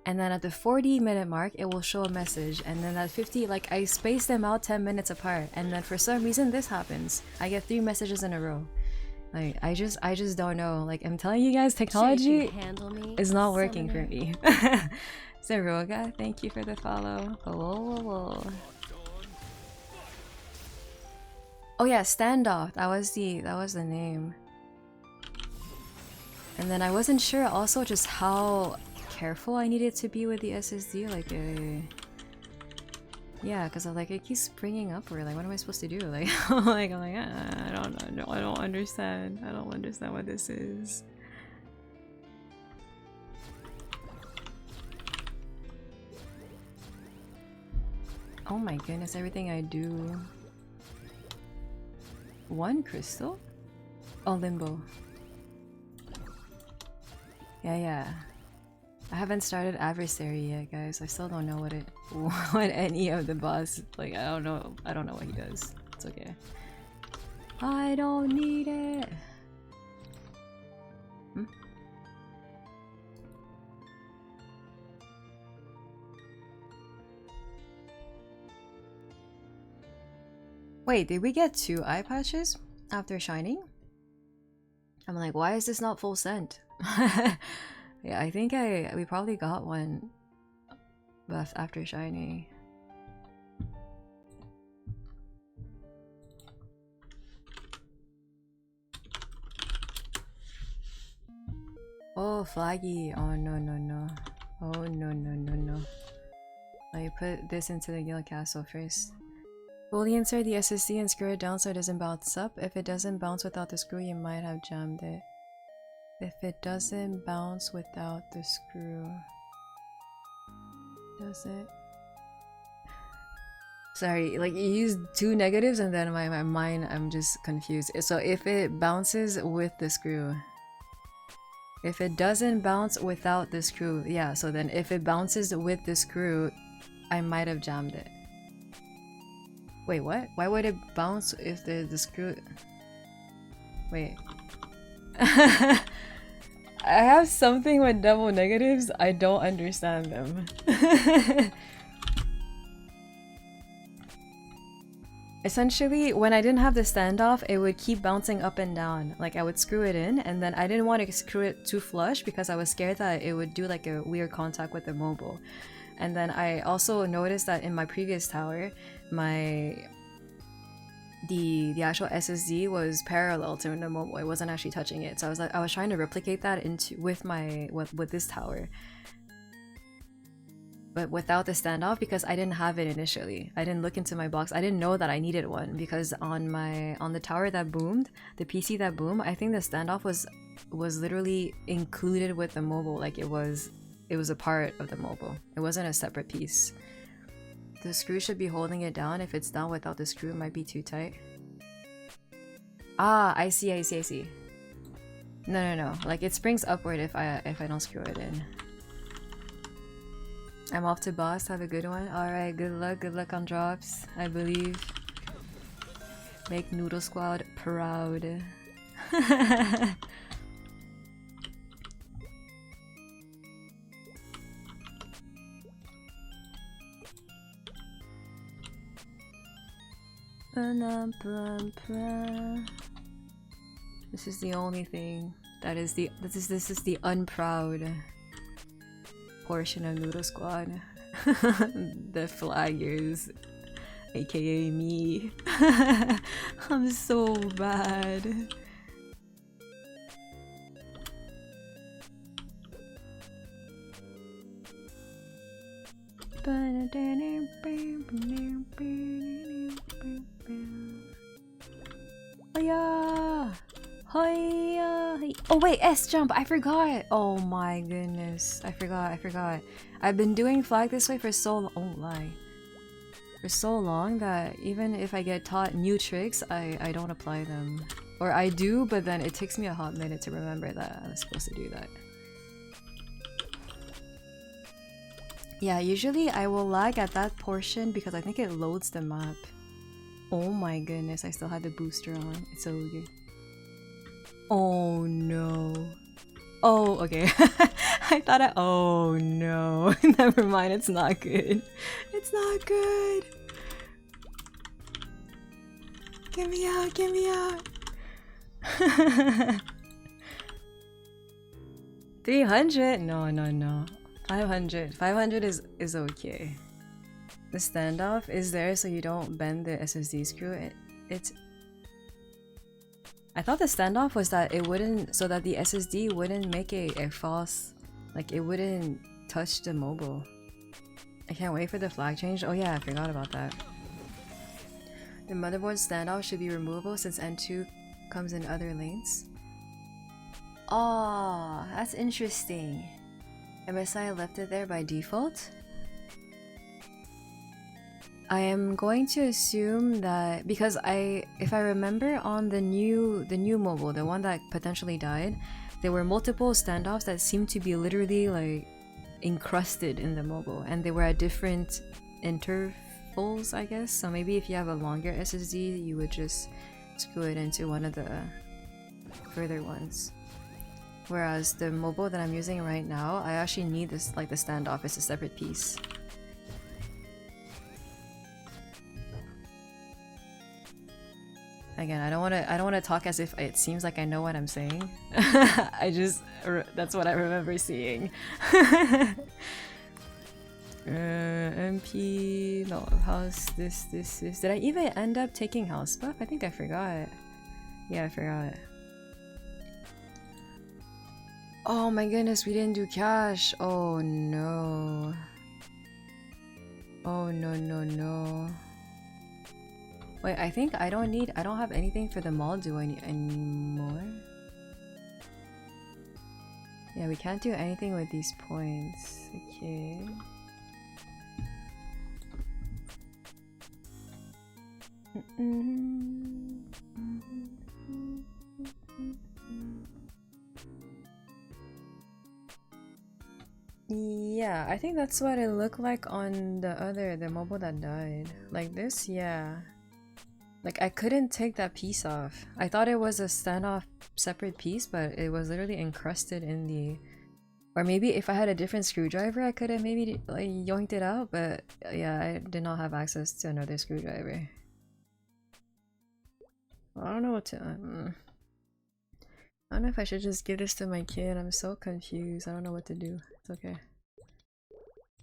And then at the 40-minute mark, it will show a message. And then at 50, like I space them out 10 minutes apart. And then for some reason this happens. I get 3 messages in a row. Like I just don't know. Like I'm telling you guys, technology is not working for me. Zeroga, thank you for the follow. Hello. Oh yeah, standoff. That was the name. And then I wasn't sure also just how careful I needed to be with the SSD. Like, yeah, because I'm like it keeps bringing upward. Like, what am I supposed to do? Like, I'm like, I don't know. I don't understand. I don't understand what this is. Oh my goodness, everything I do. 1 crystal? Oh, limbo. Yeah. I haven't started adversary yet, guys. I still don't know what any of the boss, like I don't know what he does. It's okay. I don't need it. Wait, did we get 2 eye patches after shining? I'm like, why is this not full scent? Yeah, I think we probably got 1 left after shining. Oh, flaggy. Oh no. Oh no. Let me put this into the guild castle first. Fully insert the SSD and screw it down so it doesn't bounce up. If it doesn't bounce without the screw, you might have jammed it. If it doesn't bounce without the screw... Does it? Sorry, like you used 2 negatives and then my mind, I'm just confused. So if it bounces with the screw... If it doesn't bounce without the screw, yeah, so then if it bounces with the screw, I might have jammed it. Wait, what? Why would it bounce if the screw... Wait. I have something with double negatives. I don't understand them. Essentially, when I didn't have the standoff, it would keep bouncing up and down. Like I would screw it in, and then I didn't want to screw it too flush because I was scared that it would do like a weird contact with the mobile. And then I also noticed that in my previous tower, the actual SSD was parallel to the mobile. It wasn't actually touching it. So I was trying to replicate that with this tower, but without the standoff because I didn't have it initially. I didn't look into my box. I didn't know that I needed one because on the tower that boomed, the PC that boomed, I think the standoff was literally included with the mobile. Like it was a part of the mobile. It wasn't a separate piece. The screw should be holding it down. If it's down without the screw, it might be too tight. Ah, I see. No. Like it springs upward if I don't screw it in. I'm off to boss. Have a good one. Alright, good luck on drops. I believe. Make Noodle Squad proud. This is the only thing that is this is the unproud portion of Noodle Squad. The flaggers, aka me. I'm so bad. Oh wait, S jump! I forgot! Oh my goodness. I forgot. I've been doing flag this way for so long. Oh my. For so long that even if I get taught new tricks, I don't apply them. Or I do, but then it takes me a hot minute to remember that I'm supposed to do that. Yeah, usually I will lag at that portion because I think it loads the map. Oh my goodness, I still had the booster on. It's so good. Oh no. Oh, okay. I thought oh no. Never mind, it's not good. It's not good. Get me out, get me out. 300? No, no, no. 500. 500 is okay. The standoff is there so you don't bend the SSD screw. It's I thought the standoff was that it wouldn't, so that the SSD wouldn't make a false, like it wouldn't touch the mobile. I can't wait for the flag change. Oh yeah, I forgot about that. The motherboard standoff should be removable since N2 comes in other lanes. Oh, that's interesting. MSI left it there by default? I am going to assume that because if I remember on the new mobile, the one that potentially died, there were multiple standoffs that seemed to be literally like encrusted in the mobile, and they were at different intervals, I guess. So maybe if you have a longer SSD, you would just screw it into one of the further ones. Whereas the mobile that I'm using right now, I actually need this, like the standoff, it's a separate piece. Again, I don't want to talk as if it seems like I know what I'm saying. That's what I remember seeing. MP, no, house, this. Did I even end up taking house buff? I think I forgot. Yeah, I forgot. Oh my goodness, we didn't do cash. Oh no. Oh no, no, no. Wait, I think I don't have anything for the mall do anymore. Yeah, we can't do anything with these points. Okay. Yeah, I think that's what it looked like on the mobile that died. Like this, yeah. Like I couldn't take that piece off. I thought it was a standoff separate piece, but it was literally encrusted in the... Or maybe if I had a different screwdriver, I could have maybe like yoinked it out, but yeah, I did not have access to another screwdriver. Well, I don't know what to... I don't know if I should just give this to my kid. I'm so confused. I don't know what to do. It's okay.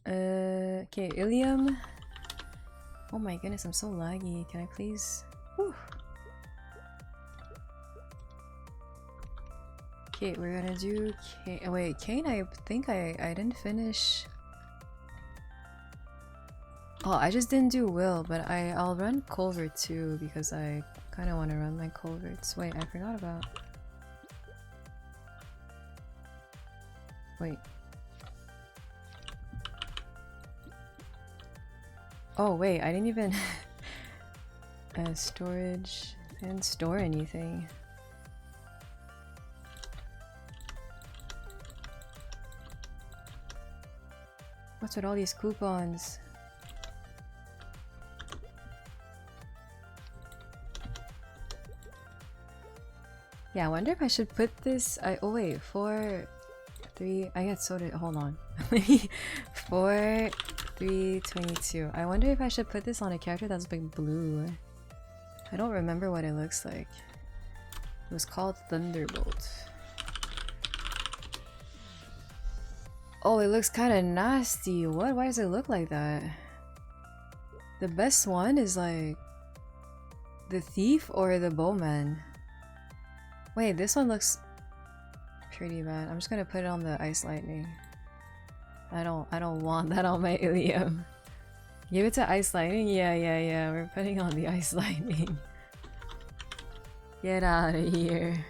Okay, Illium. Oh my goodness, I'm so laggy. Can I please? Whew. Okay, we're gonna do Kane. Oh, wait, Kane, I think I didn't finish. Oh, I just didn't do Will, but I'll run Culvert too because I kind of want to run my Culverts. Wait, I forgot about... Wait. Oh wait, I didn't even storage. I didn't store anything. What's with all these coupons? Yeah, I wonder if I should put this. Oh wait, 4, 3. I get so did. Hold on. 4, 3, 22. I wonder if I should put this on a character that's like blue. I don't remember what it looks like. It was called Thunderbolt. Oh, it looks kind of nasty. What? Why does it look like that? The best one is like the thief or the bowman. Wait, this one looks pretty bad. I'm just gonna put it on the ice lightning. I don't want that on my Illium. Give it to ice lightning? Yeah. We're putting on the ice lightning. Get out of here.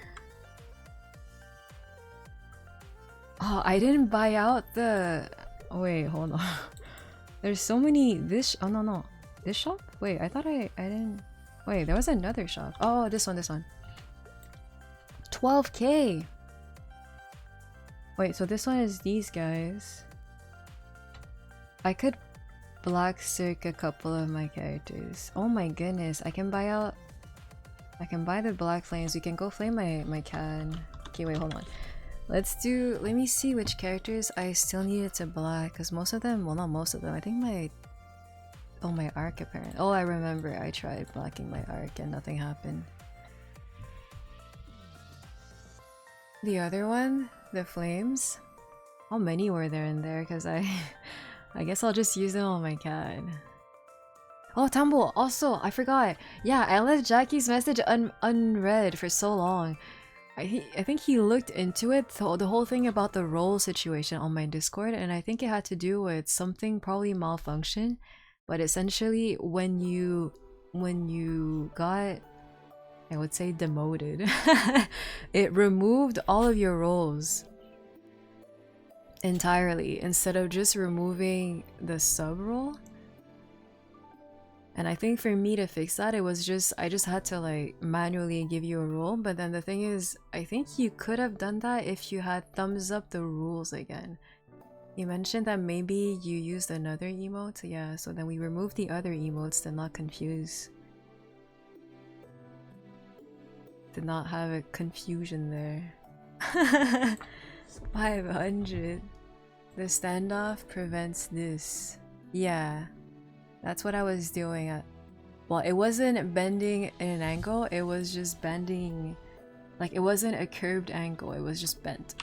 Oh, I didn't buy out the... Oh, wait, hold on. There's so many... Oh, no. This shop? Wait, I thought I didn't... Wait, there was another shop. Oh, this one. 12k! Wait, so this one is these guys. I could black circ a couple of my characters. Oh my goodness, I can buy the black flames. We can go flame my can. Okay, wait, hold on. Let me see which characters I still needed to black, because most of them, well, not most of them, I think my arc apparently. Oh, I remember I tried blacking my arc and nothing happened. The other one, the flames. How many were there in there? Because I guess I'll just use them on my cat. Oh, Tambo, also, I forgot. Yeah, I left Jackie's message unread for so long. I think he looked into it, the whole thing about the role situation on my Discord, and I think it had to do with something probably malfunction. But essentially, when you got, I would say, demoted, it removed all of your roles entirely instead of just removing the sub role. And I think for me to fix that, it was I just had to like manually give you a role. But then the thing is, I think you could have done that if you had thumbs up the rules again. You mentioned that maybe you used another emote. Yeah, so then we removed the other emotes to not confuse. Did not have a confusion there. 500. The standoff prevents this. Yeah. That's what I was doing. Well, it wasn't bending in an angle, it was just bending. Like, it wasn't a curved angle, it was just bent.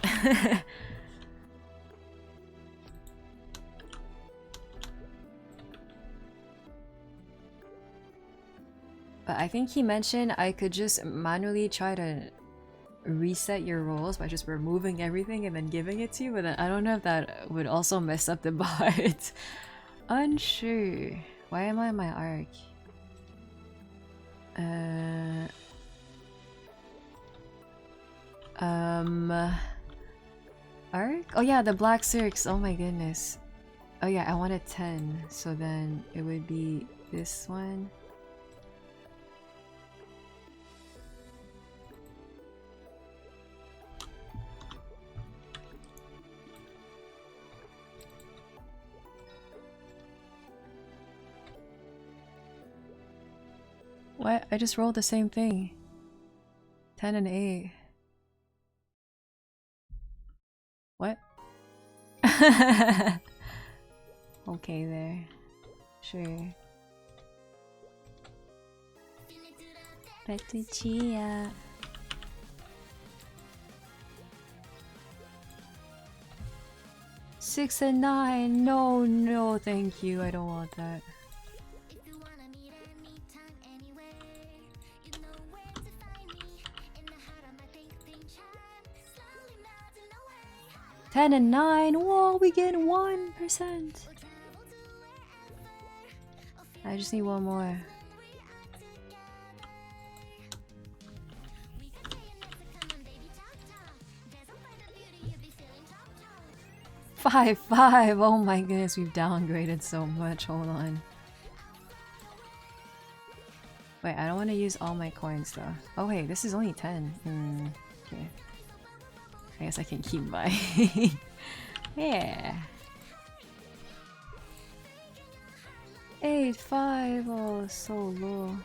But I think he mentioned I could just manually try to reset your roles by just removing everything and then giving it to you, but then I don't know if that would also mess up the bot. Unsure. Why am I in my arc? Arc? Oh yeah, the black circs. Oh my goodness. Oh yeah, I wanted 10, so then it would be this one. What? I just rolled the same thing. 10 and 8. What? Okay there. Sure. Petuchia. Six and 9. No, no, thank you. I don't want that. 10 and 9. Whoa, we get 1%. I just need one more. Five. Oh my goodness, we've downgraded so much. Hold on. Wait, I don't want to use all my coins though. Oh wait, this is only 10. Okay. I guess I can keep buying. Yeah. 8, 5. Oh, so low.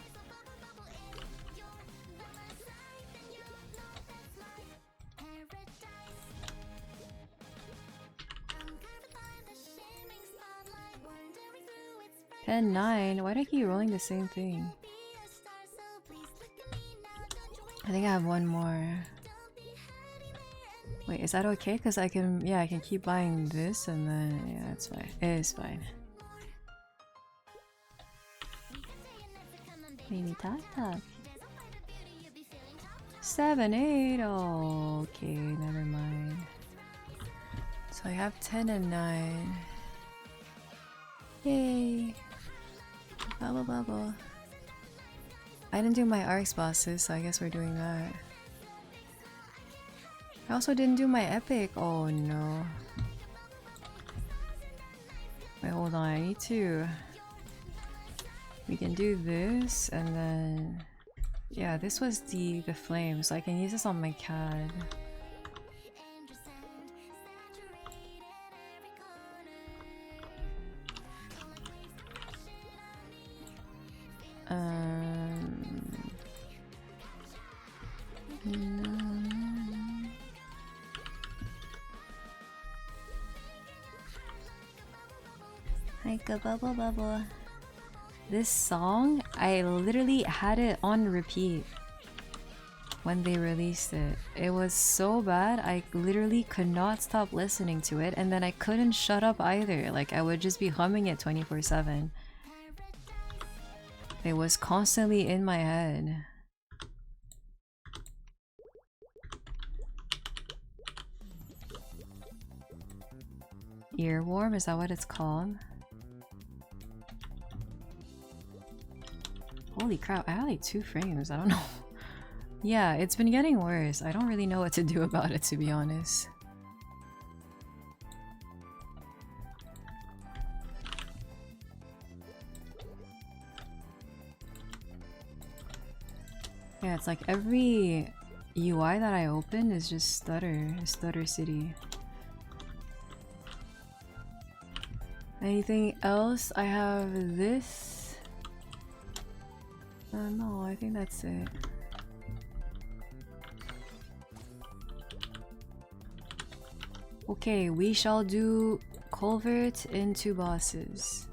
Ten, 9. Why do I keep rolling the same thing? I think I have one more. Wait, is that okay? Because I can, yeah, I can keep buying this and then, yeah, that's fine. It is fine. Maybe talk. 7, 8. Oh, okay, never mind. So I have 10 and 9. Yay! Bubble. I didn't do my arcs bosses, so I guess we're doing that. I also didn't do my epic. Oh no. Wait, hold on. I need to. We can do this and then Yeah, this was the flame, so I can use this on my CAD. Like a bubble bubble. This song, I literally had it on repeat when they released it. It was so bad, I literally could not stop listening to it, and then I couldn't shut up either. Like, I would just be humming it 24/7. It was constantly in my head. Earworm, is that what it's called? Holy crap, I had like 2 frames, I don't know. Yeah, it's been getting worse. I don't really know what to do about it, to be honest. Yeah, it's like every UI that I open is just Stutter City. Anything else? I have this. No, I think that's it. Okay, we shall do culvert into bosses.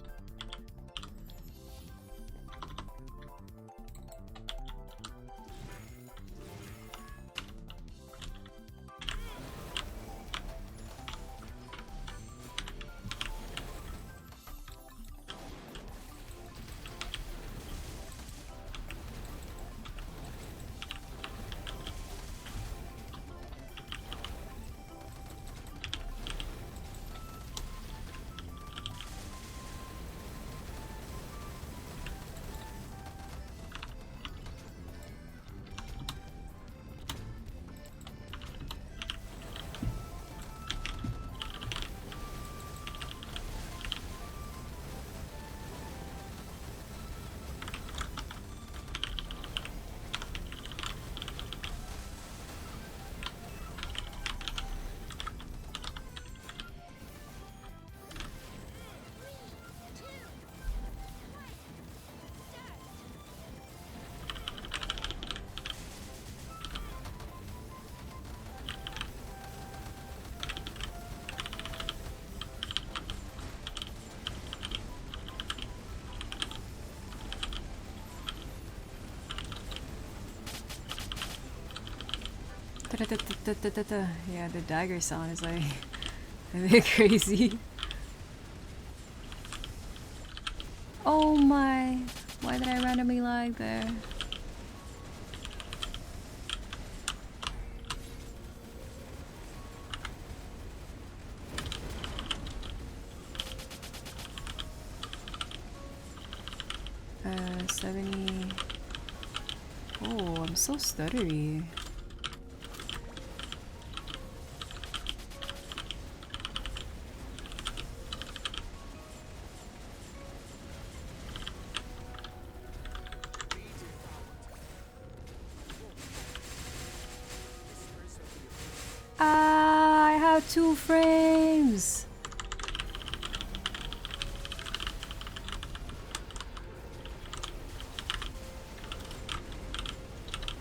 Yeah, the dagger sound is like a bit crazy. Oh my! Why did I randomly lag there? Uh, 70. Oh, I'm so stuttery. Ah, I have 2 frames!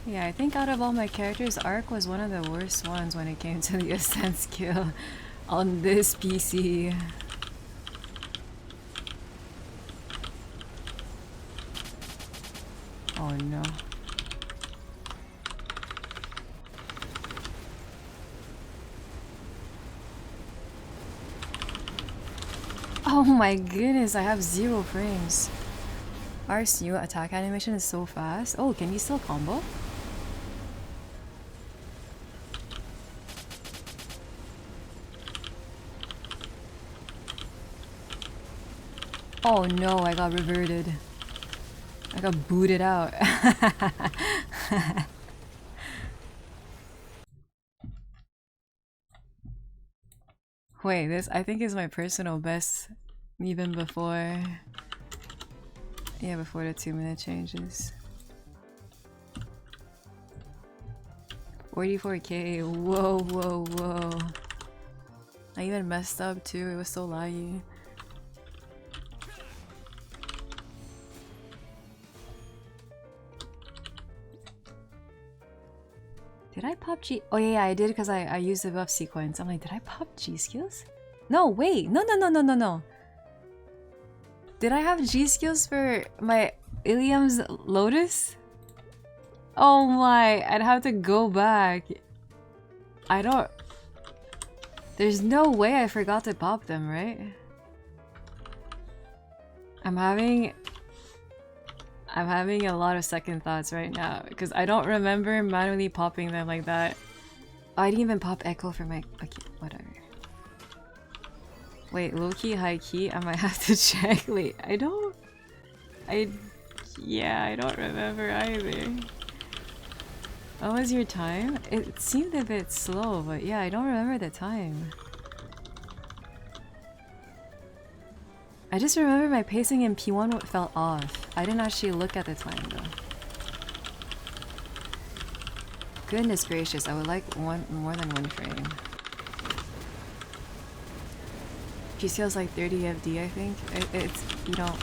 Yeah, I think out of all my characters, Arc was one of the worst ones when it came to the ascent skill on this PC. Oh no. Oh my goodness, I have 0 frames. Arc's new attack animation is so fast. Oh, can you still combo? Oh no, I got reverted. I got booted out. Wait, this I think is my personal best even before... Yeah, before the 2-minute changes. 44k. Whoa, whoa, whoa. I even messed up too. It was so laggy. Did I pop G? Oh yeah, I did because I used the buff sequence. I'm like, did I pop G skills? No, wait. No. Did I have G skills for my Illium's Lotus? Oh my, I'd have to go back. I don't... There's no way I forgot to pop them, right? I'm having a lot of second thoughts right now because I don't remember manually popping them like that. Oh, I didn't even pop Echo for my... Okay, whatever. Wait, low key, high key? I might have to check. Wait, I don't... Yeah, I don't remember either. What was your time? It seemed a bit slow, but yeah, I don't remember the time. I just remember my pacing in P1 fell off. I didn't actually look at the time though. Goodness gracious, I would like more than one frame. She feels like 30 FD, I think. It's, you know...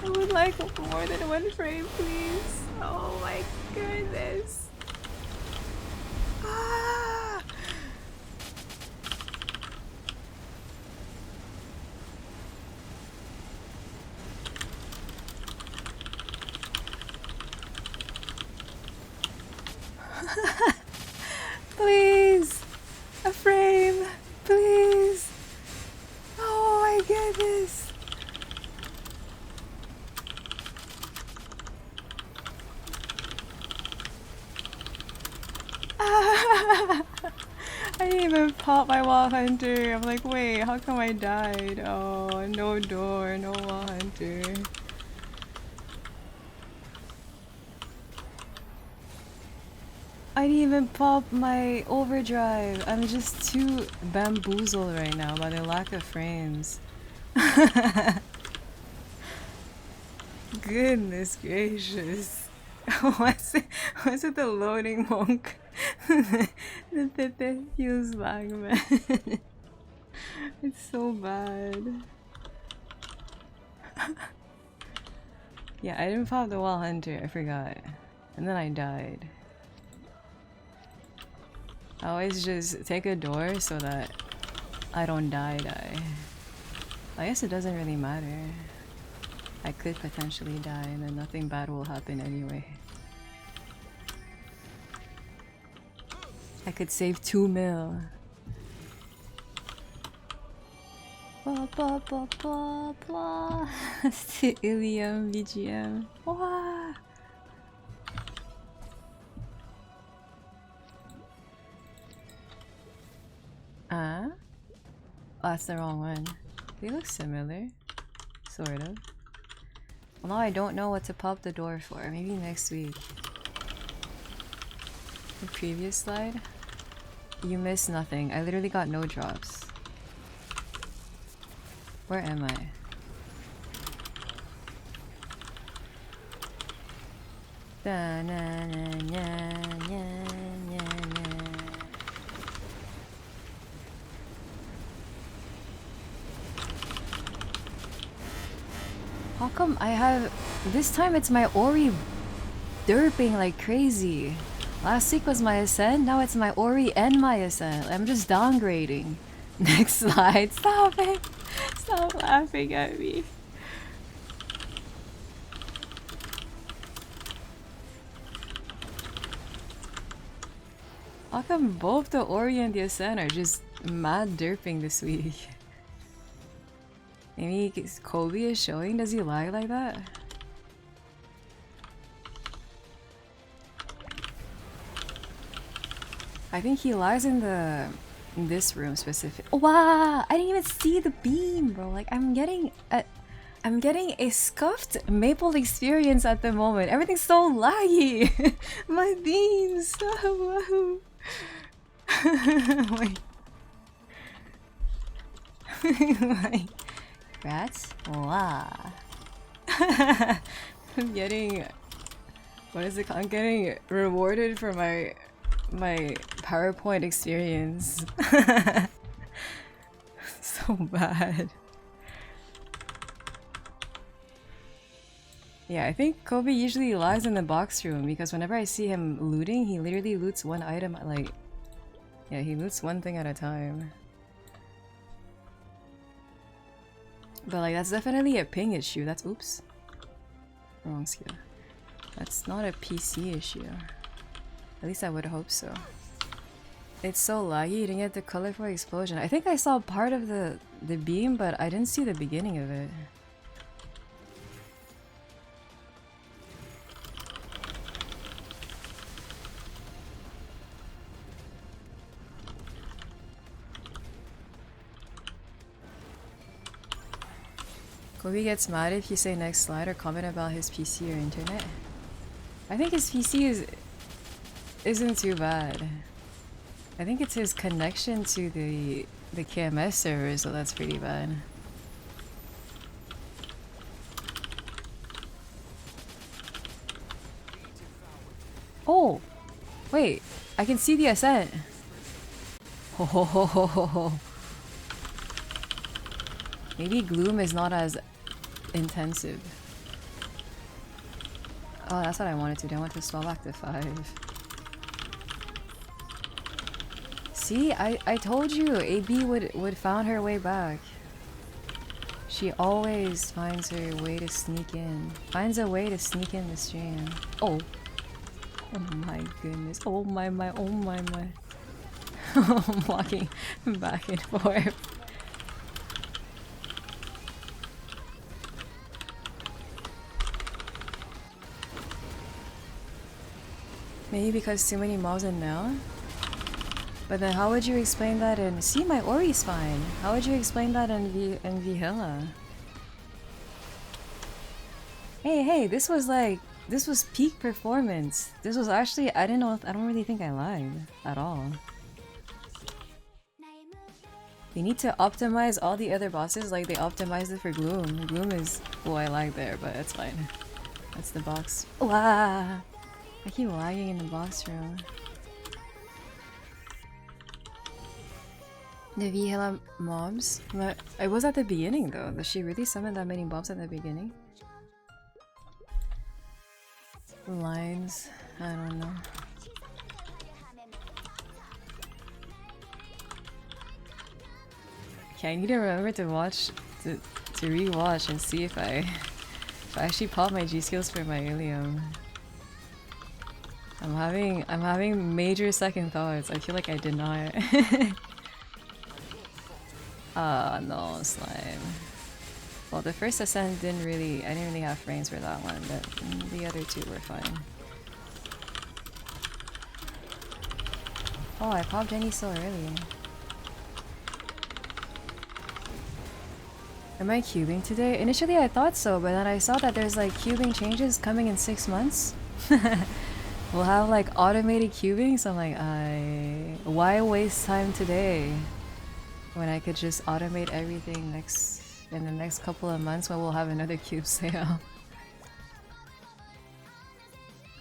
I would like more than one frame, please. Oh my goodness. Ah! Please! A frame! Please! Oh my goodness! I didn't even pop my wall hunter. I'm like, wait, how come I died? Oh, no door, no wall hunter. I didn't even pop my overdrive. I'm just too bamboozled right now by the lack of frames. Goodness gracious. Was it the loading monk? The Pepe feels lag, man. It's so bad. Yeah, I didn't pop the wall hunter, I forgot. And then I died. I always just take a door so that I don't die. I guess it doesn't really matter. I could potentially die and then nothing bad will happen anyway. I could save 2 mil. Blah blah blah blah blah. It's the Illium BGM. Wow. Oh, that's the wrong one. They look similar. Sort of. Well, now I don't know what to pop the door for. Maybe next week. The previous slide? You missed nothing. I literally got no drops. Where am I? Da, na, na, na, na, na, na. How come I have... This time it's my Ori derping like crazy. Last week was my Ascent, now it's my Ori and my Ascent. I'm just downgrading. Next slide. Stop it! Stop laughing at me. How come both the Ori and the Ascent are just mad derping this week? Maybe Kobe is showing? Does he lag like that? I think he lies in this room specific. Wow! I didn't even see the beam, bro. Like I'm getting a scuffed Maple experience at the moment. Everything's so laggy. My beams. Oh, wow. Wait. Like, rats? Wow. I'm getting What is it? I'm getting rewarded for my PowerPoint experience. So bad. Yeah, I think Kobe usually lies in the box room because whenever I see him looting, he literally loots one item, like... Yeah, he loots one thing at a time. But like, that's definitely a ping issue. That's... Oops. Wrong skill. That's not a PC issue. At least I would hope so. It's so laggy, you didn't get the colorful explosion. I think I saw part of the beam, but I didn't see the beginning of it. Kobe gets mad if you say next slide or comment about his PC or internet. I think his PC isn't too bad. I think it's his connection to the KMS server, so that's pretty bad. Oh! Wait, I can see the ascent! Ho ho ho ho ho ho. Maybe Gloom is not as intensive. Oh, that's what I wanted to do. I want to swap back to 5. See, I told you AB would find her way back. She always finds her way to sneak in. Finds a way to sneak in the stream. Oh. Oh my goodness. Oh my, oh my. I'm walking back and forth. Maybe because too many mobs in now? But then how would you explain that in... See, my Ori's fine. How would you explain that in Vihilla? Hey, this was like... This was peak performance. This was actually... I don't really think I lied at all. They need to optimize all the other bosses like they optimized it for Gloom. Gloom is... Oh, I lagged there, but it's fine. That's the box. Wow! I keep lagging in the box room. The Vihela mobs? But it was at the beginning though. Does she really summon that many mobs at the beginning? Lines? I don't know. Okay, I need to remember to watch, to re-watch and see if I actually pop my G skills for my Illium. I'm having major second thoughts. I feel like I did not. Ah, no, slime. Well, the first ascent I didn't really have frames for that one, but the other two were fine. Oh, I popped Jenny so early. Am I cubing today? Initially I thought so, but then I saw that there's like cubing changes coming in 6 months. We'll have like automated cubing, so I'm like, why waste time today when I could just automate everything in the next couple of months when we'll have another cube sale.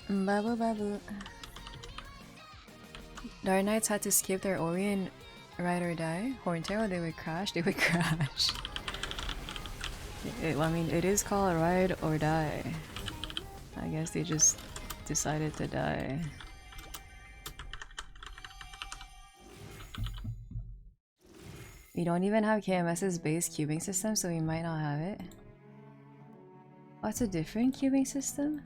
Babu babu. Dark Knights had to skip their Orient ride or die. Horntail, they would crash. They would crash. I mean, it is called ride or die. I guess they just decided to die. We don't even have KMS's base cubing system, so we might not have it. Oh, it's a different cubing system?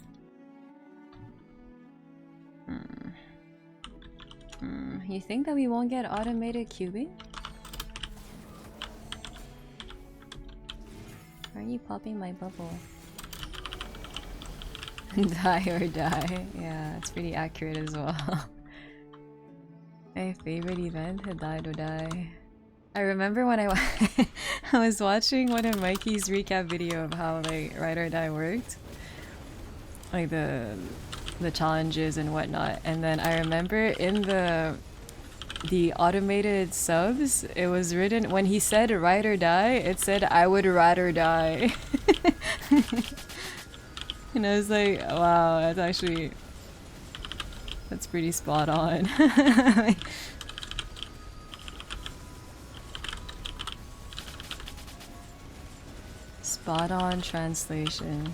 You think that we won't get automated cubing? Why are you popping my bubble? Die or die. Yeah, it's pretty accurate as well. My favorite event, died or die. I remember when I was watching one of Mikey's recap video of how like ride or die worked, like the challenges and whatnot, and then I remember in the automated subs, it was written when he said ride or die, it said I would rather die. And I was like, wow, that's actually... That's pretty spot on. Spot on translation.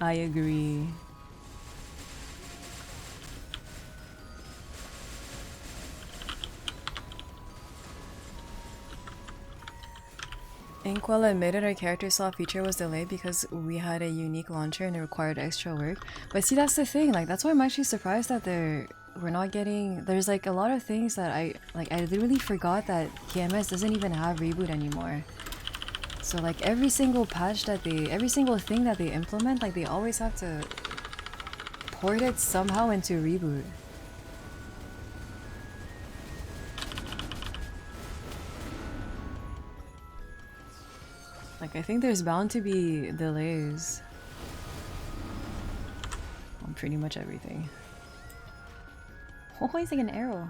I agree. Inkwell admitted our character slot feature was delayed because we had a unique launcher and it required extra work. But see, that's the thing, like that's why I'm actually surprised that we're not getting... There's like a lot of things that I literally forgot that KMS doesn't even have reboot anymore. So like every single patch that every single thing that they implement, like they always have to port it somehow into reboot. Like I think there's bound to be delays on pretty much everything. Oh, he's like an arrow.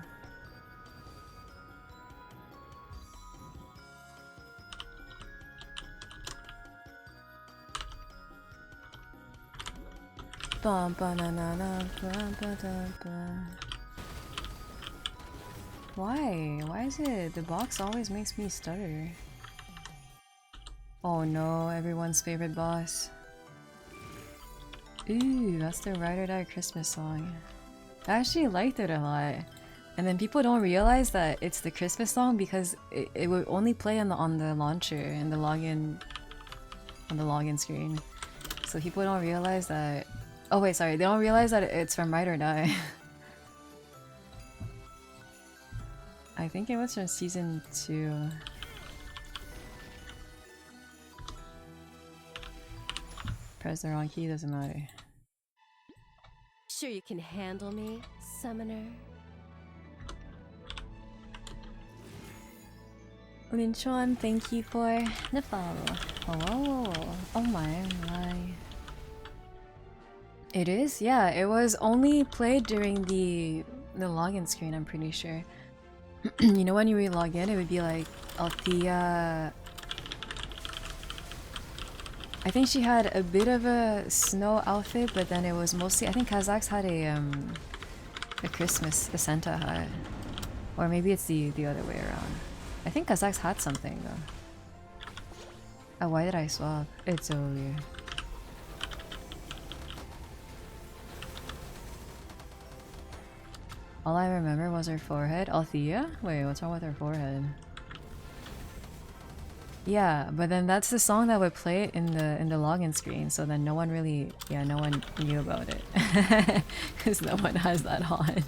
Why? Why is it the box always makes me stutter? Oh no, everyone's favorite boss. Ooh, that's the Ride or Die Christmas song. I actually liked it a lot. And then people don't realize that it's the Christmas song because it would only play on the launcher and the login screen. So people don't realize that... Oh wait, sorry, they don't realize that it's from Ride or Die. I think it was from season 2. Press the wrong key, doesn't matter. Sure you can handle me, summoner? Linchon, thank you for the follow. Oh, oh my. It is? Yeah, it was only played during the login screen, I'm pretty sure. You know when you re-log in, it would be like Althea... I think she had a bit of a snow outfit, but then it was mostly... I think Kazakhs had a Christmas, a Santa hat. Or maybe it's the other way around. I think Kazakhs had something though. Oh, why did I swap? It's so weird. All I remember was her forehead. Althea? Wait, what's wrong with her forehead? Yeah, but then that's the song that would play in the login screen, so then no one really... Yeah, no one knew about it. Because no one has that on.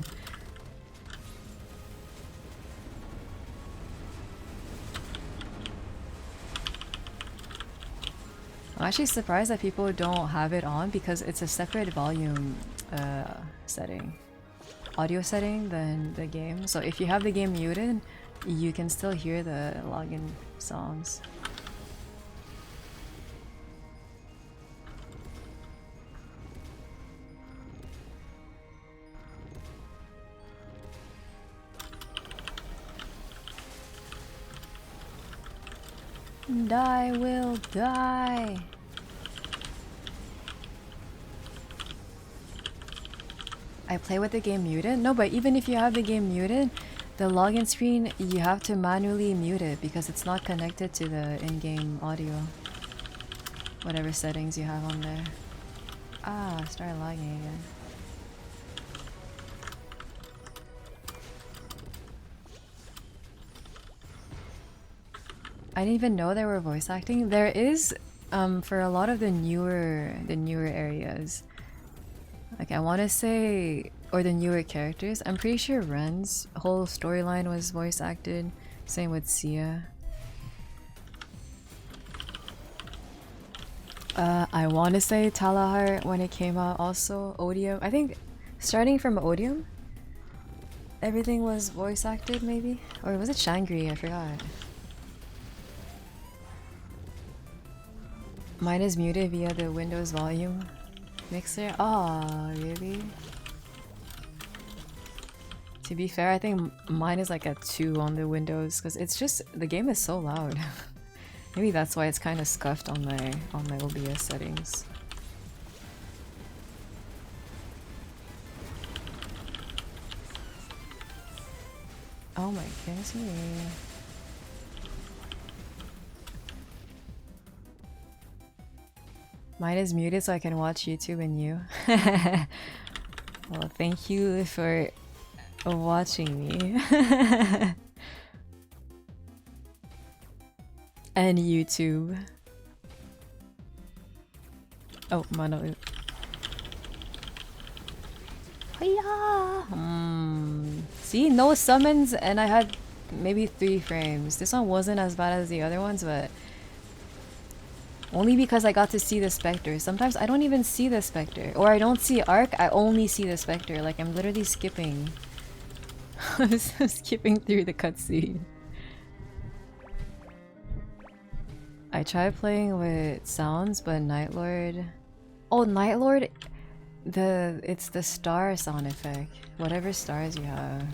I'm actually surprised that people don't have it on because it's a separate volume setting. Audio setting than the game. So if you have the game muted, you can still hear the login songs. And I will die. I play with the game muted? No, but even if you have the game muted, the login screen, you have to manually mute it because it's not connected to the in-game audio. Whatever settings you have on there. Ah, started lagging again. I didn't even know there were voice acting. There is, for a lot of the newer areas. Like I want to say, or the newer characters. I'm pretty sure Ren's whole storyline was voice acted. Same with Sia. I want to say Talahar when it came out also. Odium. I think starting from Odium, everything was voice acted maybe? Or was it Shangri? I forgot. Mine is muted via the Windows volume mixer. Oh, really? To be fair, I think mine is like a 2 on the Windows because it's just the game is so loud. Maybe that's why it's kind of scuffed on my OBS settings. Oh my goodness me. Mine is muted so I can watch YouTube and you. Well, thank you for watching me. And YouTube. Oh, mano. See, no summons and I had maybe 3 frames. This one wasn't as bad as the other ones, but only because I got to see the Spectre. Sometimes I don't even see the Spectre. Or I don't see Arc, I only see the Spectre. Like, I'm literally skipping. I'm skipping through the cutscene. I tried playing with sounds, but Night Lord... Oh, Night Lord... It's the star sound effect. Whatever stars you have.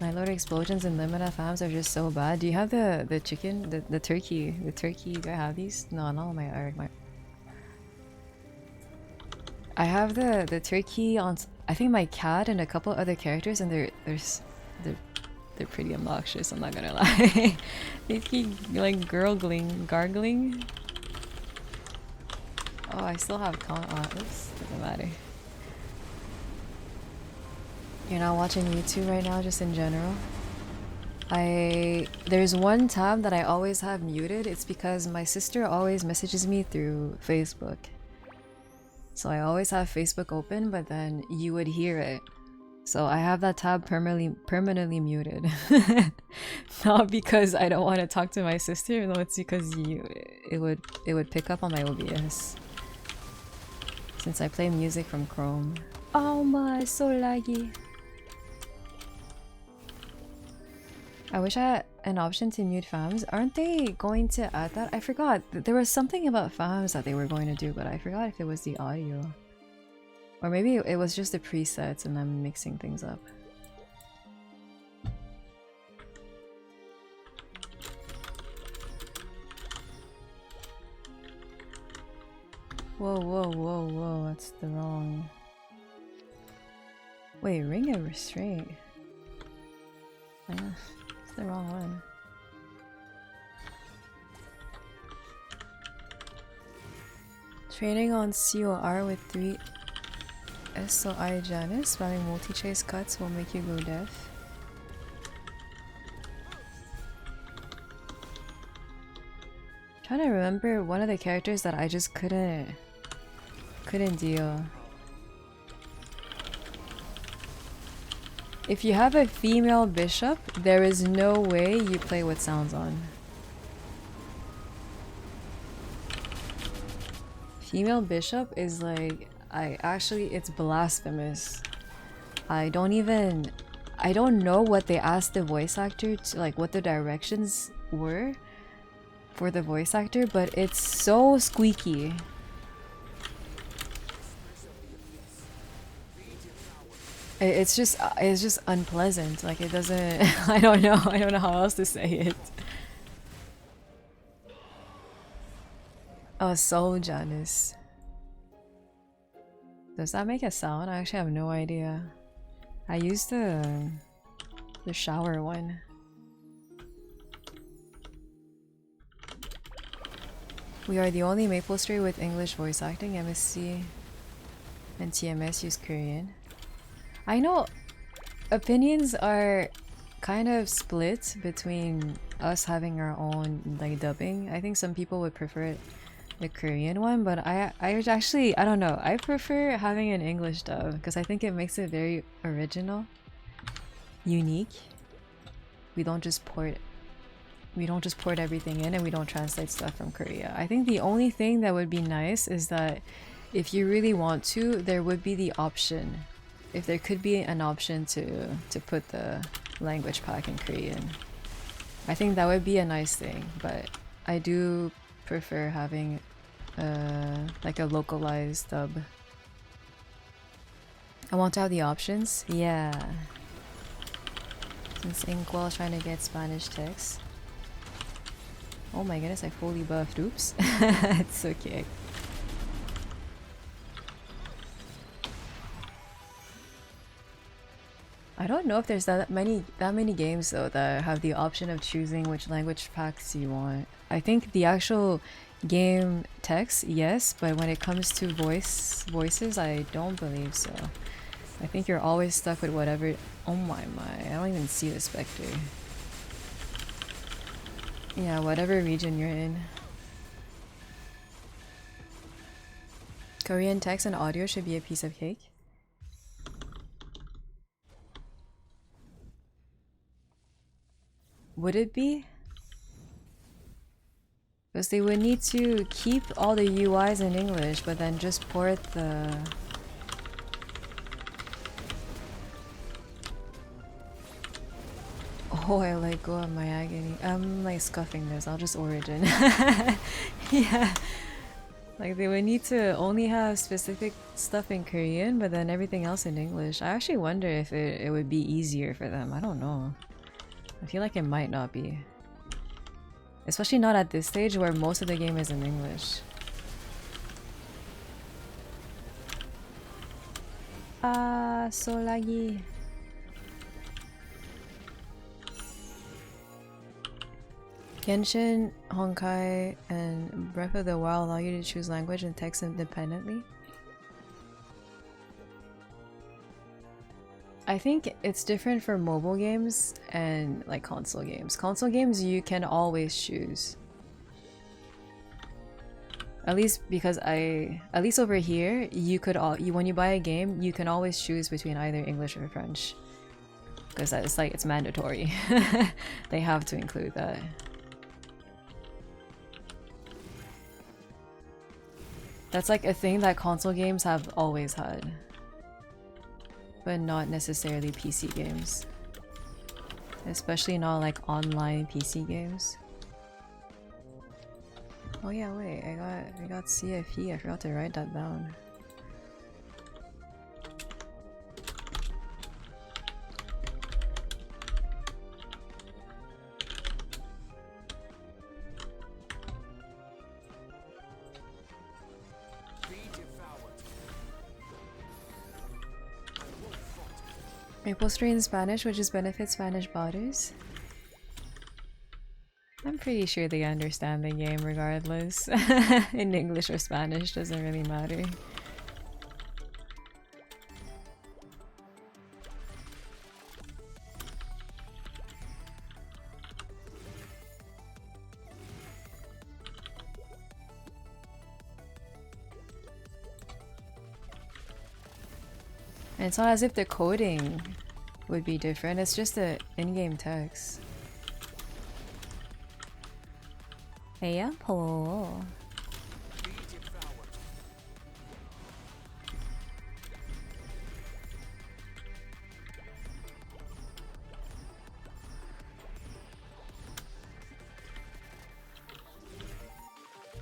Night Lord explosions and Limina fams are just so bad. Do you have the chicken? The turkey? The turkey, do I have these? No, not on my arc. I have the turkey on... I think my cat and a couple other characters, and they're pretty obnoxious, I'm not gonna lie. They keep like gargling. Oh, I still have count on. Oops, doesn't matter. You're not watching YouTube right now, just in general? There's one tab that I always have muted. It's because my sister always messages me through Facebook. So I always have Facebook open, but then you would hear it. So I have that tab permanently muted. Not because I don't want to talk to my sister, no, it's because it would pick up on my OBS. Since I play music from Chrome. Oh my, so laggy. I wish I had an option to mute fams. Aren't they going to add that? I forgot. There was something about fams that they were going to do, but I forgot if it was the audio. Or maybe it was just the presets and I'm mixing things up. Whoa, that's the wrong... Wait, ring of restraint. Yeah, it's the wrong one. Training on COR with 3 SOI Janus, spamming multi-chase cuts will make you go deaf. Trying to remember one of the characters that I just couldn't deal. If you have a female bishop, there is no way you play with sounds on. Female bishop is like, it's blasphemous. I don't know what they asked the voice actor to, like, what the directions were for the voice actor, but it's so squeaky. It's just unpleasant. Like, it doesn't... I don't know how else to say it. Oh, Soul Janus. Does that make a sound? I actually have no idea. I used the shower one. We are the only MapleStory with English voice acting. MSC and TMS use Korean. I know opinions are kind of split between us having our own like dubbing. I think some people would prefer the Korean one, but I don't know. I prefer having an English dub because I think it makes it very original, unique. We don't just port everything in, and we don't translate stuff from Korea. I think the only thing that would be nice is that if you really want to, there would be the option. If there could be an option to put the language pack in Korean. I think that would be a nice thing, but I do prefer having like a localized dub. I want to have the options. Yeah. Since Inkwell is trying to get Spanish text. Oh my goodness, I fully buffed. Oops. It's okay. I don't know if there's that many games though that have the option of choosing which language packs you want. I think the actual game text, yes, but when it comes to voices, I don't believe so. I think you're always stuck with whatever. Oh my, I don't even see the specter. Yeah, whatever region you're in. Korean text and audio should be a piece of cake. Would it be? Because they would need to keep all the UIs in English, but then just port the... Oh, I let go of my agony. I'm like scuffing this, I'll just origin. Yeah. Like they would need to only have specific stuff in Korean, but then everything else in English. I actually wonder if it would be easier for them. I don't know. I feel like it might not be. Especially not at this stage where most of the game is in English. Ah, so laggy. Genshin, Honkai, and Breath of the Wild allow you to choose language and text independently. I think it's different for mobile games and like console games. Console games you can always choose. At least because at least over here, when you buy a game, you can always choose between either English or French. Because it's mandatory. They have to include that. That's like a thing that console games have always had. But not necessarily PC games. Especially not like online PC games. Oh yeah, wait, I got CFE, I forgot to write that down. Maple Street in Spanish, which is benefit Spanish botters. I'm pretty sure they understand the game regardless. In English or Spanish, doesn't really matter. And it's not as if the coding would be different, it's just the in-game text. Yeah, Paul.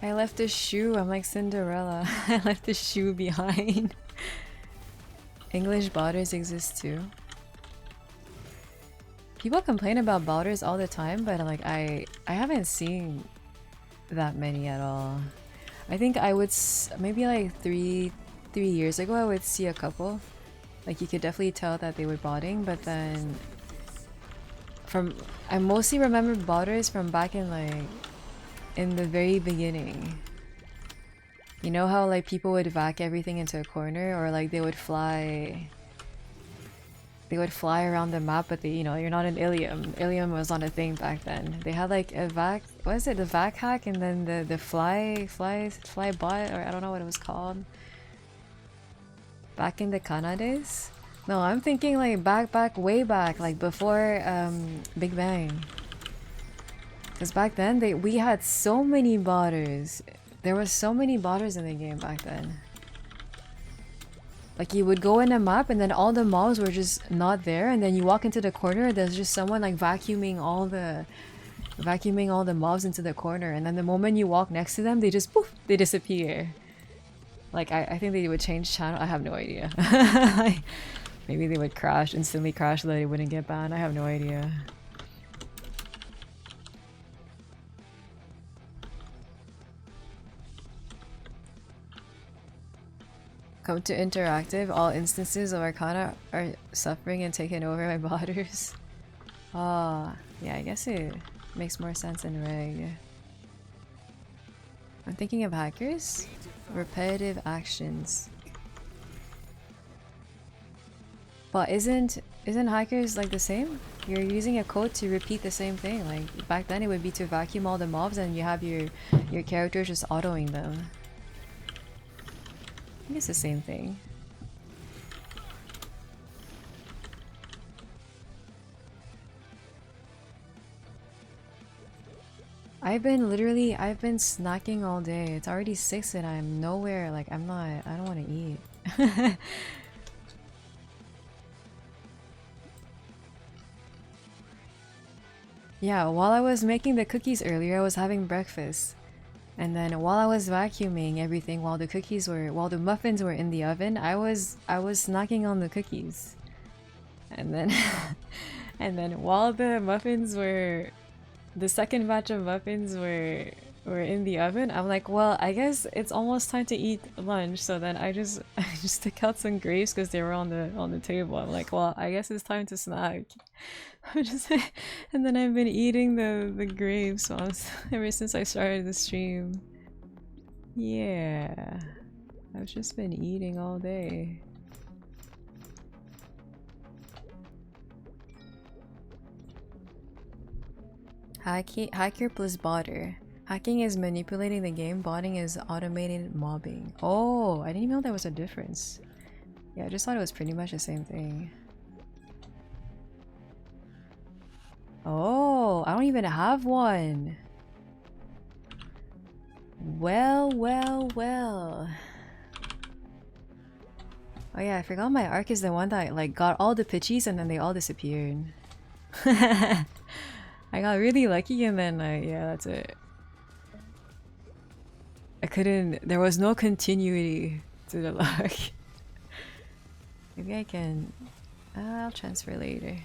I left a shoe, I'm like Cinderella. I left the shoe behind. English botters exist too. People complain about botters all the time, but like I haven't seen that many at all. I think I would maybe like three years ago I would see a couple. Like you could definitely tell that they were botting, but then I mostly remember botters from back in in the very beginning. You know how like people would vac everything into a corner, or like they would fly around the map, but you're not in Illium. Illium was not a thing back then. They had like a vac, what is it, the vac hack, and then the fly bot, or I don't know what it was called. Back in the Kana days? No, I'm thinking like way back, like before Big Bang. Because back then we had so many botters. There were so many botters in the game back then. Like you would go in a map and then all the mobs were just not there, and then you walk into the corner, there's just someone like vacuuming all the mobs into the corner, and then the moment you walk next to them, they just poof, they disappear. Like I think they would change channel. I have no idea. Like, maybe they would instantly crash so that they wouldn't get banned. I have no idea. Come to interactive, all instances of Arcana are suffering and taken over by botters. Ah, yeah, I guess it makes more sense in Reg. I'm thinking of hackers. Repetitive actions. But isn't hackers like the same? You're using a code to repeat the same thing. Like back then it would be to vacuum all the mobs and you have your characters just autoing them. I think it's the same thing. I've been snacking all day. It's already 6 and I'm nowhere, like I don't want to eat. Yeah, while I was making the cookies earlier, I was having breakfast. And then while I was vacuuming everything, while the muffins were in the oven, I was snacking on the cookies. And then and then while the second batch of muffins were in the oven, I'm like, well, I guess it's almost time to eat lunch. So then I just took out some grapes because they were on the table. I'm like, well, I guess it's time to snack. And then I've been eating the grapes ever since I started the stream. Yeah, I've just been eating all day. Hacker plus botter. Hacking is manipulating the game, botting is automated mobbing. Oh, I didn't even know there was a difference. Yeah, I just thought it was pretty much the same thing. Oh, I don't even have one. Well. Oh yeah, I forgot my arc is the one that like got all the pitchies and then they all disappeared. I got really lucky and then yeah, that's it. There was no continuity to the luck. Maybe I can, I'll transfer later.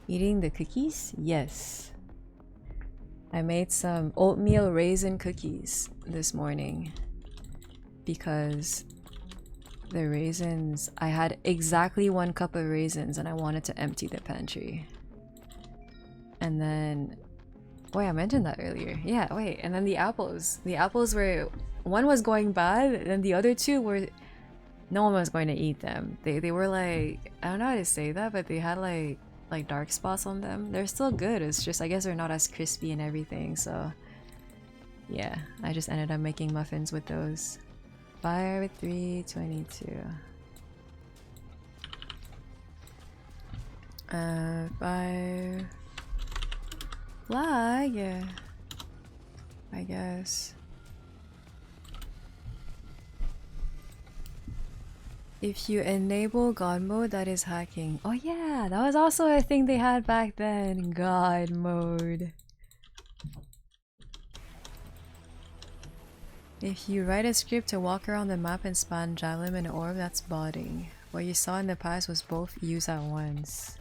Eating the cookies? Yes. I made some oatmeal raisin cookies this morning because the raisins, I had exactly 1 cup of raisins and I wanted to empty the pantry. And then, wait, I mentioned that earlier. Yeah, wait, and then the apples. The apples were, one was going bad and the other 2 were, no one was going to eat them. They were like, I don't know how to say that, but they had like dark spots on them. They're still good, it's just I guess they're not as crispy and everything, so yeah, I just ended up making muffins with those. Fire with 322. Fire flag, yeah, I guess. If you enable God mode, that is hacking. Oh yeah, that was also a thing they had back then. God mode. If you write a script to walk around the map and spawn javelin and orb, that's botting. What you saw in the past was both used at once.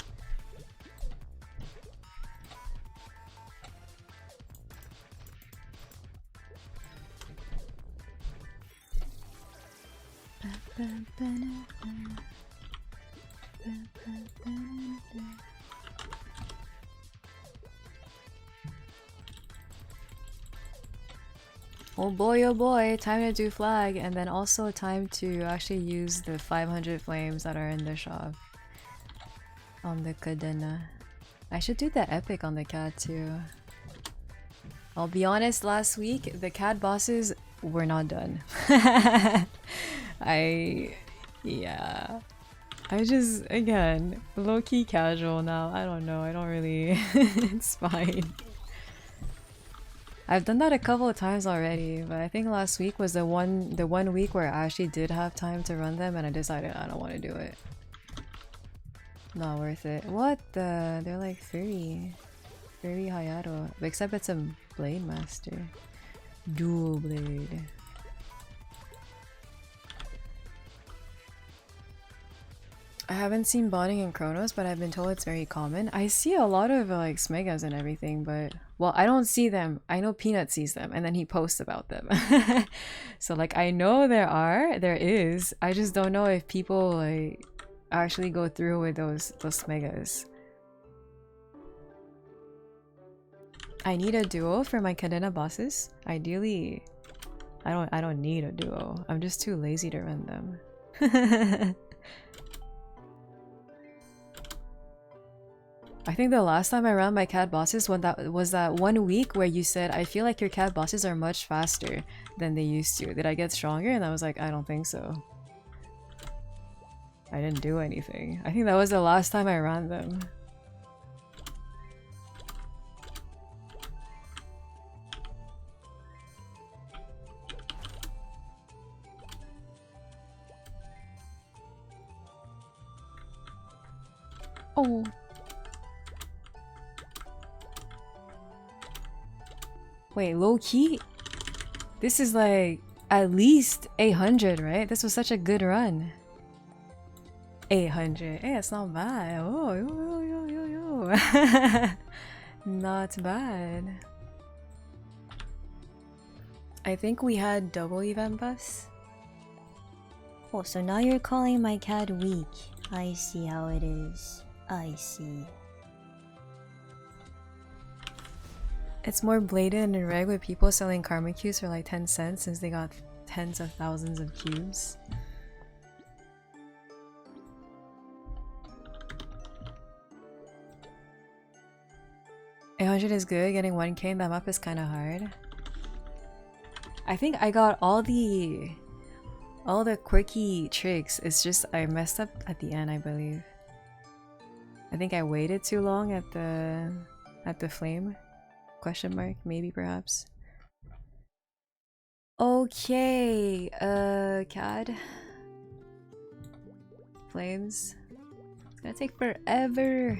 Oh boy, time to do flag, and then also time to actually use the 500 flames that are in the shop. On the Kadena. I should do the epic on the cat too. I'll be honest, last week the cat bosses were not done. Yeah. I just, again, low-key casual now. I don't know, I don't really... It's fine. I've done that a couple of times already, but I think last week was the one week where I actually did have time to run them and I decided I don't want to do it. Not worth it. What the? They're like 30. 30 Hayato. Except it's a Blade Master. Dual Blade. I haven't seen botting in Kronos, but I've been told it's very common. I see a lot of like smegas and everything, but well, I don't see them. I know Peanut sees them, and then he posts about them. So like I know there is. I just don't know if people like actually go through with those smegas. I need a duo for my cadena bosses. Ideally, I don't need a duo. I'm just too lazy to run them. I think the last time I ran my CAD bosses was that 1 week where you said, I feel like your CAD bosses are much faster than they used to. Did I get stronger? And I was like, I don't think so. I didn't do anything. I think that was the last time I ran them. Oh. Wait, low key? This is like at least 800, right? This was such a good run. 800. Hey, it's not bad. Oh, yo. Not bad. I think we had double event bus. Oh, so now you're calling my CAD weak. I see how it is. I see. It's more blatant and reg with people selling karma cubes for like 10 cents since they got tens of thousands of cubes. $800 is good, getting 1k in that map is kinda hard. I think I got all the quirky tricks, it's just I messed up at the end, I believe. I think I waited too long at the flame. Question mark, maybe perhaps. Okay, CAD. Flames. It's gonna take forever.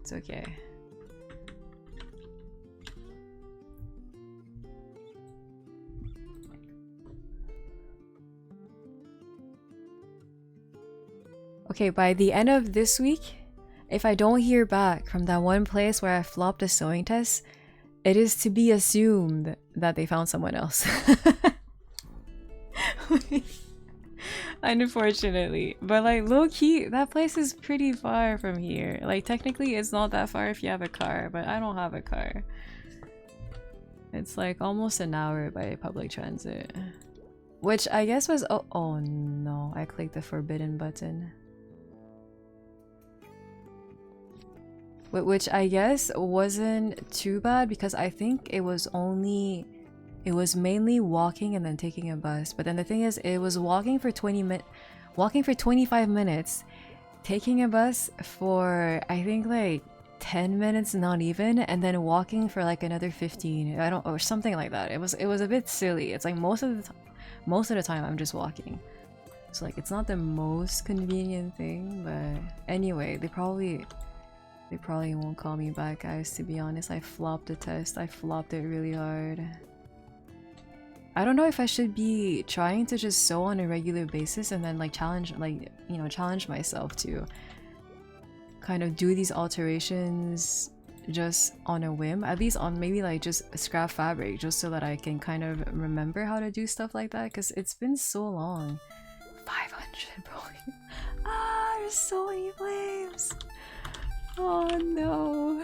It's okay. Okay, by the end of this week, if I don't hear back from that one place where I flopped a sewing test, it is to be assumed that they found someone else. Unfortunately. But like low-key, that place is pretty far from here. Like technically it's not that far if you have a car, but I don't have a car. It's like almost an hour by public transit. Which I guess was- oh no, I clicked the forbidden button. Which I guess wasn't too bad because I think it was mainly walking and then taking a bus. But then the thing is, it was walking for 25 minutes, taking a bus for I think like 10 minutes, not even, and then walking for like another 15. Or something like that. It was a bit silly. It's like most of the time I'm just walking. So like it's not the most convenient thing, but anyway, they probably won't call me back, guys, to be honest. I flopped the test. I flopped it really hard. I don't know if I should be trying to just sew on a regular basis and then like challenge myself to kind of do these alterations just on a whim. At least on maybe like just scrap fabric, just so that I can kind of remember how to do stuff like that, because it's been so long. 500, bro. Ah, there's so many flames. Oh no.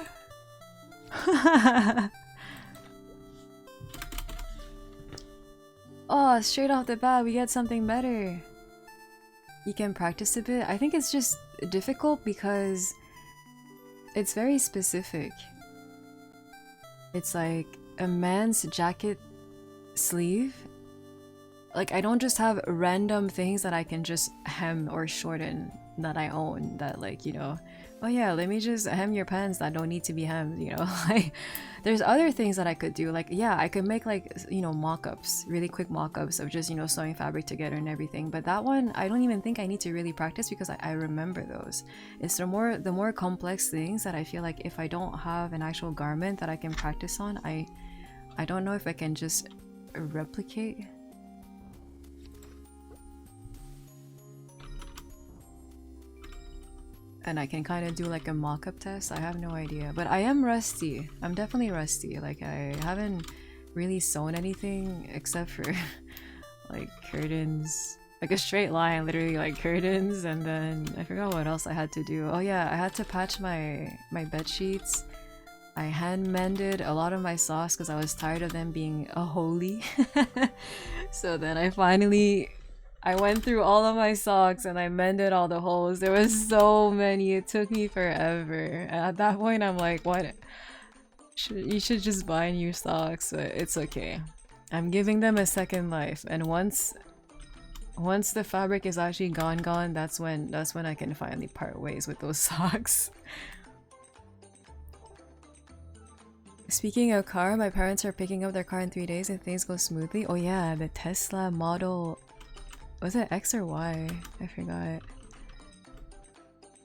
Oh, straight off the bat we get something better. You can practice a bit. I think it's just difficult because it's very specific. It's like a man's jacket sleeve. Like I don't just have random things that I can just hem or shorten that I own, that like, you know, oh yeah, let me just hem your pants that don't need to be hemmed, you know. Like there's other things that I could do. Like yeah, I could make like, you know, mock-ups, really quick mock-ups of just, you know, sewing fabric together and everything. But that one I don't even think I need to really practice because I remember those. It's the more complex things that I feel like if I don't have an actual garment that I can practice on, I don't know if I can just replicate. then I can kind of do like a mock-up test. I have no idea, but I am rusty. I'm definitely rusty. Like I haven't really sewn anything except for like curtains, like a straight line, literally like curtains, and then I forgot what else I had to do. Oh yeah, I had to patch my bed sheets. I hand mended a lot of my socks because I was tired of them being a holy. So then I went through all of my socks and I mended all the holes. There was so many. It took me forever. And at that point, I'm like, what? You should just buy new socks, but it's okay. I'm giving them a second life, and once the fabric is actually gone, that's when I can finally part ways with those socks. Speaking of car, my parents are picking up their car in 3 days if things go smoothly. Oh yeah, the Tesla model... Was it X or Y? I forgot.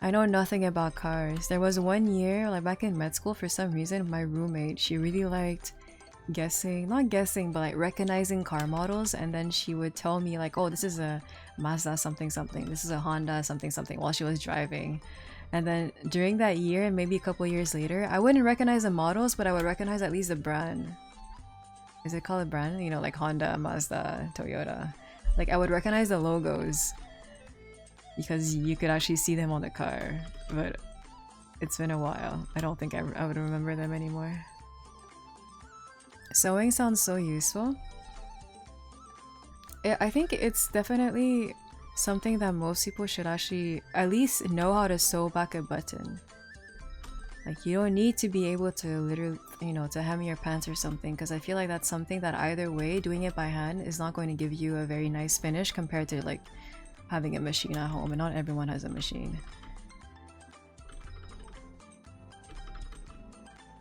I know nothing about cars. There was one year, like back in med school, for some reason, my roommate, she really liked not guessing, but like recognizing car models, and then she would tell me like, oh, this is a Mazda something something, this is a Honda something something, while she was driving. And then during that year, and maybe a couple years later, I wouldn't recognize the models, but I would recognize at least the brand. Is it called a brand? You know, like Honda, Mazda, Toyota. Like I would recognize the logos because you could actually see them on the car, but it's been a while. I don't think I would remember them anymore. Sewing sounds so useful. I think it's definitely something that most people should actually at least know how to sew back a button. Like you don't need to be able to literally, you know, to hem your pants or something, because I feel like that's something that either way, doing it by hand is not going to give you a very nice finish compared to like having a machine at home, and not everyone has a machine.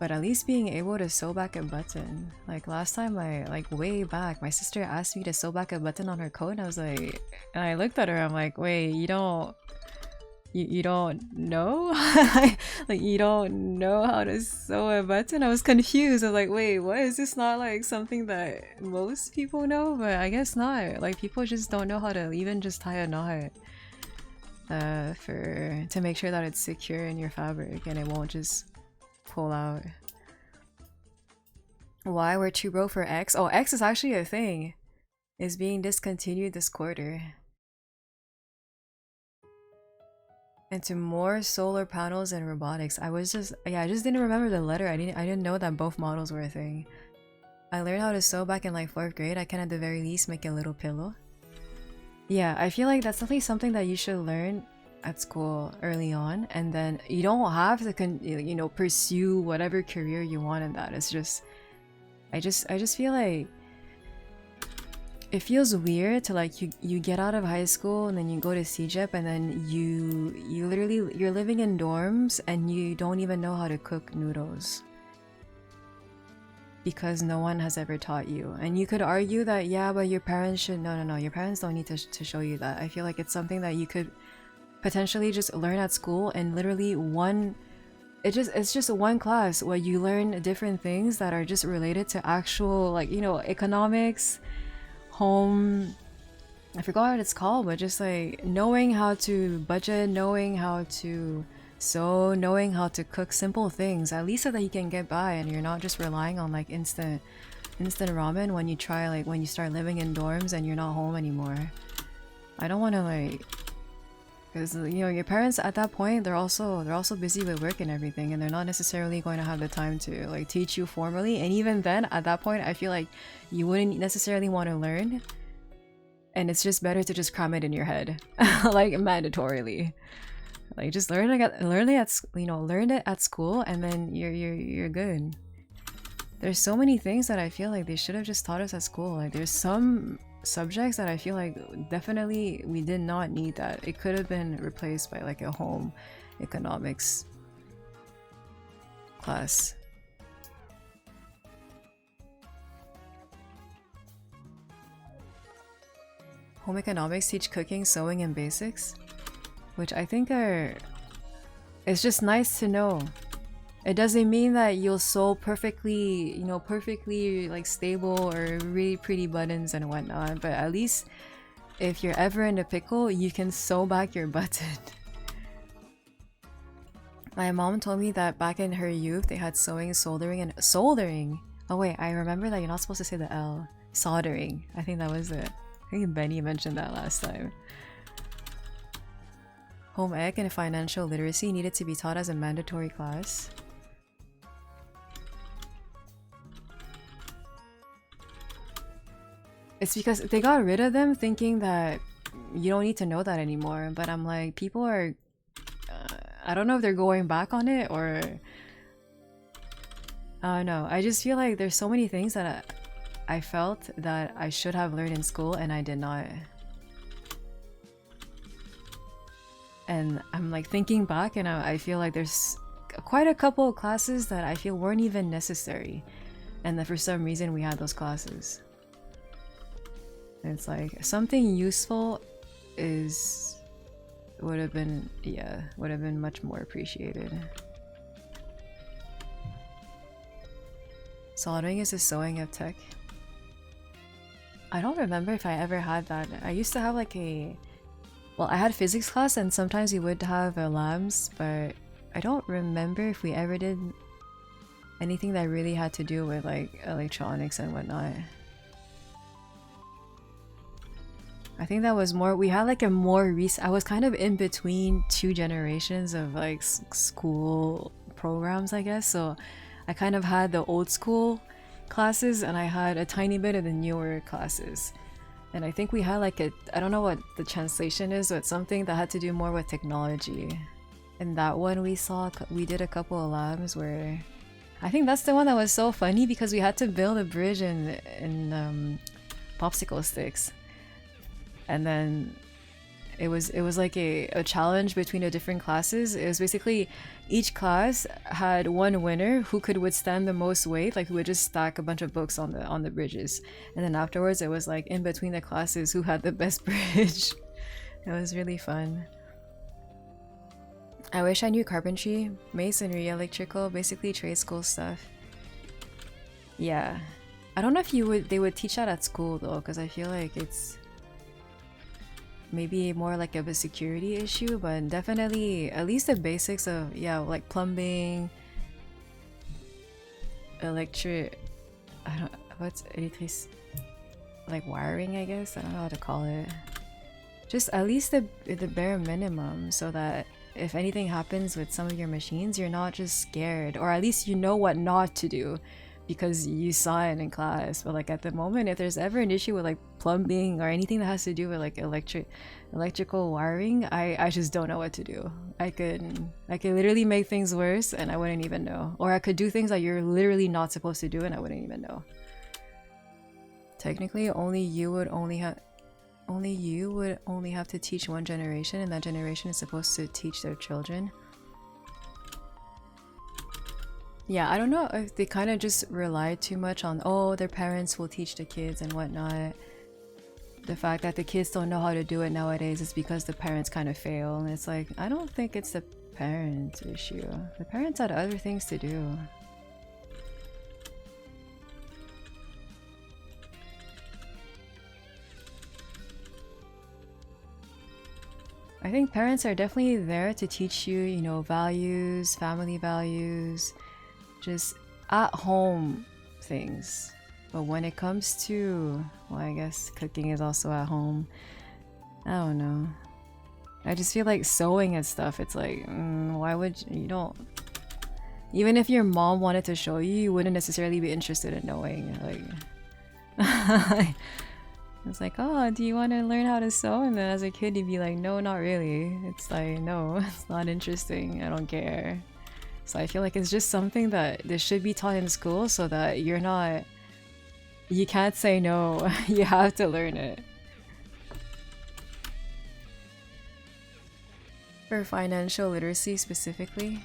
But at least being able to sew back a button. Like last time like way back, my sister asked me to sew back a button on her coat, and I was like, and I looked at her, I'm like, wait, you don't know? Like you don't know how to sew a button? I was confused. I was like, wait, what? Is this not like something that most people know? But I guess not. Like people just don't know how to even just tie a knot to make sure that it's secure in your fabric and it won't just pull out. Why we're too broke for X? Oh, X is actually a thing. It's being discontinued this quarter. Into more solar panels and robotics. I just didn't remember the letter. I didn't know that both models were a thing. I learned how to sew back in like 4th grade. I can at the very least make a little pillow. Yeah, I feel like that's definitely something that you should learn at school early on, and then you don't have to pursue whatever career you want in that. It's just I just feel like it feels weird to like you get out of high school and then you go to CJEP, and then you're living in dorms and you don't even know how to cook noodles because no one has ever taught you. And you could argue that yeah, but your parents should. No, your parents don't need to show you that. I feel like it's something that you could potentially just learn at school, and literally it's just one class where you learn different things that are just related to actual, like, you know, economics, home, I forgot what it's called, but just like knowing how to budget, knowing how to sew, knowing how to cook simple things, at least so that you can get by and you're not just relying on like instant ramen when you start living in dorms and you're not home anymore. I don't want to like, because you know your parents at that point, they're also busy with work and everything, and they're not necessarily going to have the time to like teach you formally. And even then, at that point, I feel like you wouldn't necessarily want to learn, and it's just better to just cram it in your head, like mandatorily. Like just learn it at school, and then you're good. There's so many things that I feel like they should have just taught us at school. Like there's some subjects that I feel like definitely we did not need that. It could have been replaced by like a home economics class. Home economics teach cooking, sewing, and basics, which I think it's just nice to know. It doesn't mean that you'll sew perfectly, you know, perfectly like stable or really pretty buttons and whatnot, but at least if you're ever in a pickle, you can sew back your button. My mom told me that back in her youth they had sewing, soldering, and soldering. Oh wait, I remember that you're not supposed to say the L. Soldering. I think that was it. I think Benny mentioned that last time. Home ec and financial literacy needed to be taught as a mandatory class. It's because they got rid of them thinking that you don't need to know that anymore. But I'm like, people are... I don't know if they're going back on it or... I don't know. I just feel like there's so many things that I felt that I should have learned in school and I did not. And I'm like thinking back and I feel like there's quite a couple of classes that I feel weren't even necessary. And that for some reason we had those classes. And it's like something useful would have been much more appreciated. Soldering is the sewing of tech. I don't remember if I ever had that. I used to have like well, I had physics class and sometimes we would have labs, but I don't remember if we ever did anything that really had to do with like electronics and whatnot. I think that was more, we had like a more recent, I was kind of in between two generations of like school programs, I guess. So I kind of had the old school classes and I had a tiny bit of the newer classes. And I think we had like I don't know what the translation is, but something that had to do more with technology. And that one we did a couple of labs where, I think that's the one that was so funny because we had to build a bridge in popsicle sticks. And then it was like a challenge between the different classes. It was basically each class had one winner who could withstand the most weight, like who would just stack a bunch of books on the bridges. And then afterwards it was like in between the classes who had the best bridge. It was really fun. I wish I knew carpentry, masonry, electrical, basically trade school stuff. Yeah. I don't know if they would teach that at school though, because I feel like it's maybe more like of a security issue, but definitely at least the basics of, yeah, like plumbing, what's electric, like wiring, I guess. I don't know how to call it. Just at least the bare minimum, so that if anything happens with some of your machines, you're not just scared, or at least you know what not to do because you saw it in class. But like at the moment, if there's ever an issue with like plumbing or anything that has to do with like electrical wiring, I just don't know what to do. I could literally make things worse and I wouldn't even know, or I could do things that you're literally not supposed to do and I wouldn't even know. Technically, only you would only have to teach one generation, and that generation is supposed to teach their children. Yeah, I don't know if they kind of just rely too much on, oh, their parents will teach the kids and whatnot. The fact that the kids don't know how to do it nowadays is because the parents kind of fail. And it's like, I don't think it's the parents' issue. The parents had other things to do. I think parents are definitely there to teach you, you know, values, family values, just at home things. But when it comes to, well, I guess cooking is also at home. I don't know. I just feel like sewing and stuff, it's like, why would you don't... Even if your mom wanted to show you, you wouldn't necessarily be interested in knowing. Like, it's like, oh, do you want to learn how to sew? And then as a kid, you'd be like, no, not really. It's like, no, it's not interesting. I don't care. So I feel like it's just something that this should be taught in school so that you're not... You can't say no. You have to learn it. For financial literacy specifically.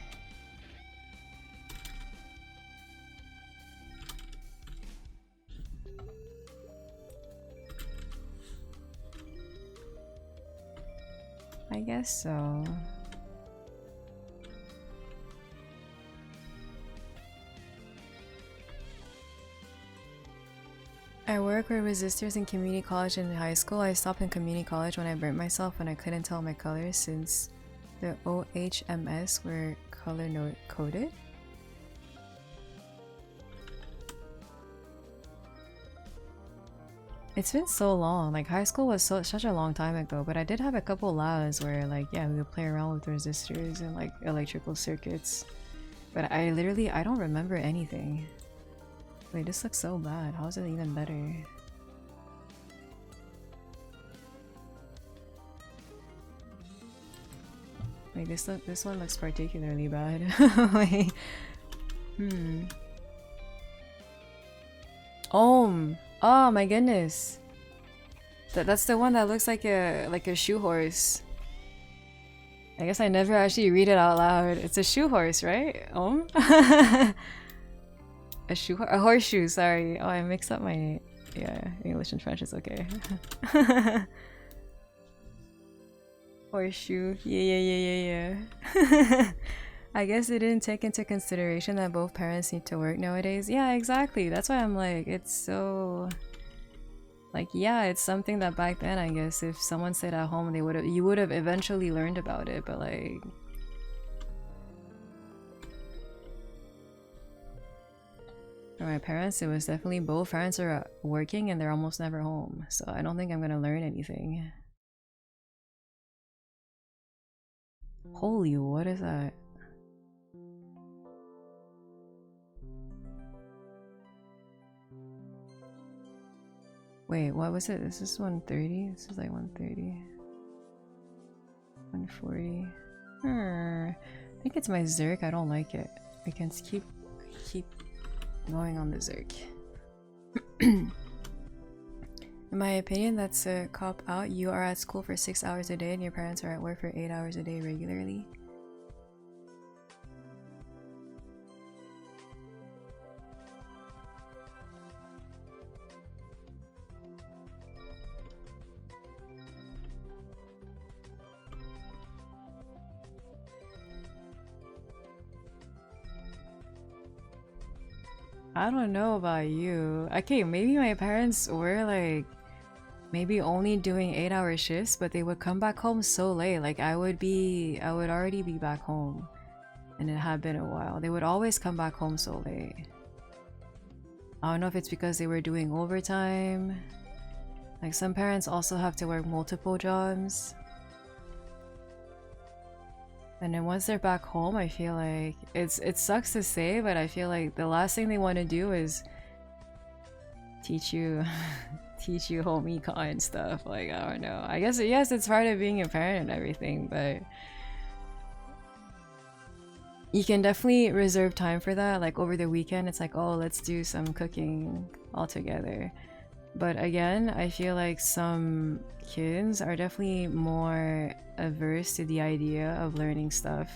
I guess so. I work with resistors in community college and in high school. I stopped in community college when I burnt myself when I couldn't tell my colors since The OHMS were color coded? It's been so long. Like high school was such a long time ago, but I did have a couple labs where like yeah, we would play around with resistors and like electrical circuits. But I don't remember anything. Wait, this looks so bad. How is it even better? Wait, this one looks particularly bad. Wait. Oh my goodness. That's the one that looks like a shoe horse. I guess I never actually read it out loud. It's a shoe horse, right? A horseshoe, sorry. Oh, I mixed up my English and French is okay. Horseshoe. Yeah. I guess they didn't take into consideration that both parents need to work nowadays. Yeah, exactly. That's why I'm like, it's so like, yeah, it's something that back then, I guess, if someone stayed at home, you would have eventually learned about it, but like for my parents, it was definitely both parents are working and they're almost never home. So I don't think I'm gonna learn anything. Holy, what is that? Wait, what was it? This is 130? This is like 130. 140. I think it's my Zerk. I don't like it. I can keep going on the Zerk. In my opinion, that's a cop out. You are at school for 6 hours a day and your parents are at work for 8 hours a day regularly. I don't know about you. Okay, maybe my parents were like maybe only doing 8-hour shifts, but they would come back home so late. Like I would already be back home. And it had been a while. They would always come back home so late. I don't know if it's because they were doing overtime. Like some parents also have to work multiple jobs. And then once they're back home, I feel like it sucks to say, but I feel like the last thing they want to do is teach you home econ and stuff. Like I don't know. I guess yes, it's part of being a parent and everything, but you can definitely reserve time for that. Like over the weekend, it's like, oh, let's do some cooking all together. But again, I feel like some kids are definitely more averse to the idea of learning stuff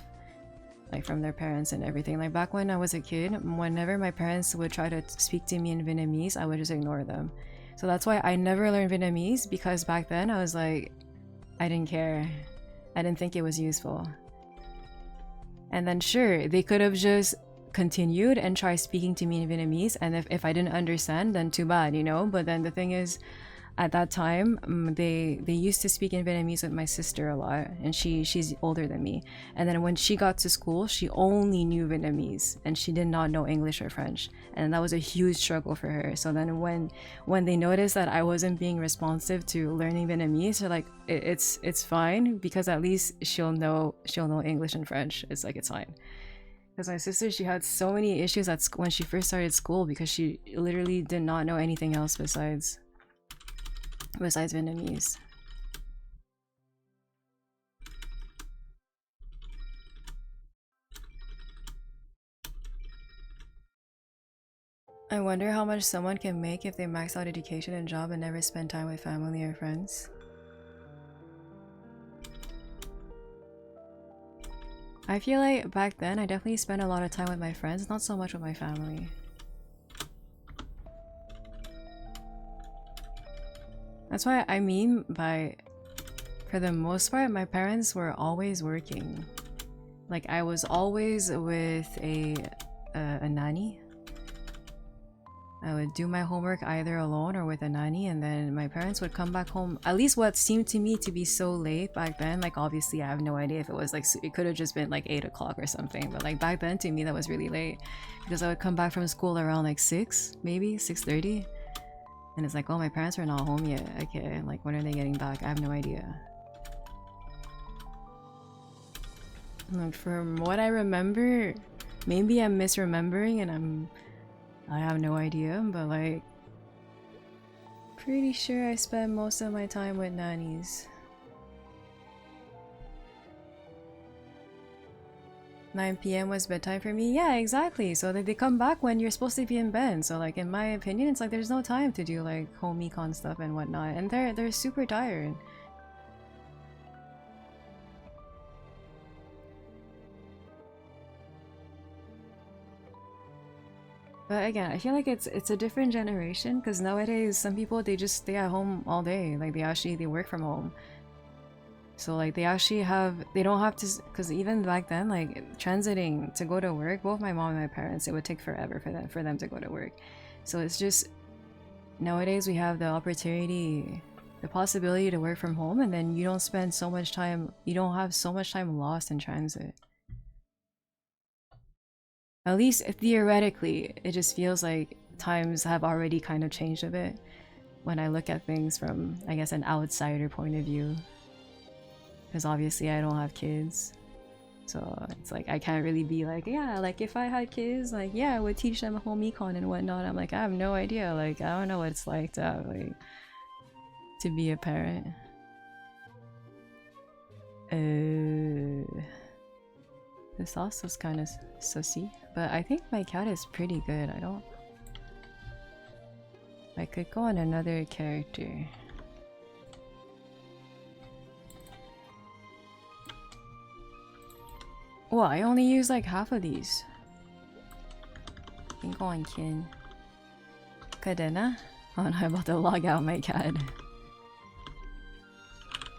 like from their parents and everything. Like back when I was a kid, whenever my parents would try to speak to me in Vietnamese, I would just ignore them. So that's why I never learned Vietnamese, because back then I was like, I didn't care. I didn't think it was useful. And then sure, they could have just continued and tried speaking to me in Vietnamese, and if I didn't understand, then too bad, you know. But then the thing is, at that time, they used to speak in Vietnamese with my sister a lot, and she's older than me. And then when she got to school, she only knew Vietnamese and she did not know English or French, and that was a huge struggle for her. So then when they noticed that I wasn't being responsive to learning Vietnamese, they're like, it's fine, because at least she'll know English and French. It's like, it's fine. Because my sister, she had so many issues at when she first started school, because she literally did not know anything else besides Vietnamese. I wonder how much someone can make if they max out education and job and never spend time with family or friends. I feel like back then I definitely spent a lot of time with my friends, not so much with my family. That's why I mean by, for the most part, my parents were always working. Like I was always with a nanny. I would do my homework either alone or with a nanny, and then my parents would come back home. At least what seemed to me to be so late back then. Like obviously I have no idea if it was like, it could have just been like 8 o'clock or something. But like back then to me that was really late. Because I would come back from school around like 6, maybe 6:30. And it's like, oh, my parents are not home yet. Okay, like when are they getting back? I have no idea. Like from what I remember, maybe I'm misremembering and I have no idea, but like pretty sure I spent most of my time with nannies. 9 p.m. was bedtime for me? Yeah, exactly. So they come back when you're supposed to be in bed. So like in my opinion, it's like there's no time to do like home econ stuff and whatnot. And they're super tired. But again, I feel like it's a different generation because nowadays some people they just stay at home all day. Like they work from home. So like they don't have to, because even back then like transiting to go to work, both my mom and my parents, it would take forever for them to go to work. So it's just nowadays we have the opportunity, the possibility to work from home, and then you don't spend so much time, you don't have so much time lost in transit. At least theoretically, it just feels like times have already kind of changed a bit when I look at things from, I guess, an outsider point of view. Because obviously I don't have kids. So it's like I can't really be like, yeah, like if I had kids, like yeah, I would teach them home econ and whatnot. I'm like, I have no idea. Like I don't know what it's like to have, like, to be a parent. The sauce was kind of sussy, but I think my cat is pretty good. I could go on another character. Well, I only use like half of these. I can go on Kin. Kadena? Oh no, I'm about to log out my cat.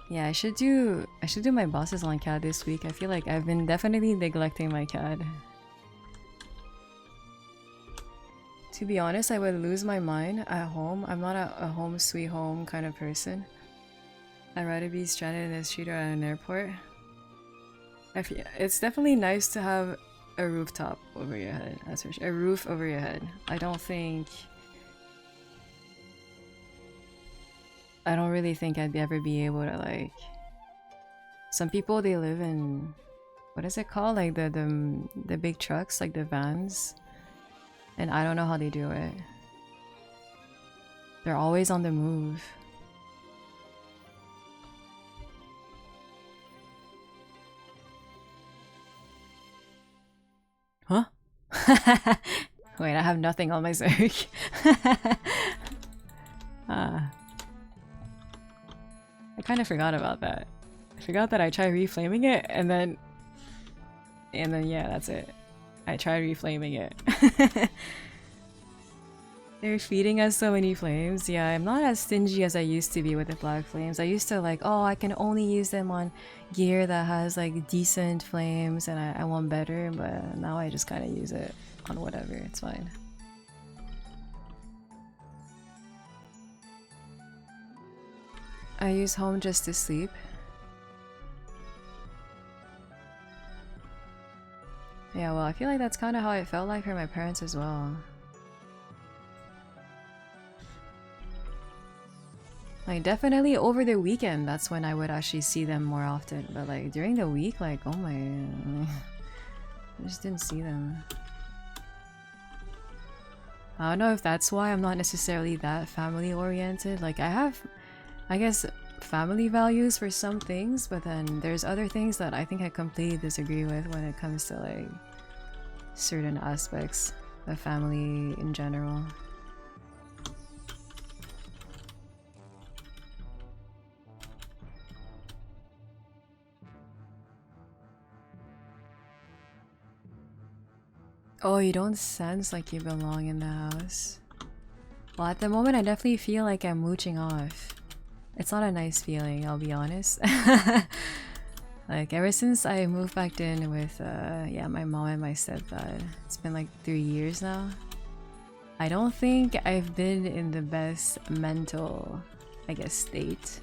Yeah, I should do my bosses on cat this week. I feel like I've been definitely neglecting my cat. To be honest, I would lose my mind at home. I'm not a home sweet home kind of person. I'd rather be stranded in a street or at an airport. It's definitely nice to have a rooftop over your head. That's for sure. A roof over your head. I don't really think I'd ever be able to, like... Some people, they live in... What is it called? Like the big trucks, like the vans. And I don't know how they do it. They're always on the move. Huh? Wait, I have nothing on my Zerg. I kind of forgot about that. I forgot that I tried reflaming it, and then yeah, that's it. I tried reflaming it. They're feeding us so many flames. Yeah, I'm not as stingy as I used to be with the black flames. I used to like, oh, I can only use them on gear that has like decent flames and I want better, but now I just kind of use it on whatever, it's fine. I use home just to sleep. Yeah, well, I feel like that's kind of how it felt like for my parents as well. Like, definitely over the weekend, that's when I would actually see them more often. But like, during the week, like, oh my... I just didn't see them. I don't know if that's why I'm not necessarily that family-oriented. Like, I have, I guess, family values for some things, but then there's other things that I think I completely disagree with when it comes to, like, certain aspects of family in general. Oh, you don't sense like you belong in the house. Well, at the moment, I definitely feel like I'm mooching off. It's not a nice feeling, I'll be honest. Like, ever since I moved back in with, yeah, my mom and my stepdad. It's been like 3 years now. I don't think I've been in the best mental, I guess, state.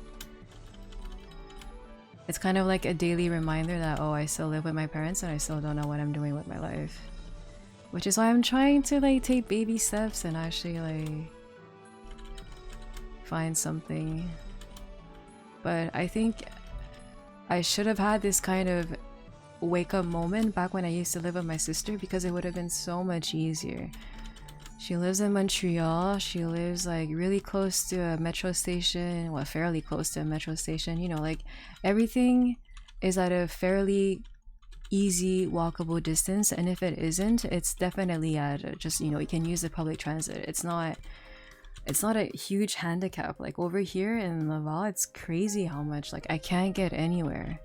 It's kind of like a daily reminder that, oh, I still live with my parents and I still don't know what I'm doing with my life. Which is why I'm trying to like take baby steps and actually like find something. But I think I should have had this kind of wake up moment back when I used to live with my sister, because it would have been so much easier. She lives in Montreal. She lives like really close to a metro station, well, fairly close to a metro station. You know, like everything is at a fairly easy walkable distance, and if it isn't, it's definitely at just, you know, you can use the public transit. It's not a huge handicap. Like over here in Laval, it's crazy how much like I can't get anywhere.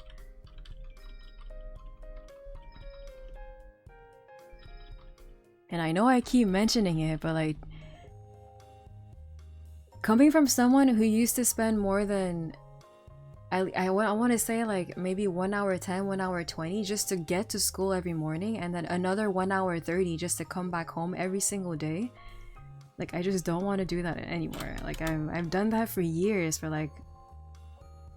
And I know I keep mentioning it, but like coming from someone who used to spend more than I want to say like maybe 1 hour 10, 1 hour 20 just to get to school every morning, and then another 1 hour 30 just to come back home every single day. Like I just don't want to do that anymore. Like I've done that for years, for like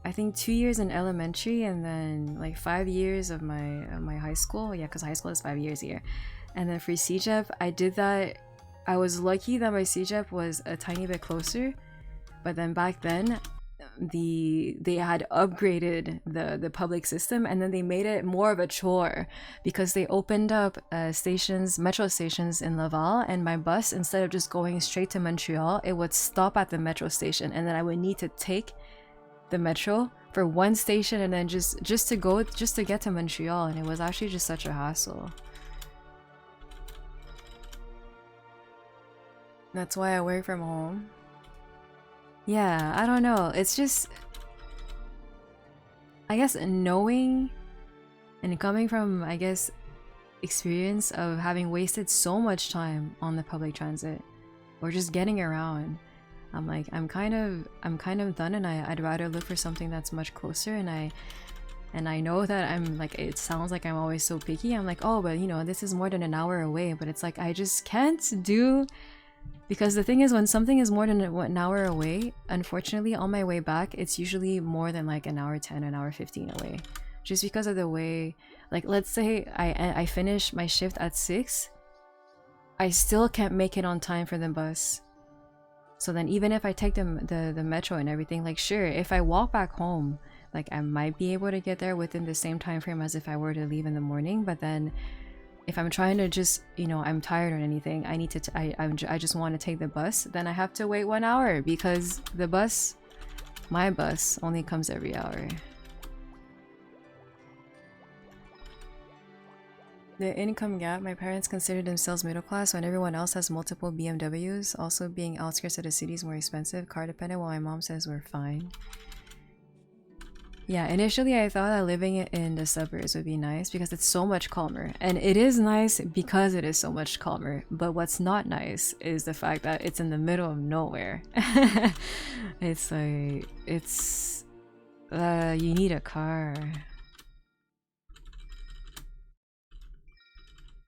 I think 2 years in elementary and then like 5 years of my high school. Yeah, because high school is 5 years here. And then for CJEP, I did that. I was lucky that my CJEP was a tiny bit closer, but then back then they had upgraded the public system, and then they made it more of a chore because they opened up stations, metro stations in Laval, and my bus, instead of just going straight to Montreal, it would stop at the metro station, and then I would need to take the metro for one station and then just to get to Montreal, and it was actually just such a hassle. That's why I work from home. Yeah, I don't know. It's just, I guess, knowing and coming from, I guess, experience of having wasted so much time on the public transit or just getting around. I'm like, I'm kind of done, and I'd rather look for something that's much closer. And I know that I'm like, it sounds like I'm always so picky. I'm like, oh, but you know, this is more than an hour away. But it's like, I just can't do. Because the thing is, when something is more than an hour away, unfortunately, on my way back, it's usually more than like an hour 10, an hour 15 away. Just because of the way, like, let's say I finish my shift at 6, I still can't make it on time for the bus. So then even if I take the metro and everything, like, sure, if I walk back home, like, I might be able to get there within the same time frame as if I were to leave in the morning, but then if I'm trying to just, you know, I'm tired or anything, I need to, I just want to take the bus, then I have to wait 1 hour because the bus, my bus, only comes every hour. The income gap, my parents consider themselves middle class when everyone else has multiple BMWs. Also, being outskirts of the city is more expensive, car dependent, while my mom says we're fine. Yeah, initially I thought that living in the suburbs would be nice because it's so much calmer. And it is nice because it is so much calmer. But what's not nice is the fact that it's in the middle of nowhere. It's like, you need a car.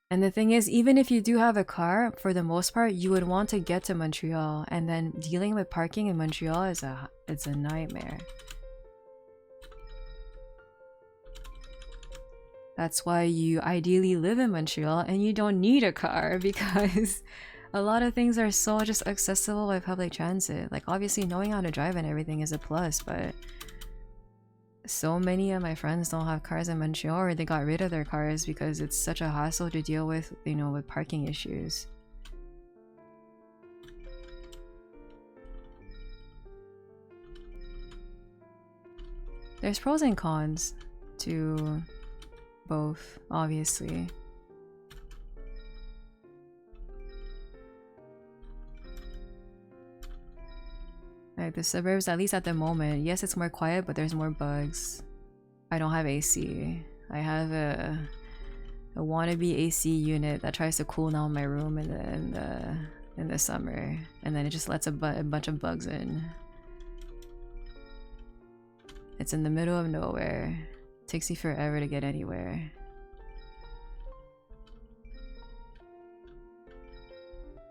And the thing is, even if you do have a car, for the most part, you would want to get to Montreal. And then dealing with parking in Montreal is it's a nightmare. That's why you ideally live in Montreal and you don't need a car, because a lot of things are so just accessible by public transit. Like, obviously knowing how to drive and everything is a plus, but so many of my friends don't have cars in Montreal, or they got rid of their cars because it's such a hassle to deal with, you know, with parking issues. There's pros and cons to both, obviously. Like the suburbs, at least at the moment, yes, it's more quiet, but there's more bugs. I don't have AC. I have a wannabe AC unit that tries to cool down my room in the summer, and then it just lets a bunch of bugs in. It's in the middle of nowhere. Takes you forever to get anywhere.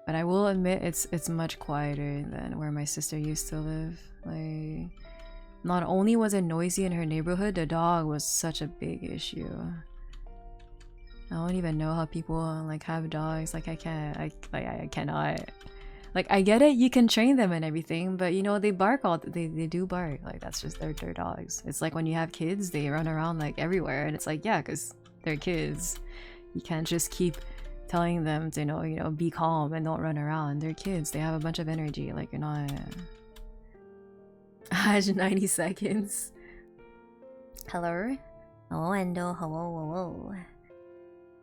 But I will admit it's much quieter than where my sister used to live. Like, not only was it noisy in her neighborhood, the dog was such a big issue. I don't even know how people like have dogs. Like I cannot. Like I get it, you can train them and everything, but you know they bark they do bark. Like that's just their dogs. It's like when you have kids, they run around like everywhere, and it's like yeah, because they're kids. You can't just keep telling them to you know be calm and don't run around. They're kids. They have a bunch of energy. Like you're not. 90 seconds. Hello? Oh, Endo. Hello.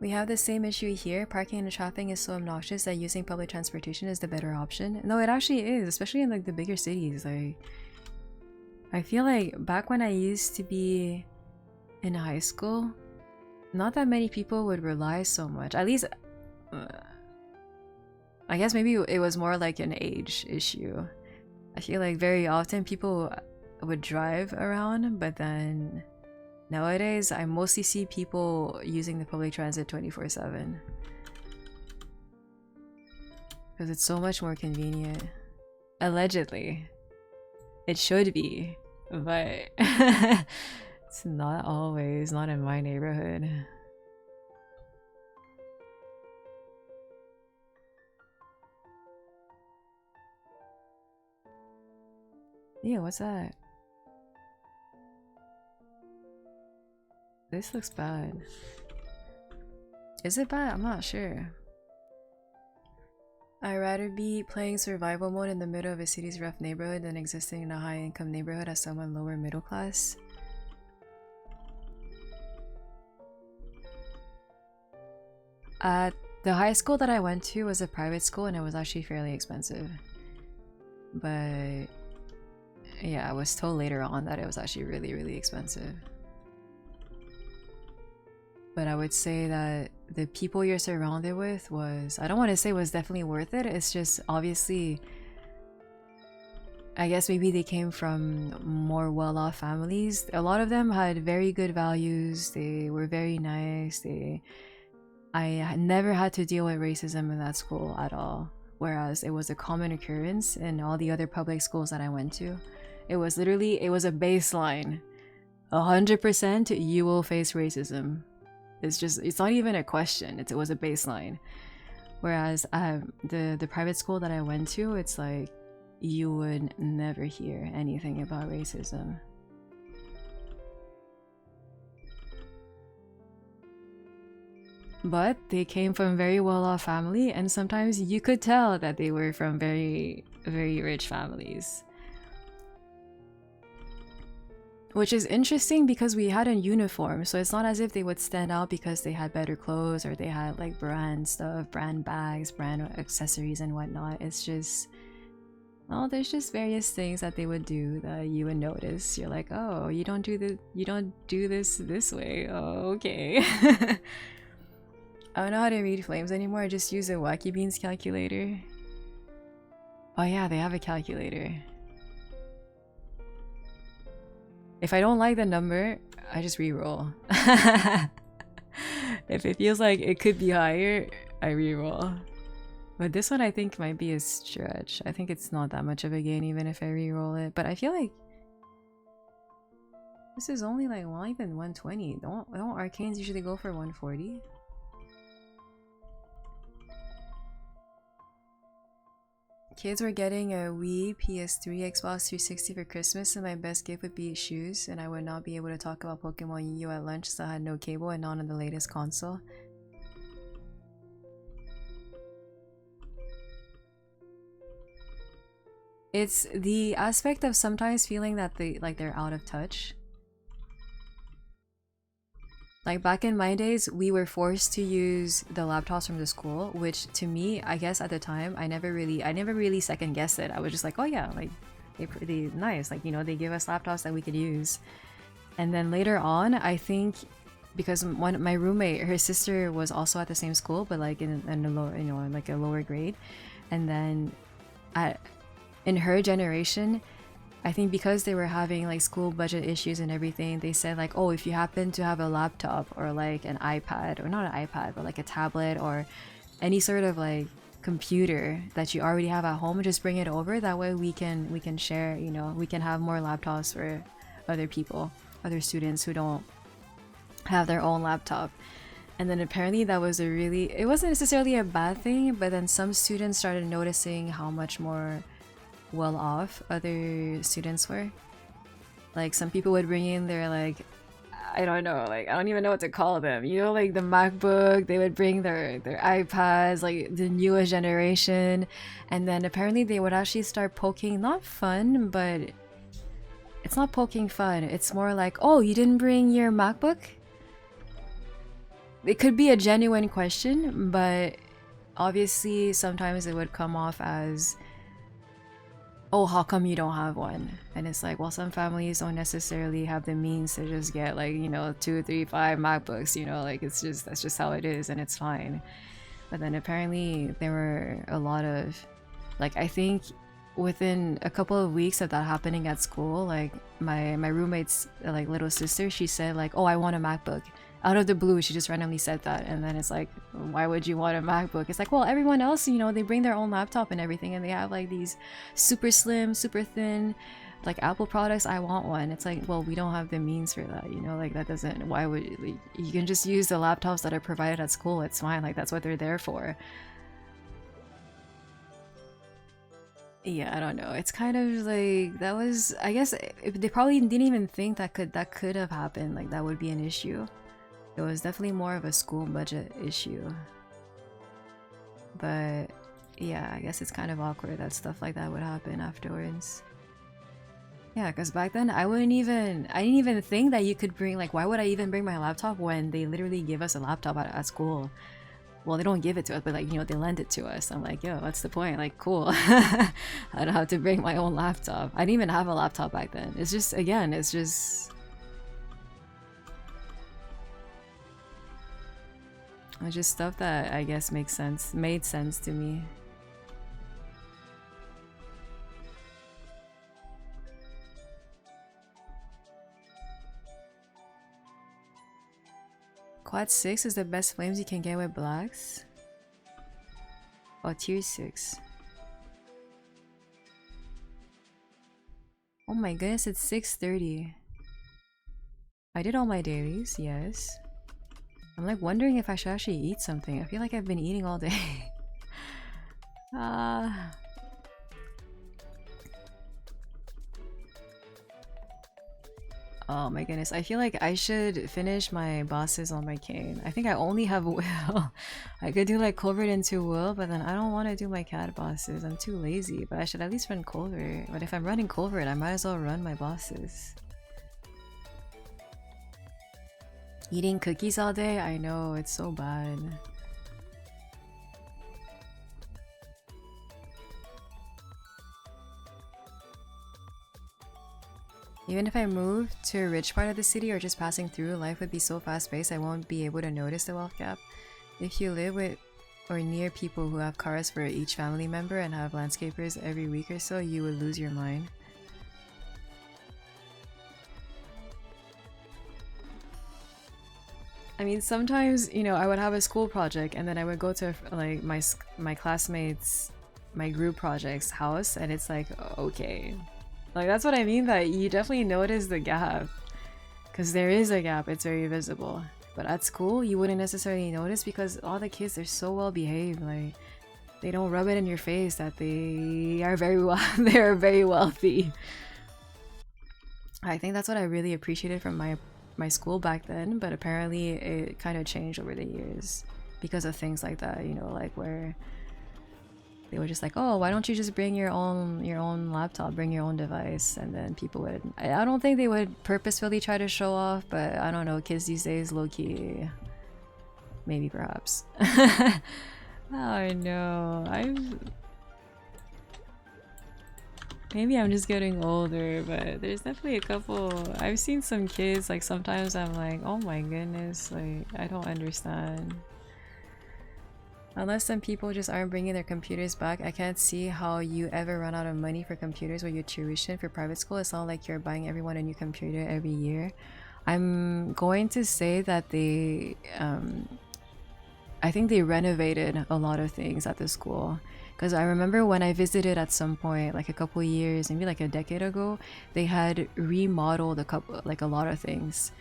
We have the same issue here. Parking and traffic is so obnoxious that using public transportation is the better option. No, it actually is, especially in like the bigger cities. Like, I feel like back when I used to be in high school, not that many people would rely so much. At least, I guess maybe it was more like an age issue. I feel like very often people would drive around, but then nowadays I mostly see people using the public transit 24/7 because it's so much more convenient. Allegedly, it should be, but it's not always. Not in my neighborhood. Yeah, what's that? This looks bad. Is it bad? I'm not sure. I'd rather be playing survival mode in the middle of a city's rough neighborhood than existing in a high-income neighborhood as someone lower middle class. The high school that I went to was a private school and it was actually fairly expensive. But yeah, I was told later on that it was actually really expensive. But I would say that the people you're surrounded with was, I don't want to say was definitely worth it. It's just obviously, I guess maybe they came from more well-off families. A lot of them had very good values. They were very nice. I never had to deal with racism in that school at all. Whereas it was a common occurrence in all the other public schools that I went to. It was literally, it was a baseline. 100% you will face racism. It's not even a question. It was a baseline. Whereas the private school that I went to, it's like you would never hear anything about racism. But they came from very well-off family, and sometimes you could tell that they were from very rich families. Which is interesting because we had a uniform, so it's not as if they would stand out because they had better clothes or they had like brand stuff, brand bags, brand accessories and whatnot. It's just, well, there's just various things that they would do that you would notice. You're like, oh, you don't do this way. Oh, okay. I don't know how to read flames anymore. I just use a Wacky Beans calculator. Oh yeah, they have a calculator. If I don't like the number, I just re-roll. If it feels like it could be higher, I re-roll. But this one I think might be a stretch. I think it's not that much of a gain even if I re-roll it. But I feel like this is only like, well, even 120. Don't arcanes usually go for 140? Kids were getting a Wii, PS3, Xbox 360 for Christmas, and my best gift would be shoes, and I would not be able to talk about Pokemon Yu-Gi-Oh! At lunch since I had no cable and not on the latest console. It's the aspect of sometimes feeling that they're out of touch. Like back in my days, we were forced to use the laptops from the school, which to me, I guess at the time, I never really second guessed it. I was just like, oh yeah, like they're pretty nice. Like, you know, they give us laptops that we could use. And then later on, I think because my roommate, her sister was also at the same school, but like in a lower, you know, like a lower grade. And then in her generation, I think because they were having like school budget issues and everything, they said like, oh, if you happen to have a laptop or like an iPad, or not an iPad, but like a tablet or any sort of like computer that you already have at home, just bring it over. That way we can share, you know, we can have more laptops for other people, other students who don't have their own laptop. And then apparently that was it wasn't necessarily a bad thing, but then some students started noticing how much more well off other students were. Like some people would bring in their, like, I don't know, like, I don't even know what to call them, you know, like the MacBook. They would bring their iPads, like the newest generation, and then apparently they would actually start poking, not fun, but it's not poking fun, it's more like, oh, you didn't bring your MacBook? It could be a genuine question, but obviously sometimes it would come off as, oh, how come you don't have one? And it's like, well, some families don't necessarily have the means to just get, like, you know, 2, 3, 5 MacBooks, you know, like that's just how it is, and it's fine. But then apparently there were a lot of, like, I think within a couple of weeks of that happening at school, like my roommate's like little sister, she said like, oh, I want a MacBook. Out of the blue, she just randomly said that, and then it's like, why would you want a MacBook? It's like, well, everyone else, you know, they bring their own laptop and everything, and they have like these super slim, super thin, like Apple products. I want one. It's like, well, we don't have the means for that, you know, like that doesn't, why would you, you can just use the laptops that are provided at school. It's fine, like that's what they're there for. Yeah, I don't know. It's kind of like, that was, I guess they probably didn't even think that could have happened, like that would be an issue. It was definitely more of a school budget issue. But yeah, I guess it's kind of awkward that stuff like that would happen afterwards. Yeah, because back then I didn't even think that you could bring, like, why would I even bring my laptop when they literally give us a laptop at school? Well, they don't give it to us, but like, you know, they lend it to us. I'm like, yo, what's the point? Like, cool. I don't have to bring my own laptop. I didn't even have a laptop back then. It's just, again, it's just stuff that I guess made sense to me. Quad 6 is the best flames you can get with blacks? Oh, tier 6. Oh my goodness, it's 6:30. I did all my dailies, yes. I'm like wondering if I should actually eat something. I feel like I've been eating all day. Oh my goodness, I feel like I should finish my bosses on my cane. I think I only have Will. I could do like Culvert into Will, but then I don't want to do my cat bosses. I'm too lazy, but I should at least run Culvert. But if I'm running Culvert, I might as well run my bosses. Eating cookies all day? I know, it's so bad. Even if I move to a rich part of the city or just passing through, life would be so fast-paced I won't be able to notice the wealth gap. If you live with or near people who have cars for each family member and have landscapers every week or so, you would lose your mind. I mean, sometimes, you know, I would have a school project and then I would go to like my classmates, my group project's house, and it's like, okay. Like, that's what I mean, that you definitely notice the gap. Because there is a gap, it's very visible. But at school, you wouldn't necessarily notice because all the kids are so well behaved. Like, they don't rub it in your face that they are they are very wealthy. I think that's what I really appreciated from my school back then, but apparently it kind of changed over the years because of things like that, you know, like where they were just like, oh, why don't you just bring your own laptop, bring your own device, and then people would, I don't think they would purposefully try to show off, but I don't know, kids these days, low-key, maybe perhaps. I know, maybe I'm just getting older, but there's definitely a couple. I've seen some kids, like sometimes I'm like, oh my goodness, like I don't understand. Unless some people just aren't bringing their computers back, I can't see how you ever run out of money for computers with your tuition for private school. It's not like you're buying everyone a new computer every year. I'm going to say that they, I think they renovated a lot of things at the school. Because I remember when I visited at some point, like a couple years, maybe like a decade ago, they had remodeled a lot of things.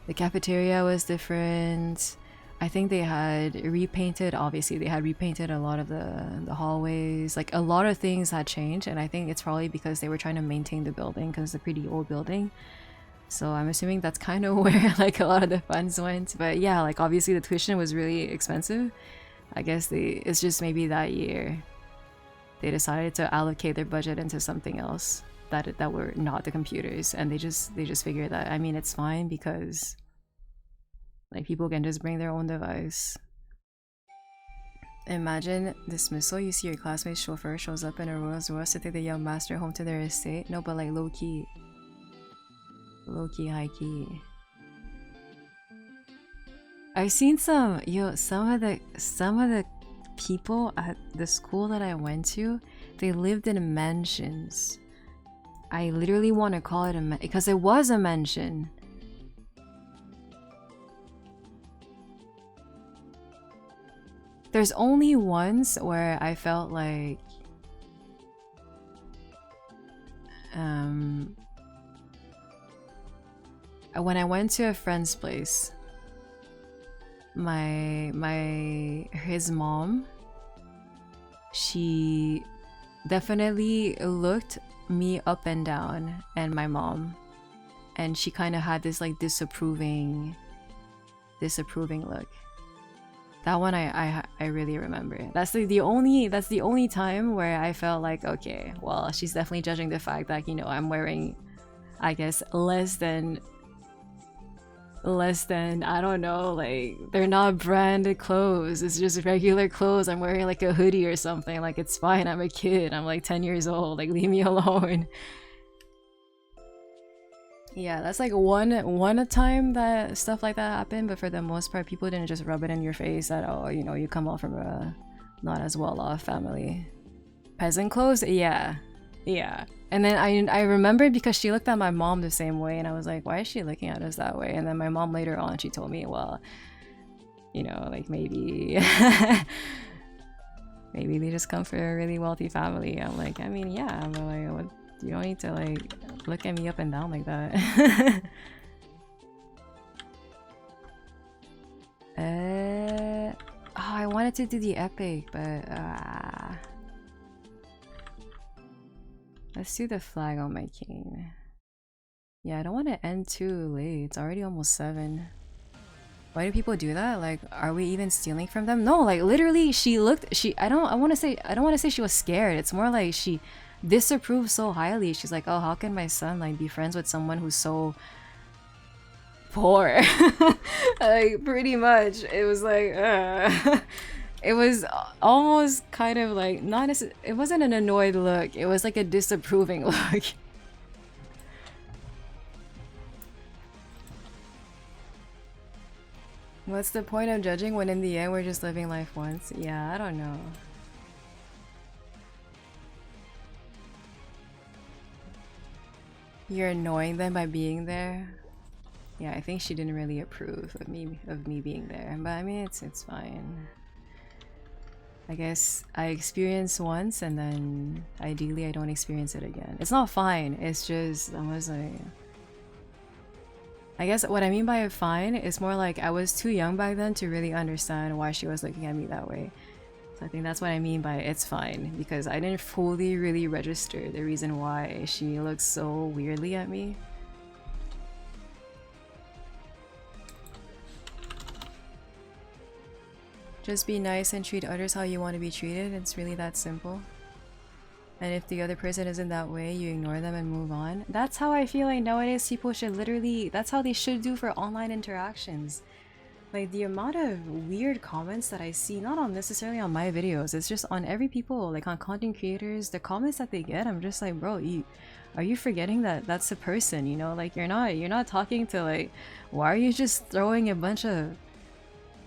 The cafeteria was different. I think they had repainted, obviously they had repainted a lot of the hallways. Like a lot of things had changed, and I think it's probably because they were trying to maintain the building because it's a pretty old building. So I'm assuming that's kind of where like a lot of the funds went. But yeah, like obviously the tuition was really expensive. I guess it's just maybe that year they decided to allocate their budget into something else that were not the computers, and they just figured that, I mean, it's fine because like people can just bring their own device. Imagine dismissal. You see your classmate's chauffeur shows up in a Rolls Royce to take the young master home to their estate. No, but like low key, high key. I've seen some of the people at the school that I went to, they lived in mansions. I literally want to call it a because it was a mansion. There's only once where I felt like when I went to a friend's place, his mom, she definitely looked me up and down, and my mom, and she kind of had this like disapproving look. That one I really remember. That's the only time where I felt like, okay, well, she's definitely judging the fact that, you know, I'm wearing, I guess, less than I don't know, like they're not branded clothes, it's just regular clothes. I'm wearing like a hoodie or something, like it's fine, I'm a kid, I'm like 10 years old, like leave me alone. Yeah, that's like one time that stuff like that happened, but for the most part people didn't just rub it in your face that, oh, you know, you come off from a not as well-off family. Peasant clothes, yeah. And then I remembered because she looked at my mom the same way, and I was like, why is she looking at us that way? And then my mom later on, she told me, well, you know, like maybe maybe they just come from a really wealthy family. I'm like, I mean, yeah, but like, what, you don't need to like look at me up and down like that. Oh, I wanted to do the epic, but let's do the flag on my king. Yeah, I don't want to end too late. It's already almost 7. Why do people do that? Like, are we even stealing from them? No, like literally I don't want to say she was scared. It's more like she disapproved so highly. She's like, oh, how can my son like be friends with someone who's so poor? Like pretty much it was like it was almost kind of like it wasn't an annoyed look, it was like a disapproving look. What's the point of judging when in the end we're just living life once? Yeah, I don't know. You're annoying them by being there? Yeah, I think she didn't really approve of me being there, but I mean it's fine. I guess I experienced once, and then ideally I don't experience it again. It's not fine, it's just I was like, I guess what I mean by fine is more like I was too young back then to really understand why she was looking at me that way. So I think that's what I mean by it's fine, because I didn't fully really register the reason why she looks so weirdly at me. Just be nice and treat others how you want to be treated. It's really that simple. And if the other person isn't that way, you ignore them and move on. That's how I feel like nowadays people should literally, that's how they should do for online interactions. Like the amount of weird comments that I see, not on necessarily on my videos, it's just on every people, like on content creators, the comments that they get, I'm just like, bro, are you forgetting that that's a person, you know? Like you're not talking to like, why are you just throwing a bunch of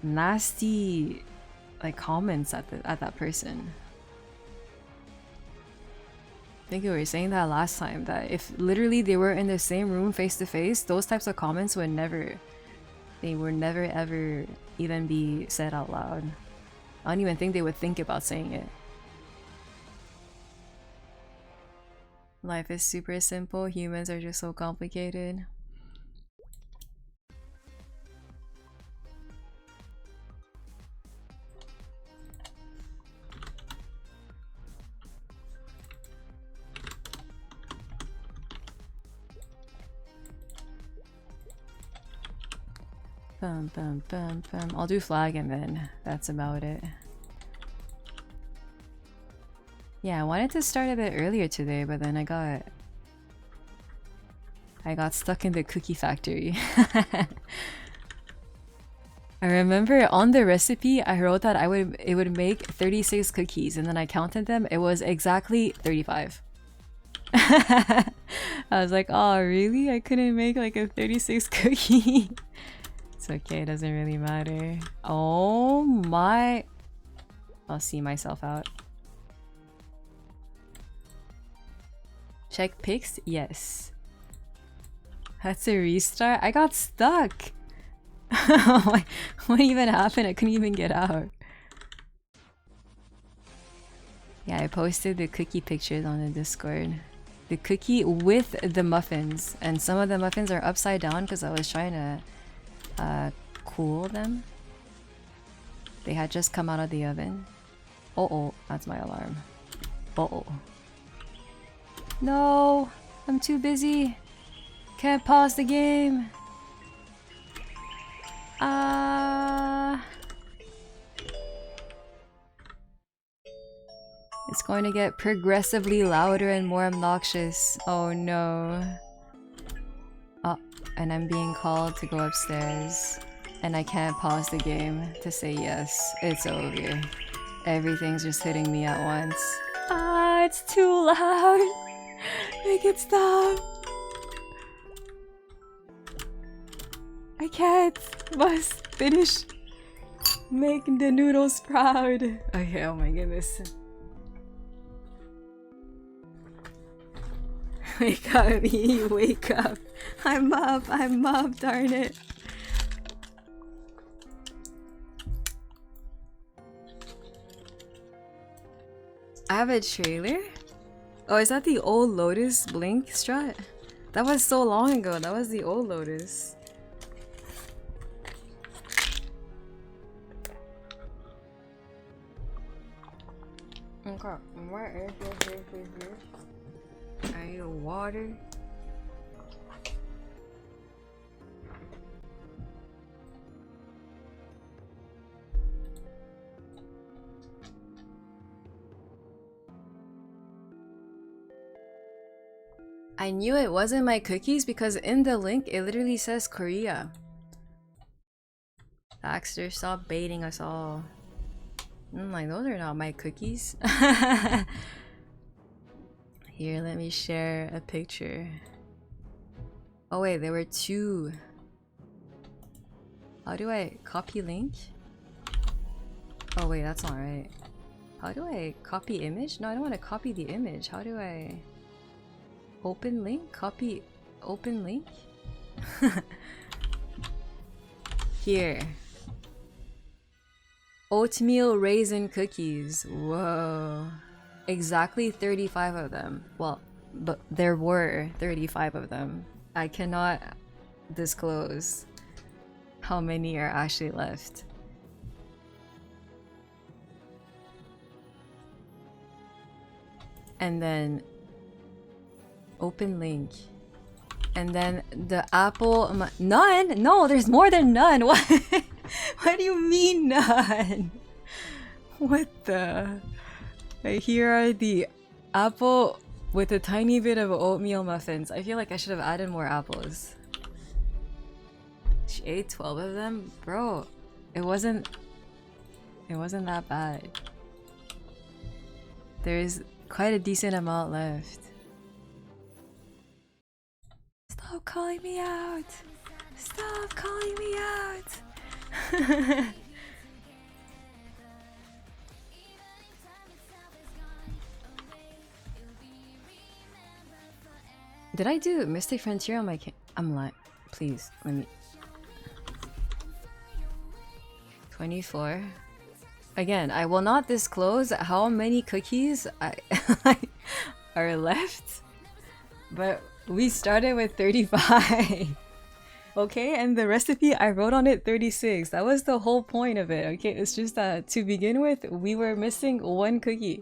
nasty like comments at that person? I think we were saying that last time, that if literally they were in the same room face to face, those types of comments would never ever even be said out loud. I don't even think they would think about saying it. Life is super simple. Humans are just so complicated. Bum, bum, bum, bum. I'll do flag and then that's about it. Yeah, I wanted to start a bit earlier today, but then I got stuck in the cookie factory. I remember on the recipe I wrote that it would make 36 cookies, and then I counted them. It was exactly 35. I was like, oh really? I couldn't make like a 36 cookie. It's okay, it doesn't really matter. Oh my. I'll see myself out. Check pics? Yes. That's a restart? I got stuck! What even happened? I couldn't even get out. Yeah, I posted the cookie pictures on the Discord. The cookie with the muffins. And some of the muffins are upside down because I was trying to cool them. They had just come out of the oven. Oh, that's my alarm. Oh. No, I'm too busy. Can't pause the game. It's going to get progressively louder and more obnoxious. Oh no. Oh, and I'm being called to go upstairs. And I can't pause the game to say yes. It's over. Everything's just hitting me at once. It's too loud. Make it stop. I can't. Must finish. Make the noodles proud. Okay, oh my goodness. Wake up, me, wake up. I'm up, darn it. I have a trailer? Oh, is that the old Lotus Blink strat? That was so long ago. That was the old Lotus. Okay, where is this? I need water. I knew it wasn't my cookies because in the link it literally says Korea. Baxter, stop baiting us all. I'm like, those are not my cookies. Here, let me share a picture. Oh wait, there were two. How do I copy link? Oh wait, that's not right. How do I copy image? No, I don't want to copy the image. How do I... Open link? Copy open link? Here. Oatmeal raisin cookies. Whoa. Exactly 35 of them. Well, but there were 35 of them. I cannot disclose how many are actually left. And then open link. And then the apple... None? No, there's more than none. What? What do you mean none? What the... Here are the apple with a tiny bit of oatmeal muffins. I feel like I should have added more apples. She ate 12 of them? Bro, it wasn't that bad. There's quite a decent amount left. Stop calling me out! Stop calling me out! Did I do Mystic Frontier on my I'm lying. Please, let me... 24. Again, I will not disclose how many cookies are left, but we started with 35. Okay, and the recipe I wrote on it 36. That was the whole point of it. Okay, it's just that to begin with, we were missing one cookie.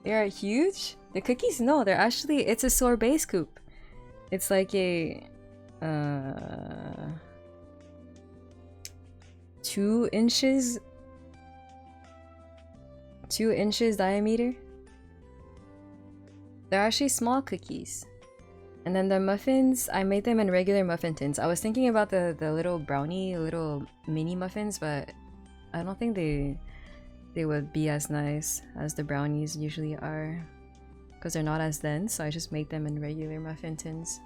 They are huge? The cookies? No, they're actually, it's a sorbet scoop. It's like a 2 inches 2 inches diameter. They're actually small cookies. And then the muffins, I made them in regular muffin tins. I was thinking about the little brownie, little mini muffins, but I don't think they would be as nice as the brownies usually are, because they're not as dense, so I just made them in regular muffin tins.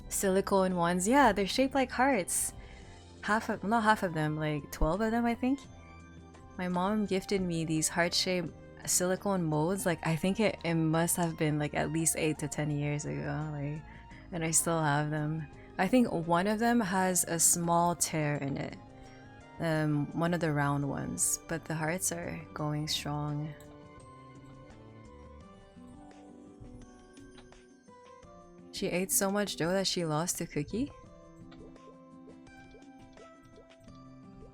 Silicone ones, yeah, they're shaped like hearts. Not half of them, like 12 of them, I think. My mom gifted me these heart-shaped silicone molds. Like, I think it must have been like at least 8 to 10 years ago, like, and I still have them. I think one of them has a small tear in it, one of the round ones, but the hearts are going strong. She ate so much dough that she lost a cookie?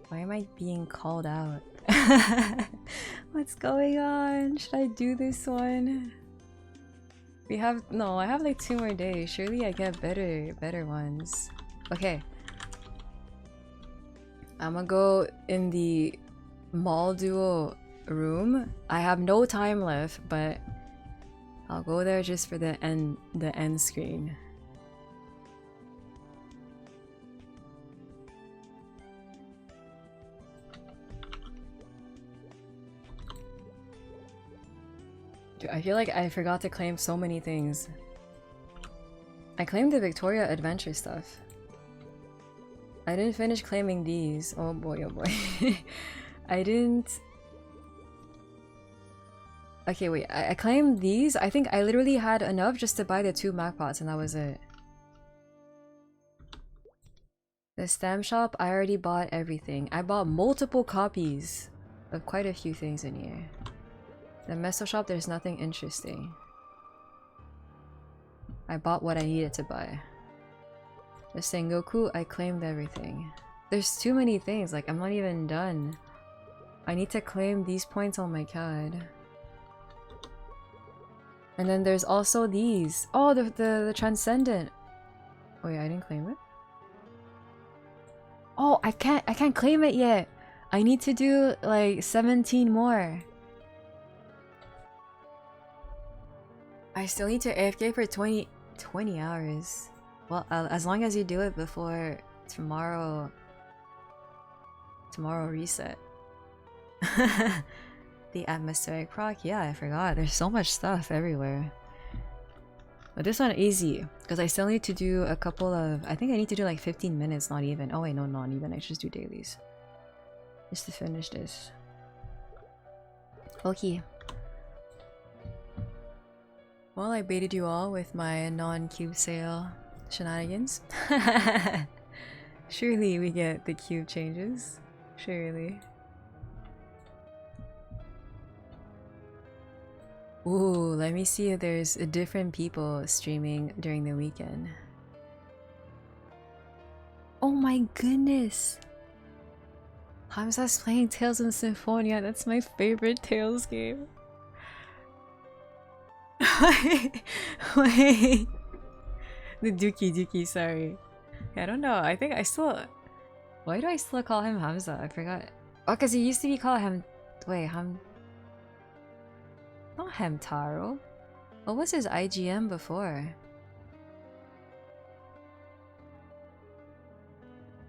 Why am I being called out? What's going on? Should I do this one? We have— no, I have like 2 more days. Surely I get better ones. Okay. I'm gonna go in the mall duo room. I have no time left, but I'll go there just for the end screen. Dude, I feel like I forgot to claim so many things. I claimed the Victoria Adventure stuff. I didn't finish claiming these. Oh boy, oh boy. I didn't... Okay, wait. I claimed these. I think I literally had enough just to buy the 2 Macpots, and that was it. The stamp shop, I already bought everything. I bought multiple copies of quite a few things in here. The Meso shop, there's nothing interesting. I bought what I needed to buy. The Sengoku, I claimed everything. There's too many things, like I'm not even done. I need to claim these points on my CAD. And then there's also these. Oh, the Transcendent. Oh yeah, I didn't claim it. Oh, I can't claim it yet. I need to do like 17 more. I still need to AFK for 20 hours. Well, as long as you do it before tomorrow reset. The atmospheric proc, yeah, I forgot. There's so much stuff everywhere. But this one easy, because I still need to do a couple of— I think I need to do like 15 minutes, not even. Oh wait, no, not even. I just do dailies. Just to finish this. Okay. Well, I baited you all with my non-cube sale shenanigans. Surely we get the cube changes. Surely. Ooh, let me see if there's different people streaming during the weekend. Oh my goodness! Hamza's playing Tales of Symphonia. That's my favorite Tales game. Wait. The Dookie, sorry. I don't know. I think I still— why do I still call him Hamza? I forgot. Oh, because he used to be called wait, not Hamtaro. What was his IGM before?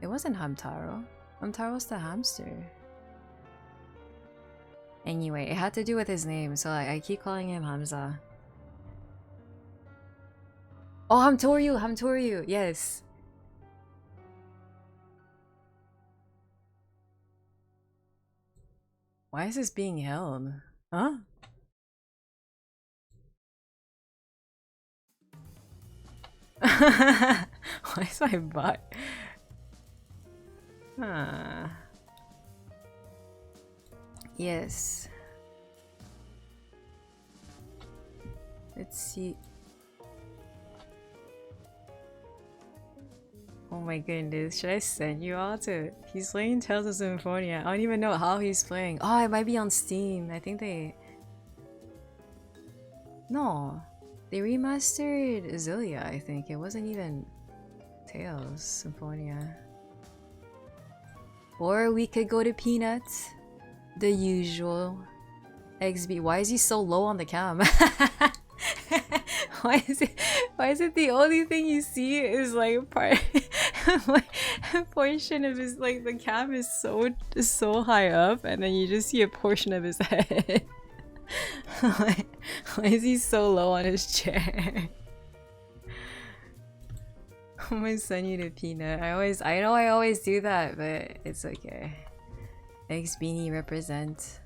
It wasn't Hamtaro. Hamtaro's the hamster. Anyway, it had to do with his name, so I keep calling him Hamza. Oh, Hamtoryu, yes. Why is this being held? Huh? Why is my bot? Huh. Yes. Let's see. Oh my goodness, should I send you all to... He's playing Tales of Symphonia. I don't even know how he's playing. Oh, it might be on Steam. I think they... No. They remastered Zillia, I think. It wasn't even Tales Symphonia. Or we could go to Peanut. The usual. XB. Why is he so low on the cam? Why is it the only thing you see is like part like a portion of his, like the cam is so high up and then you just see a portion of his head. why is he so low on his chair? I'm gonna send you to Peanut. I know I always do that, but it's okay. X Beanie represent.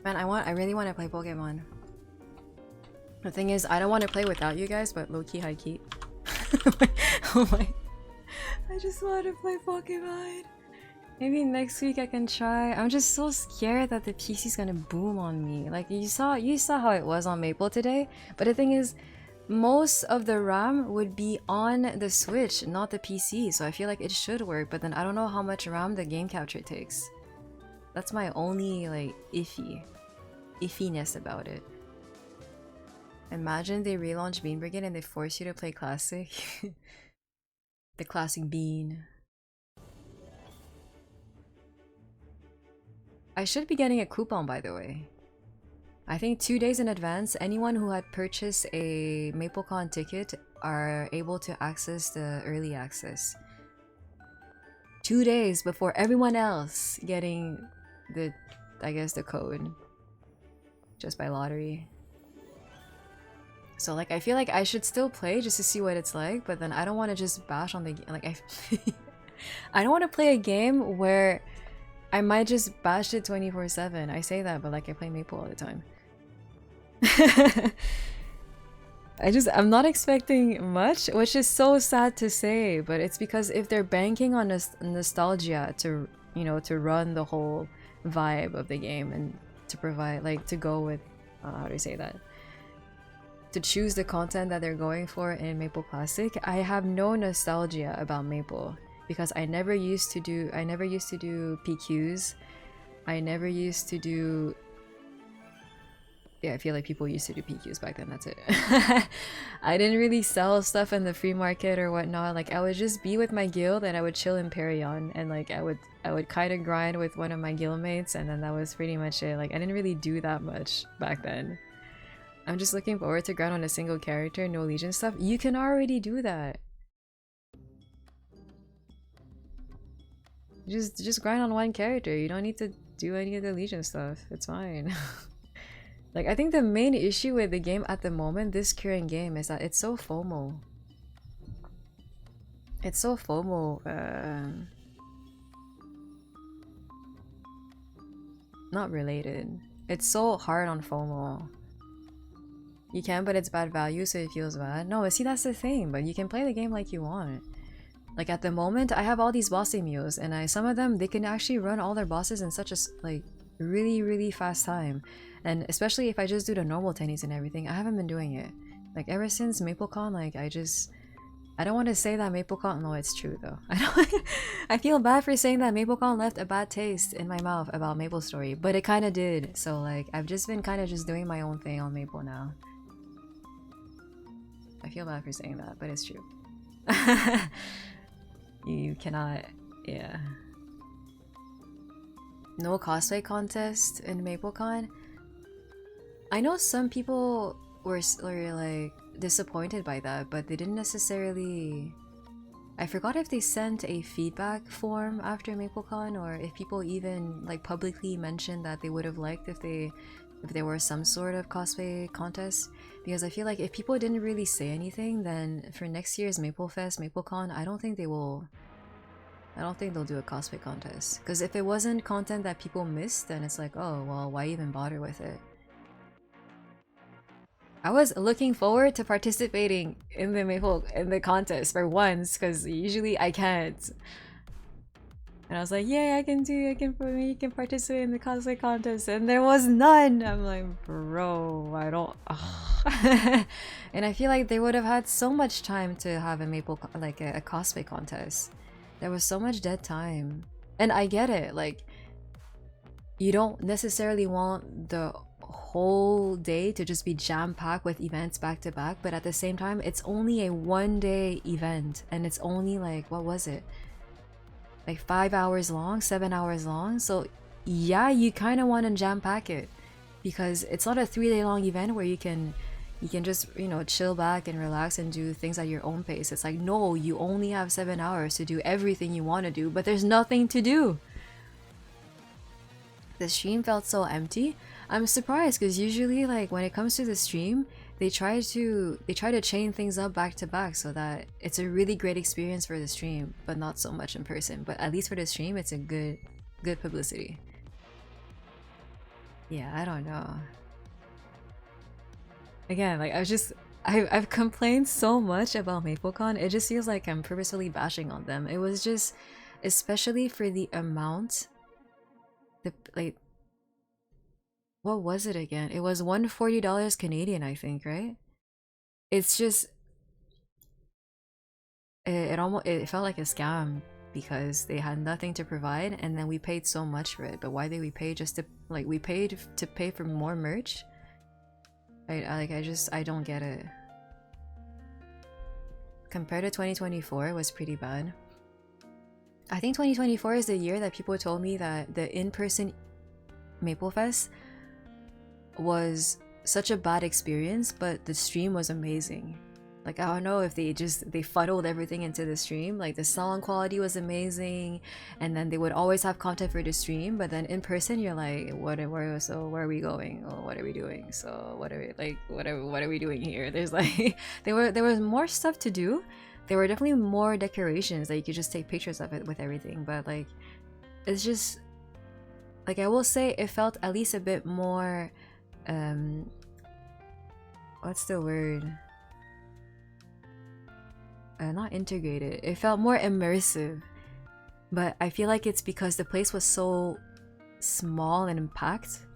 Man, I really want to play Pokemon. The thing is, I don't want to play without you guys, but low-key, high-key. Oh my... I just want to play Pokemon. Maybe next week I can try. I'm just so scared that the PC's gonna boom on me. Like, you saw how it was on Maple today, but the thing is, most of the RAM would be on the Switch, not the PC, so I feel like it should work, but then I don't know how much RAM the game capture takes. That's my only, like, iffiness about it. Imagine they relaunch Bean Brigade and they force you to play Classic. The Classic Bean. I should be getting a coupon, by the way. I think 2 days in advance, anyone who had purchased a MapleCon ticket are able to access the early access. 2 days before everyone else getting the, I guess, the code. Just by lottery. So like, I feel like I should still play just to see what it's like, but then I don't want to just bash on the game. Like, I don't want to play a game where I might just bash it 24/7. I say that, but like I play Maple all the time. I'm not expecting much, which is so sad to say, but it's because if they're banking on nostalgia to, you know, to run the whole vibe of the game and to provide, like, to go with, how do you say that? To choose the content that they're going for in Maple Classic, I have no nostalgia about Maple because I never used to do PQs. I never used to do... Yeah, I feel like people used to do PQs back then, that's it. I didn't really sell stuff in the free market or whatnot. Like, I would just be with my guild and I would chill in Perion, and like I would kind of grind with one of my guildmates, and then that was pretty much it. Like, I didn't really do that much back then. I'm just looking forward to grind on a single character, no Legion stuff. You can already do that. Just grind on one character. You don't need to do any of the Legion stuff. It's fine. Like, I think the main issue with the game at the moment, this current game, is that it's so FOMO. It's so FOMO, not related. It's so hard on FOMO. You can, but it's bad value, so it feels bad. No, see, that's the thing, but you can play the game like you want. Like, at the moment, I have all these bossy mules, and some of them, they can actually run all their bosses in such a, like, really fast time. And especially if I just do the normal tennies and everything, I haven't been doing it. Like, ever since MapleCon, like, I don't want to say that MapleCon... No, it's true, though. I feel bad for saying that MapleCon left a bad taste in my mouth about MapleStory, but it kind of did. So, like, I've just been kind of just doing my own thing on Maple now. I feel bad for saying that, but it's true. You cannot... Yeah. No cosplay contest in MapleCon? I know some people were like disappointed by that, but they didn't necessarily... I forgot if they sent a feedback form after MapleCon, or if people even like publicly mentioned that they would have liked if there were some sort of cosplay contest. Because I feel like if people didn't really say anything, then for next year's MapleFest, MapleCon, I don't think they'll do a cosplay contest. Because if it wasn't content that people missed, then it's like, oh, well, why even bother with it? I was looking forward to participating in the contest for once, because usually I can't. And I was like, yeah, I can participate in the cosplay contest, and there was none. I'm like, bro, I don't. Ugh. And I feel like they would have had so much time to have a a cosplay contest. There was so much dead time, and I get it. Like, you don't necessarily want the whole day to just be jam-packed with events back to back, but at the same time, it's only a 1-day event, and it's only like, what was it? Like 5 hours long, 7 hours long. So yeah, you kind of want to jam pack it, because it's not a 3-day long event where you can just, you know, chill back and relax and do things at your own pace. It's like, no, you only have 7 hours to do everything you want to do, but there's nothing to do. The stream felt so empty. I'm surprised, because usually, like, when it comes to the stream, they try to chain things up back to back so that it's a really great experience for the stream, but not so much in person. But at least for the stream, it's a good publicity. Yeah, I don't know. Again, like, I've complained so much about MapleCon. It just feels like I'm purposefully bashing on them. It was just, especially for the amount, what was it again? It was $140 Canadian, I think, right? It's just, it felt like a scam, because they had nothing to provide, and then we paid so much for it. But why did we pay? Just to, like, we paid to pay for more merch? I don't get it. Compared to 2024, it was pretty bad. I think 2024 is the year that people told me that the in-person MapleFest was such a bad experience, but the stream was amazing. Like, I don't know if they funneled everything into the stream. Like, the sound quality was amazing, and then they would always have content for the stream, but then in person you're like, where are we going? Oh, what are we doing? So what are we doing here? There's like there was more stuff to do. There were definitely more decorations that you could just take pictures of it with everything, but like, it's just, like, I will say it felt at least a bit more what's the word? Not integrated. It felt more immersive, but I feel like it's because the place was so small and packed.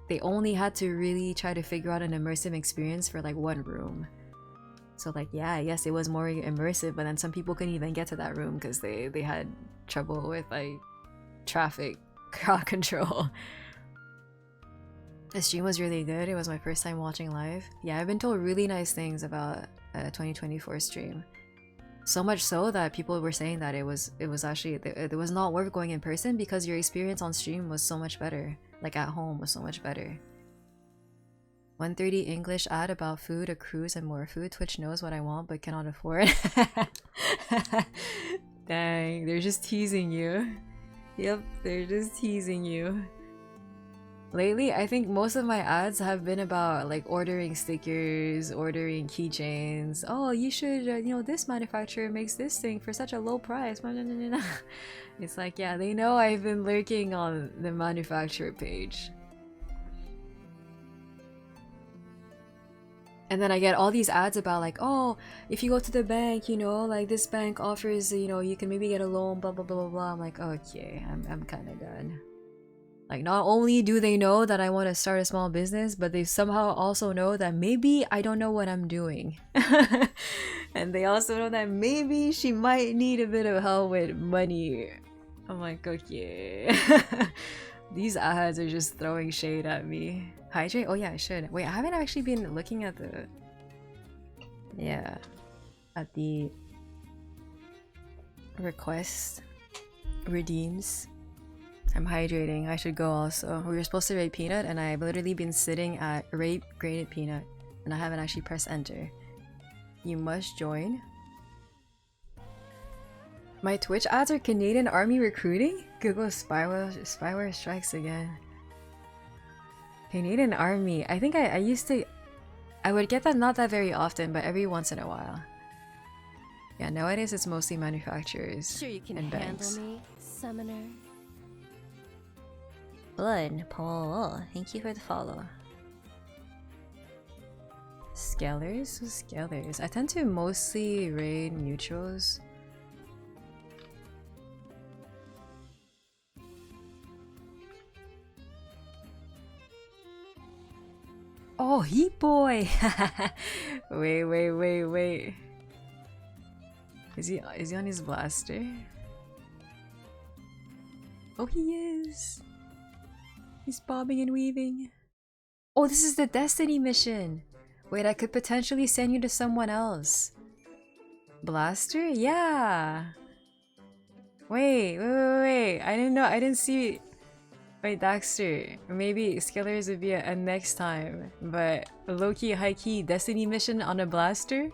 They only had to really try to figure out an immersive experience for like one room. So like, yeah, yes, it was more immersive, but then some people couldn't even get to that room because they had trouble with like traffic crowd control. The stream was really good. It was my first time watching live. Yeah, I've been told really nice things about 2024 stream. So much so that people were saying that it was actually, it was not worth going in person because your experience on stream was so much better. Like at home was so much better. 130 English ad about food, a cruise, and more food. Twitch knows what I want but cannot afford. Dang, they're just teasing you. Yep, they're just teasing you. Lately, I think most of my ads have been about like ordering stickers, ordering keychains. Oh, you should, you know, this manufacturer makes this thing for such a low price. It's like, yeah, they know I've been lurking on the manufacturer page. And then I get all these ads about like, oh, if you go to the bank, you know, like this bank offers, you know, you can maybe get a loan, blah, blah, blah, blah, blah. I'm like, okay, I'm kind of done. Like, not only do they know that I want to start a small business, but they somehow also know that maybe I don't know what I'm doing. And they also know that maybe she might need a bit of help with money. I'm like, okay. These ads are just throwing shade at me. Hydrate? Oh yeah, I should. Wait, I haven't actually been looking at the... Yeah. At the... request... redeems. I'm hydrating. I should go also. We were supposed to rate peanut and I've literally been sitting at rate graded peanut and I haven't actually pressed enter. You must join. My Twitch ads are Canadian Army recruiting? Google spyware strikes again. Canadian Army. I think I used to... I would get that not that very often, but every once in a while. Yeah, nowadays it's mostly manufacturers Sure you can and banks. handle me, summoner. Blood, Paul. Thank you for the follow. Scalers? Who's Scalers? I tend to mostly raid neutrals. Oh, Heat Boy! Wait. Is he on his blaster? Oh, he is! He's bobbing and weaving. Oh, this is the Destiny mission! Wait, I could potentially send you to someone else. Blaster? Yeah! Wait. I didn't know, I didn't see... Wait, Daxter. Maybe Scalers would be a next time, but low-key, high-key Destiny mission on a blaster?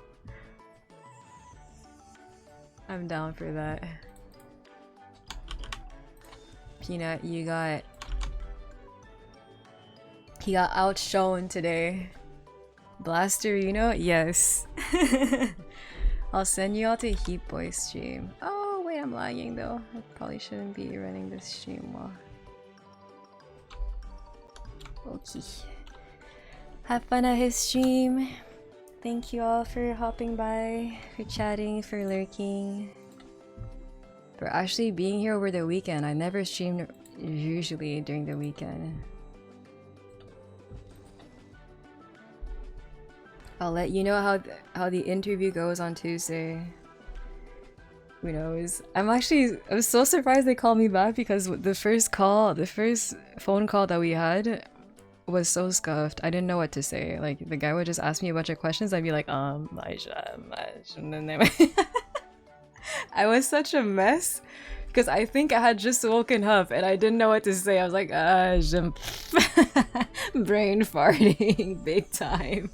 I'm down for that. Peanut, you got... He got outshone today. Blaster, you know? Yes. I'll send you all to Heat Boy stream. Oh, wait, I'm lagging though. I probably shouldn't be running this stream while... Okay. Have fun at his stream. Thank you all for hopping by, for chatting, for lurking, for actually being here over the weekend. I never stream usually during the weekend. I'll let you know how the interview goes on Tuesday. Who knows? I'm so surprised they called me back because the first phone call that we had was so scuffed. I didn't know what to say. Like, the guy would just ask me a bunch of questions. I'd be like, and then I was such a mess because I think I had just woken up and I didn't know what to say. I was like, brain farting big time.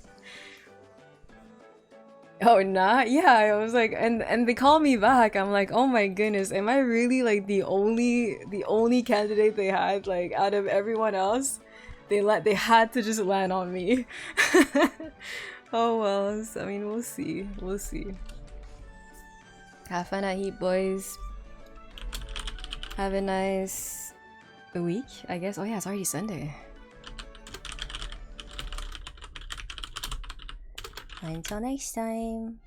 Oh, not? Yeah, I was like, and they call me back. I'm like, oh my goodness, am I really like the only candidate they had, like, out of everyone else? They had to just land on me. Oh well, I mean, we'll see. Have fun at Heat, boys. Have a nice week, I guess. Oh yeah, it's already Sunday. Until next time.